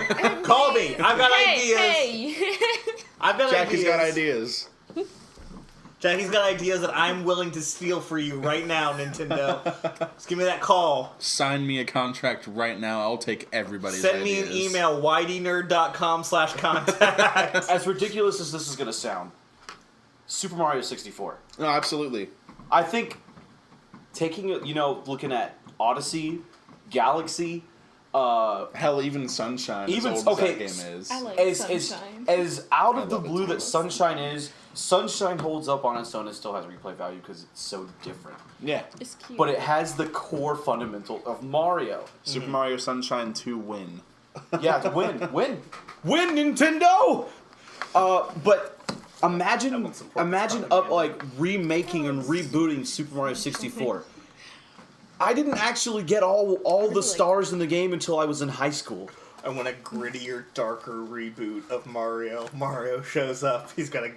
Call me. I've got ideas. Hey. I've got Jackie's ideas. got ideas. Jackie's got ideas that I'm willing to steal for you right now, Nintendo. Just give me that call. Sign me a contract right now. I'll take everybody's Send me ideas. an email, ydnerd.com/contact. As ridiculous as this is gonna sound, Super Mario 64. No, absolutely. I think taking looking at Odyssey, Galaxy, Hell, even Sunshine, Even- as old okay, as that game is. I like as Sunshine. as out I of the love it blue too. that Sunshine is, Sunshine holds up on its own and still has replay value because it's so different. Yeah. It's cute. But it has the core fundamental of Mario. Super Mario Sunshine 2 win. Yeah, to win, Nintendo. But imagine remaking and rebooting Super Mario 64. I didn't actually get all the stars in the game until I was in high school. And when a grittier, darker reboot of Mario shows up, he's got a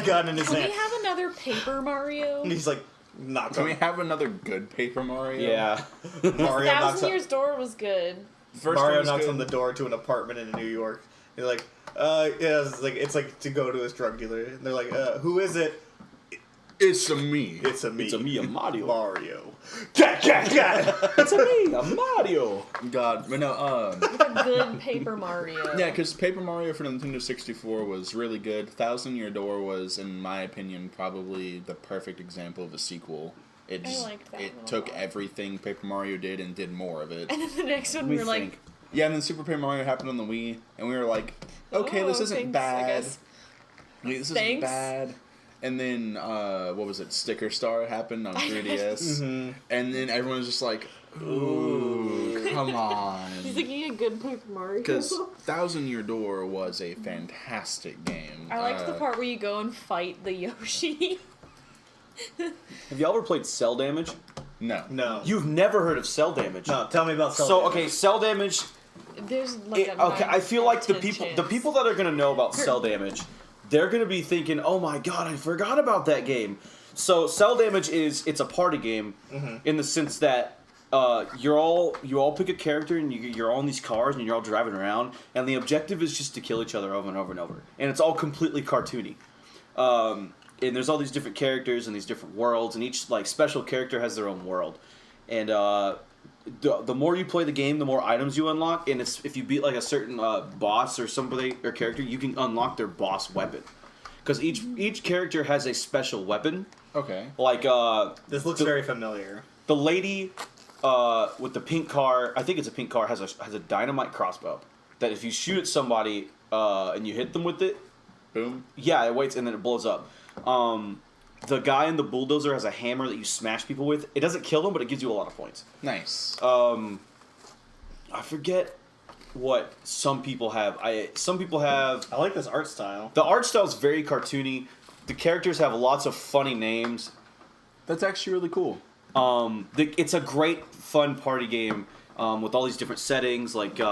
gun in his Can we hand. have another Paper Mario? And he's like, not Can we have another good Paper Mario? Yeah. Mario knocks Thousand on, Years Door was good. First Mario one was knocks good. on the door to an apartment in New York. He's like, yeah, it's like to go to his drug dealer. And they're like, who is it? It's a me. It's a me. It's a me, a Mario. Mario. Cat. It's a me, a Mario. God, but no, A good Paper Mario. yeah, because Paper Mario for Nintendo 64 was really good. Thousand Year Door was, in my opinion, probably the perfect example of a sequel. It I just, liked that it one a took lot. everything Paper Mario did and did more of it. And then the next one, we were like, Yeah, and then Super Paper Mario happened on the Wii, and we were like, okay, this oh, isn't thanks, I bad. guess. Like, this isn't Thanks. bad. And then, what was it? Sticker Star happened on 3DS. And then everyone was just like, ooh, come on. He's like, you need a good Paper Mario. Because Thousand Year Door was a fantastic game. I liked the part where you go and fight the Yoshi. Have y'all ever played Cell Damage? No. No. You've never heard of Cell Damage. No, tell me about Cell So Damage. okay, Cell Damage. There's like a Okay, I feel like the 9 people that are gonna know about Cell Damage, they're gonna be thinking, "Oh my god, I forgot about that game." So Cell Damage it's a party game in the sense that you all pick a character and you're all in these cars and you're all driving around and the objective is just to kill each other over and over and over, and it's all completely cartoony. and there's all these different characters and these different worlds, and each like special character has their own world, and the more you play the game, the more items you unlock, and if you beat like a certain boss or somebody or character, you can unlock their boss weapon, because each character has a special weapon. Okay. Like This looks very familiar. the lady with the pink car, I think it's a pink car, has a dynamite crossbow that if you shoot at somebody and you hit them with it, Boom. yeah, it waits and then it blows up. The guy in the bulldozer has a hammer that you smash people with. It doesn't kill them, but it gives you a lot of points. Nice. I forget what some people have. Some people have. I like this art style. The art style is very cartoony. The characters have lots of funny names. That's actually really cool. It's a great fun party game with all these different settings. Like you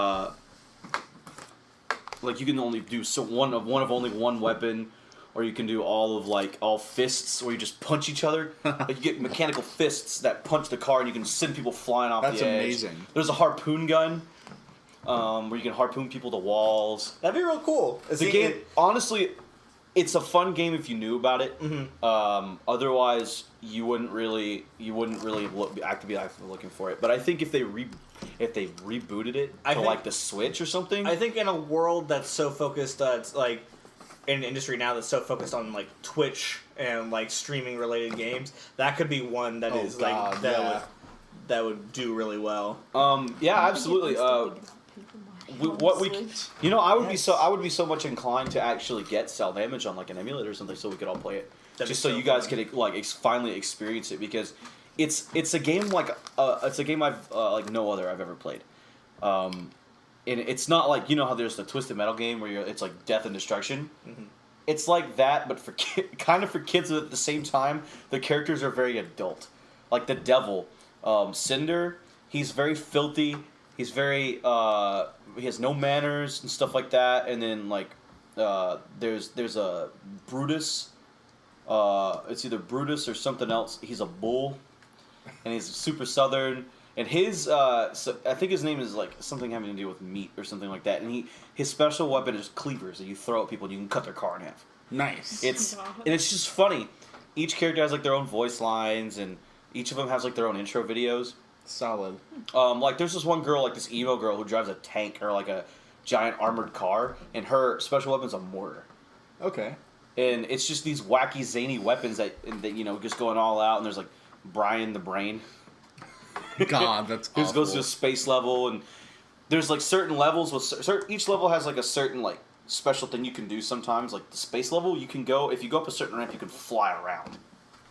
can only do one of only one weapon, or you can do all fists, where you just punch each other. Like you get mechanical fists that punch the car, and you can send people flying off That's the edge. amazing. There's a harpoon gun, where you can harpoon people to walls. That'd be real cool. The game, honestly, it's a fun game if you knew about it. Mm-hmm. Otherwise, you wouldn't really actively looking for it. But I think if they rebooted it to like the Switch or something, I think in a world that's so focused, it's like in an industry now that's so focused on like Twitch and like streaming related games, that could be one that is like that would do really well. Yeah, absolutely. I would be so much inclined to actually get Cell Damage on like an emulator or something, so we could all play it. That'd just be so so you guys fun. could like finally experience it, because it's a game it's a game I've like no other I've ever played. And it's not like, you know how there's the Twisted Metal game where it's like death and destruction. Mm-hmm. It's like that, but for kind of for kids, but at the same time, the characters are very adult. Like the devil, Cinder, he's very filthy. He's very he has no manners and stuff like that. And then like there's a Brutus. It's either Brutus or something else. He's a bull, and he's super southern. And his I think his name is like something having to do with meat or something like that. And his special weapon is cleavers that you throw at people and you can cut their car in half. Nice. And it's just funny. Each character has like their own voice lines, and each of them has like their own intro videos. Solid. Like there's this one girl, like this emo girl who drives a tank or like a giant armored car, and her special weapon's a mortar. Okay. And it's just these wacky zany weapons that just going all out. And there's like Brian the Brain. God, that's Who awful. goes to a space level, and there's like certain levels with each level has like a certain like special thing you can do. Sometimes like the space level, you can go if you go up a certain ramp, you can fly around.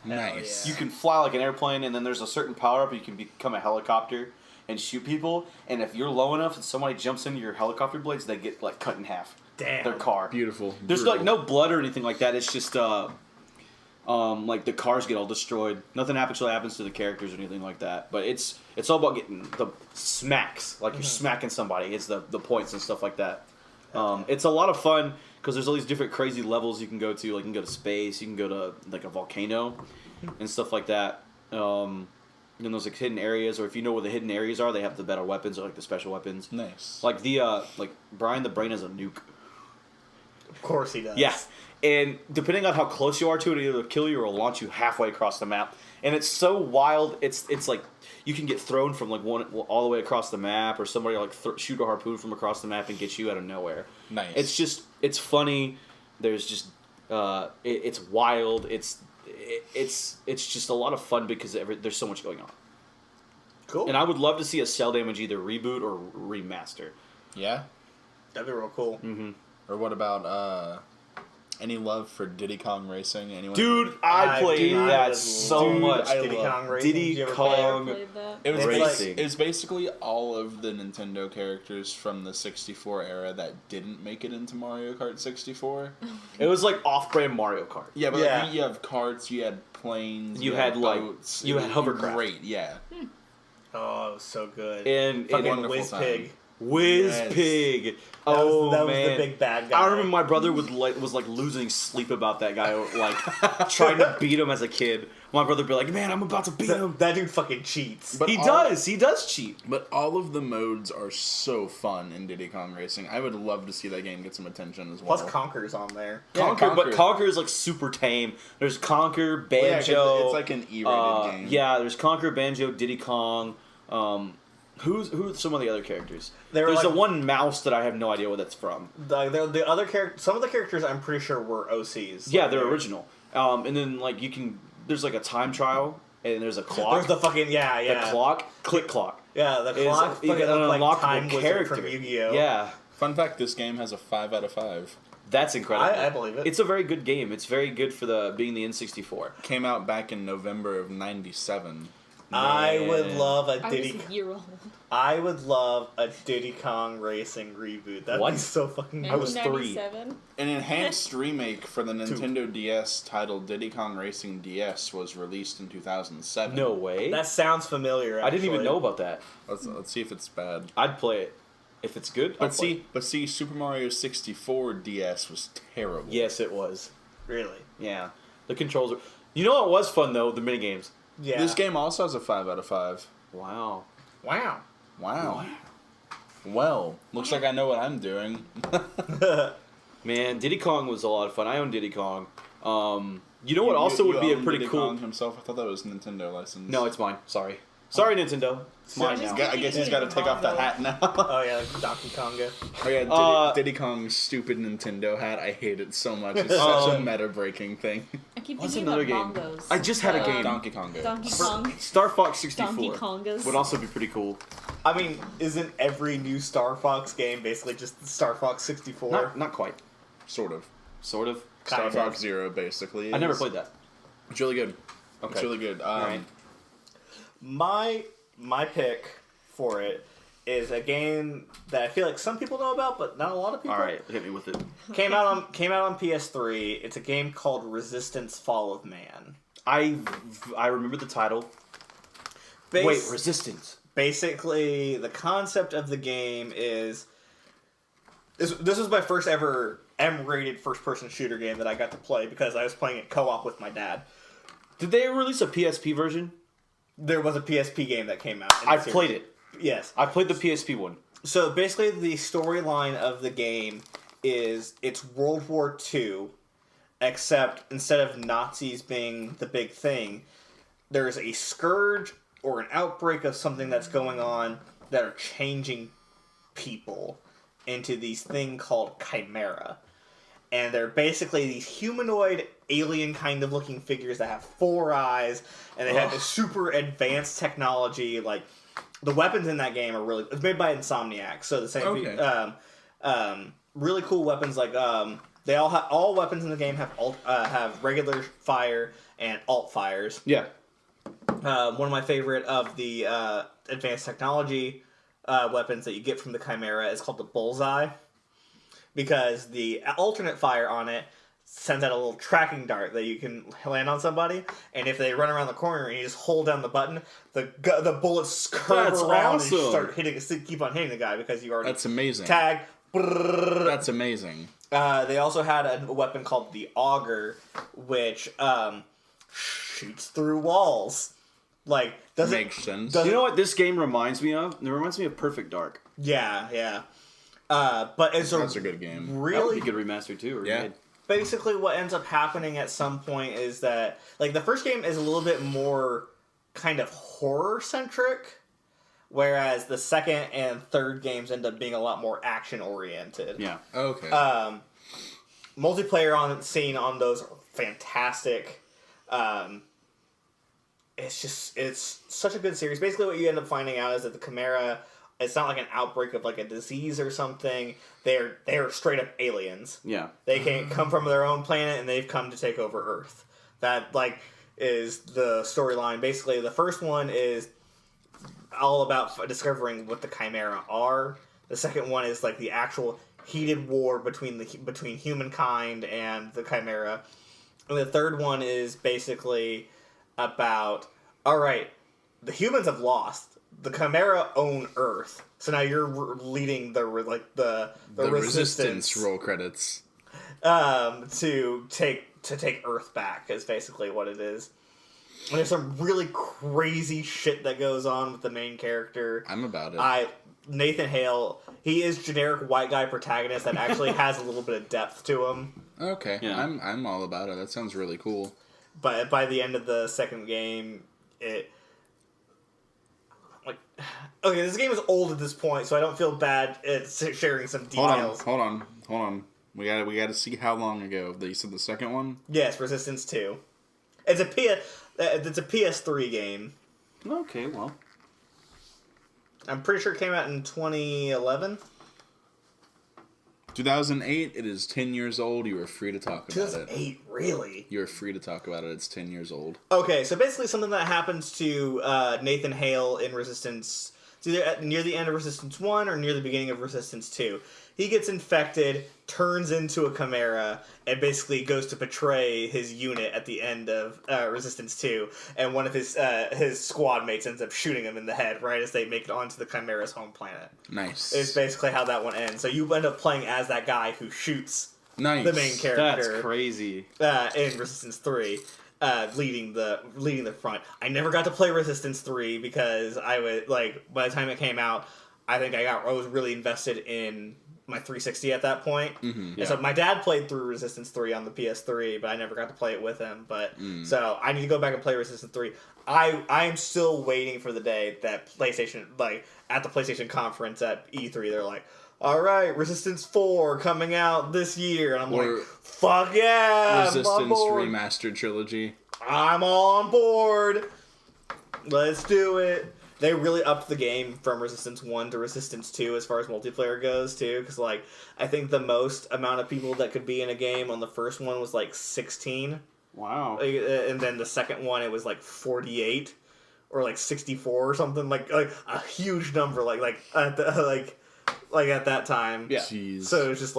Nice. Yeah. You can fly like an airplane, and then there's a certain power up. You can become a helicopter and shoot people. And if you're low enough and somebody jumps into your helicopter blades, they get like cut in half. Damn. Their car. Beautiful. There's Brutal. like no blood or anything like that. It's just like the cars get all destroyed. Nothing actually happens to the characters or anything like that. But it's all about getting the smacks. Like you're smacking somebody. It's the points and stuff like that. It's a lot of fun because there's all these different crazy levels you can go to. Like you can go to space. You can go to like a volcano and stuff like that. And those like hidden areas, or if you know where the hidden areas are, they have the better weapons or like the special weapons. Nice. Like the like Brian the Brain has a nuke. Of course he does. Yeah. And depending on how close you are to it, it'll either kill you or launch you halfway across the map. And it's so wild. It's like you can get thrown from like one all the way across the map, or somebody like shoot a harpoon from across the map and get you out of nowhere. Nice. It's funny. There's just it's wild. It's just a lot of fun because there's so much going on. Cool. And I would love to see a Cell Damage either reboot or remaster. Yeah. That'd be real cool. Mm-hmm. Or what about any love for Diddy Kong Racing? Anyone? Dude, I played I that would so love much. Diddy Kong Racing. Diddy Did you ever play Kong. Played that. It was It's Racing. it was basically all of the Nintendo characters from the 64 era that didn't make it into Mario Kart 64. It was like off-brand Mario Kart. Yeah, but Yeah. Like, you have carts, you had planes, You had, like, boats. you It had was hovercraft. Great, yeah. Oh, it was so good. And Fucking wonderful Whiz time. Pig. Whiz Pig. Oh, that man. was the big bad guy. I remember my brother was losing sleep about that guy, like trying to beat him as a kid. My brother would be like, "Man, I'm about to beat him." That dude fucking cheats. But He does cheat. But all of the modes are so fun in Diddy Kong Racing. I would love to see that game get some attention as well. Plus Conker's on there. Yeah, But Conker is like super tame. There's Conker, Banjo. Yeah, it's like an E-rated game. Yeah, there's Conker, Banjo, Diddy Kong. Who's some of the other characters? There's like, the one mouse that I have no idea where that's from. The other some of the characters I'm pretty sure were OCs. Yeah, they're original. And then like there's like a time trial and there's a clock. There's the fucking the clock, click clock. Yeah, the clock. Is an like unlockable time character from Yu-Gi-Oh. Yeah, Fun fact: this game has a 5 out of 5. that's incredible. I believe it. It's a very good game. It's very good for being the N64. Came out back in November of '97. I would love a I Diddy. was a year old. I would love a Diddy Kong Racing reboot. That'd be so fucking. I was 3. 1997. An enhanced remake for the Nintendo DS titled Diddy Kong Racing DS was released in 2007. No way. That sounds familiar. I didn't even know about that. Let's see if it's bad. I'd play it if it's good. I'd play it. But see, Super Mario 64 DS was terrible. Yes, it was. Really? Yeah, the controls are. You know what was fun though? The mini games. Yeah. This game also has a 5 out of 5. Wow. Wow. Wow. Well, looks like I know what I'm doing. Man, Diddy Kong was a lot of fun. I own Diddy Kong. You know what also would be a own pretty Diddy cool. Kong himself? I thought that was Nintendo license. No, it's mine. Sorry, Nintendo. It's mine now. I guess he's got to take off the hat now. Oh yeah, Donkey Konga. Oh yeah, Diddy Kong's stupid Nintendo hat. I hate it so much. It's such a meta-breaking thing. I keep What's thinking another about game? Bongos. I just had a game. Donkey Konga. Donkey Kong. Star Fox 64 Donkey Kongas. would also be pretty cool. I mean, isn't every new Star Fox game basically just Star Fox 64? Not quite. Sort of. Sort of. Star Kind of. Fox Zero, basically. I never played that. It's really good. Okay. It's really good. Alright. My pick for it is a game that I feel like some people know about, but not a lot of people. All right, hit me with it. Came out on PS3. It's a game called Resistance: Fall of Man. I remember the title. Wait, Resistance. Basically, the concept of the game is this was my first ever M-rated first-person shooter game that I got to play because I was playing it co-op with my dad. Did they release a PSP version? There was a PSP game that came out. I've played it. Yes. I played the PSP one. So basically, the storyline of the game is it's World War II, except instead of Nazis being the big thing, there's a scourge or an outbreak of something that's going on that are changing people into these thing called Chimera. And they're basically these humanoid, alien kind of looking figures that have 4 eyes, and they have this super advanced technology. Like, the weapons in that game are really... It's made by Insomniac, so the same... Okay. Really cool weapons, like... they all weapons in the game have regular fire and alt fires. Yeah. One of my favorite of the advanced technology weapons that you get from the Chimera is called the Bullseye. Because the alternate fire on it sends out a little tracking dart that you can land on somebody, and if they run around the corner and you just hold down the button, the bullets curve around and you start keep on hitting the guy because you already... That's amazing. Tag. That's amazing. They also had a weapon called the Auger, which shoots through walls. Like, Makes sense. You know what this game reminds me of? It reminds me of Perfect Dark. Yeah. But it's That's a good game. That would really be good remaster too. Or Yeah. remade. basically what ends up happening at some point is that, like, the first game is a little bit more kind of horror centric, whereas the second and third games end up being a lot more action oriented. Yeah. Okay. Multiplayer scene on those are fantastic. It's such a good series. Basically what you end up finding out is that the Chimera, it's not like an outbreak of like a disease or something. They're straight up aliens. Yeah. They can't come from their own planet and they've come to take over Earth. That like is the storyline. Basically the first one is all about discovering what the Chimera are. The second one is like the actual heated war between humankind and the Chimera. And the third one is basically about, all right, the humans have lost. The Chimera own Earth, so now you're leading the resistance roll credits. To take Earth back is basically what it is. And there's some really crazy shit that goes on with the main character. I'm about it. Nathan Hale, he is generic white guy protagonist that actually has a little bit of depth to him. Okay, yeah. I'm all about it. That sounds really cool. But by the end of the second game, this game is old at this point, so I don't feel bad at sharing some details. Hold on. We gotta see how long ago. You said the second one? Yes, Resistance 2. It's a PS3 game. Okay, well. I'm pretty sure it came out in 2011. 2008, it is 10 years old. You are free to talk about it. 2008, really? You are free to talk about it. It's 10 years old. Okay, so basically something that happens to Nathan Hale in Resistance. It's either near the end of Resistance 1 or near the beginning of Resistance 2. He gets infected, turns into a Chimera, and basically goes to betray his unit at the end of Resistance 2. And one of his squad mates ends up shooting him in the head right as they make it onto the Chimera's home planet. Nice. It's basically how that one ends. So you end up playing as that guy who shoots nice. the main character. That's crazy. In Resistance 3. Leading the front. I never got to play Resistance 3 because I was by the time it came out, I think I was really invested in my 360 at that point. Mm-hmm. And so my dad played through Resistance 3 on the PS3, but I never got to play it with him. But so I need to go back and play Resistance 3. I'm still waiting for the day that PlayStation, at the PlayStation conference at E3, they're like, all right, Resistance 4 coming out this year. And I'm like, fuck yeah! Resistance Remastered Trilogy. I'm all on board. Let's do it. They really upped the game from Resistance 1 to Resistance 2 as far as multiplayer goes, too. Because, I think the most amount of people that could be in a game on the first one was, 16. Wow. And then the second one, it was, 48. Or, 64 or something. Like a huge number, at that time. Yeah. Jeez. So it's just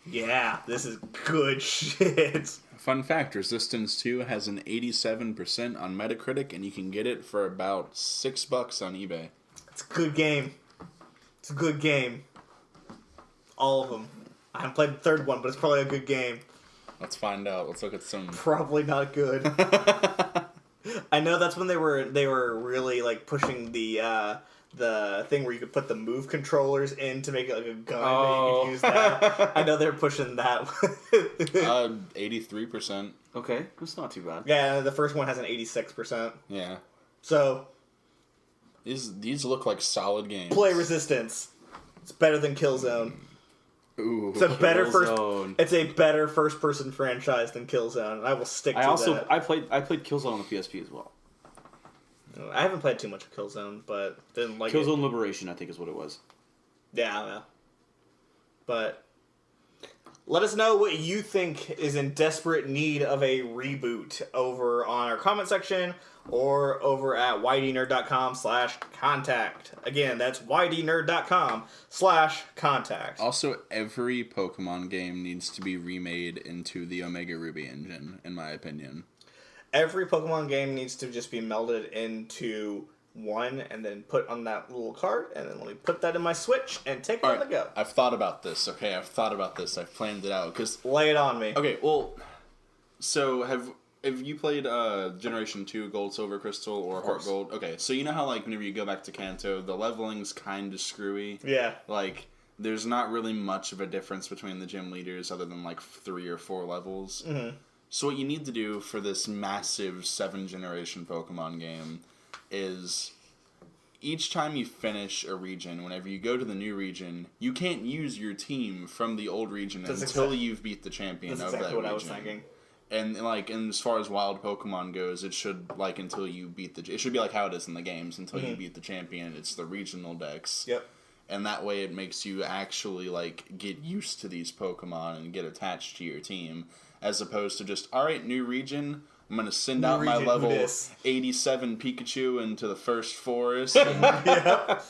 yeah, this is good shit. Fun fact, Resistance 2 has an 87% on Metacritic, and you can get it for about $6 on eBay. It's a good game. It's a good game. All of them. I haven't played the third one, but it's probably a good game. Let's find out. Let's look at some... Probably not good. I know that's when they were really pushing the thing where you could put the move controllers in to make it a gun and you could use that. I know they're pushing that. 83%. Okay, that's not too bad. Yeah, the first one has an 86%. Yeah. So these look like solid games. play Resistance. It's better than Killzone. Ooh. It's a better Killzone. It's a better first person franchise than Killzone. And I will stick to that. I played Killzone on the PSP as well. I haven't played too much of Killzone, but didn't like Killzone Liberation, I think is what it was. Yeah. But let us know what you think is in desperate need of a reboot over on our comment section or over at ydnerd.com/contact. Again, that's ydnerd.com/contact. Also, every Pokemon game needs to be remade into the Omega Ruby engine, in my opinion. Every Pokemon game needs to just be melded into one and then put on that little card, and then let me put that in my Switch and take it on the go. I've thought about this, okay? I've planned it out. Lay it on me. Okay, well, so have you played Generation 2 Gold, Silver, Crystal, or Heart Gold? Okay, so you know how, whenever you go back to Kanto, the leveling's kind of screwy? Yeah. There's not really much of a difference between the gym leaders other than, 3 or 4 levels. Mm-hmm. So what you need to do for this massive 7th-generation Pokemon game is each time you finish a region, whenever you go to the new region, you can't use your team from the old region until you've beat the champion of that region. That's exactly what I was thinking. And and as far as wild Pokemon goes, it should until you beat it should be how it is in the games until you beat the champion. It's the regional dex. Yep. And that way it makes you actually get used to these Pokemon and get attached to your team. As opposed to just, alright, new region, I'm going to send out my level 87 Pikachu into the first forest. Yeah.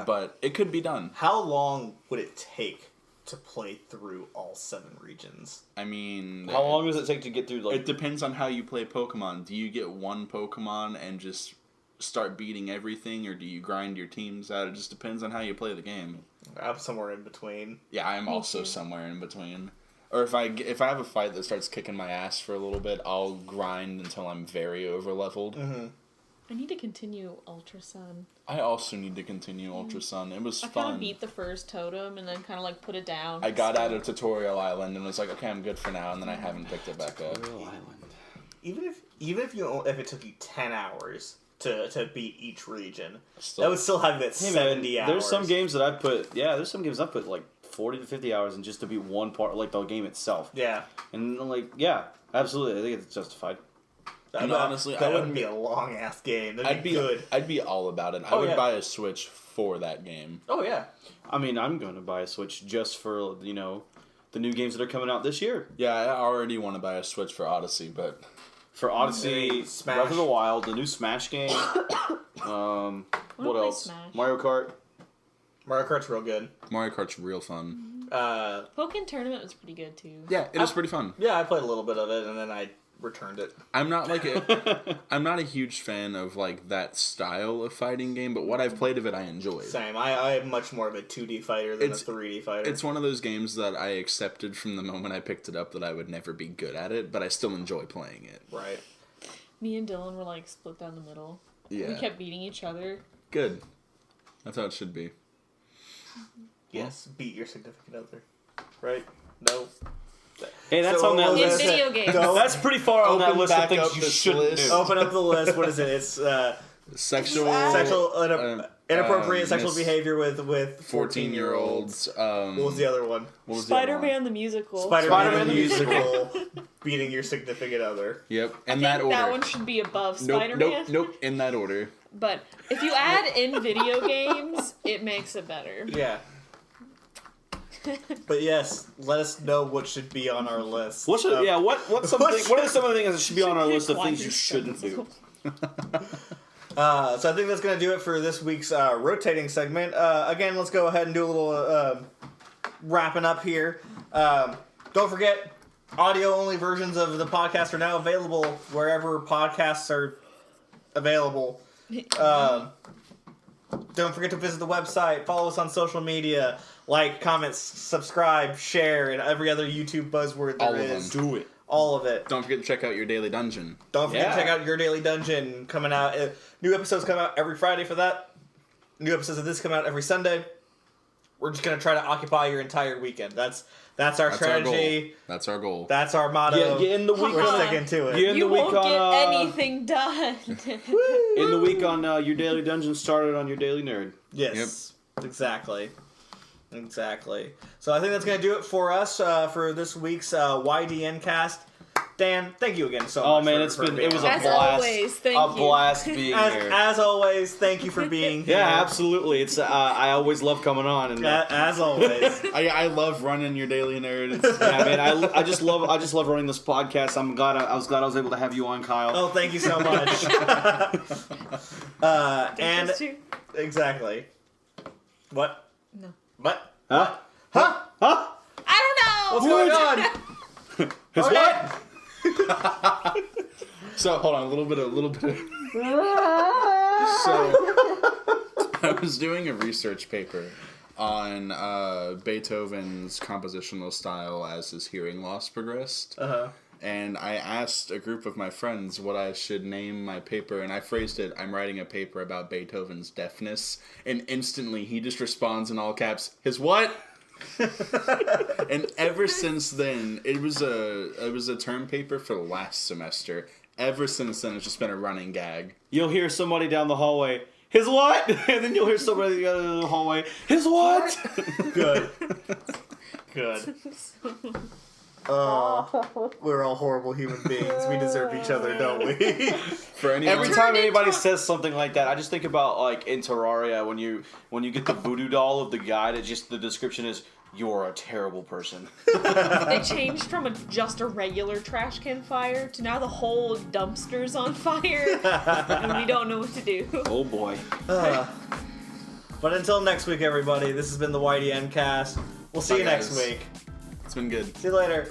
But it could be done. How long would it take to play through all 7 regions? I mean... How long does it take to get through, It depends on how you play Pokemon. Do you get one Pokemon and just start beating everything, or do you grind your teams out? It just depends on how you play the game. I'm somewhere in between. Yeah, I'm also somewhere in between. Or if I have a fight that starts kicking my ass for a little bit, I'll grind until I'm very over-leveled. Mm-hmm. I need to continue Ultra Sun. I also need to continue Ultra Sun. It was fun. I kind of beat the first totem and then kind of like put it down. I got out of Tutorial Island and was like, okay, I'm good for now, and then I haven't picked it back up. Tutorial Island. Even if it took you 10 hours to beat each region, Still, that would still have that 70 hours. There's some games that I've put like 40 to 50 hours in just to beat one part, like the game itself. Yeah. And like, yeah, absolutely, I think it's justified. And honestly, that wouldn't be a long ass game. That'd be good. I'd be all about it. I would buy a Switch for that game. Oh yeah. I mean, I'm going to buy a Switch just for, the new games that are coming out this year. Yeah, I already want to buy a Switch for Odyssey, but For Odyssey, Smash. Breath of the Wild, the new Smash game. What else? Smash. Mario Kart. Mario Kart's real good. Mario Kart's real fun. Pokken Tournament was pretty good too. Yeah, it is pretty fun. Yeah, I played a little bit of it and then I returned it. I'm not a huge fan of like that style of fighting game, but what I've played of it I enjoyed. Same. I'm much more of a 2D fighter than a 3D fighter. It's one of those games that I accepted from the moment I picked it up that I would never be good at it, but I still enjoy playing it. Right. Me and Dylan were like split down the middle. Yeah. We kept beating each other. Good. That's how it should be. Yes, beat your significant other. Right? No. Hey, that's So on that what was In list. that? video games. No. That's pretty far on that Open list of back things up you this shouldn't list. do. Open up the list. What is it? It's Sexual inappropriate sexual behavior with 14-year-olds. What was the other one? What was the other one? Spider-Man the musical. Spider-Man the musical. Beating your significant other. Yep, I in think that order. that one should be above Nope, Spider-Man. nope, in that order. But if you add in video games, it makes it better. Yeah. But yes, let us know what should be on our list. What are some of the things that should be on our list of Why things you you shouldn't do? So I think that's going to do it for this week's rotating segment. Again, let's go ahead and do a little wrapping up here. Don't forget, audio-only versions of the podcast are now available wherever podcasts are available. Don't forget to visit the website, follow us on social media, like, comment, subscribe, share, and every other YouTube buzzword there All of is. them. Do it. All of it. Don't forget to check out your daily dungeon. Don't forget to Yeah. check out Your Daily Dungeon coming out. New episodes come out every Friday for that. New episodes of this come out every Sunday. We're just gonna try to occupy your entire weekend. That's our strategy. That's our goal. That's our motto. Yeah, in the week We're on- sticking to it. Yeah. In You the week won't on, get anything done. In the week on Your Daily Dungeon started on Your Daily Nerd. Yes. Exactly. So I think that's gonna do it for us for this week's YDN Cast. Dan, thank you again so much. Oh man, it was a As blast. always, thank a you. blast being here. As always, thank you for being here. Yeah, absolutely. It's I always love coming on and As always. I love running your daily nerd. It's, yeah, man, I just love running this podcast. I was glad I was able to have you on, Kyle. Oh, thank you so much. And Those two? exactly. What? No. What? Huh? Huh? Huh? I don't What's know. going on? His Okay. what? so hold on, a little bit of. So I was doing a research paper on Beethoven's compositional style as his hearing loss progressed. Uh-huh. And I asked a group of my friends what I should name my paper, and I phrased it, I'm writing a paper about Beethoven's deafness, and instantly he just responds in all caps, his what? And ever since then, it was a term paper for last semester. Ever since then, it's just been a running gag. You'll hear somebody down the hallway. His what? And then you'll hear somebody down the hallway. His what? Good. Good. We're all horrible human beings. We deserve each other, don't we? For anyone, Every time anybody says something like that, I just think about like in Terraria when you get the voodoo doll of the guy that just the description is you're a terrible person. They changed from just a regular trash can fire to now the whole dumpster's on fire, and we don't know what to do. Oh boy. But until next week, everybody, this has been the YDN Cast. We'll see Bye, you next guys. week. it's been good. See you later.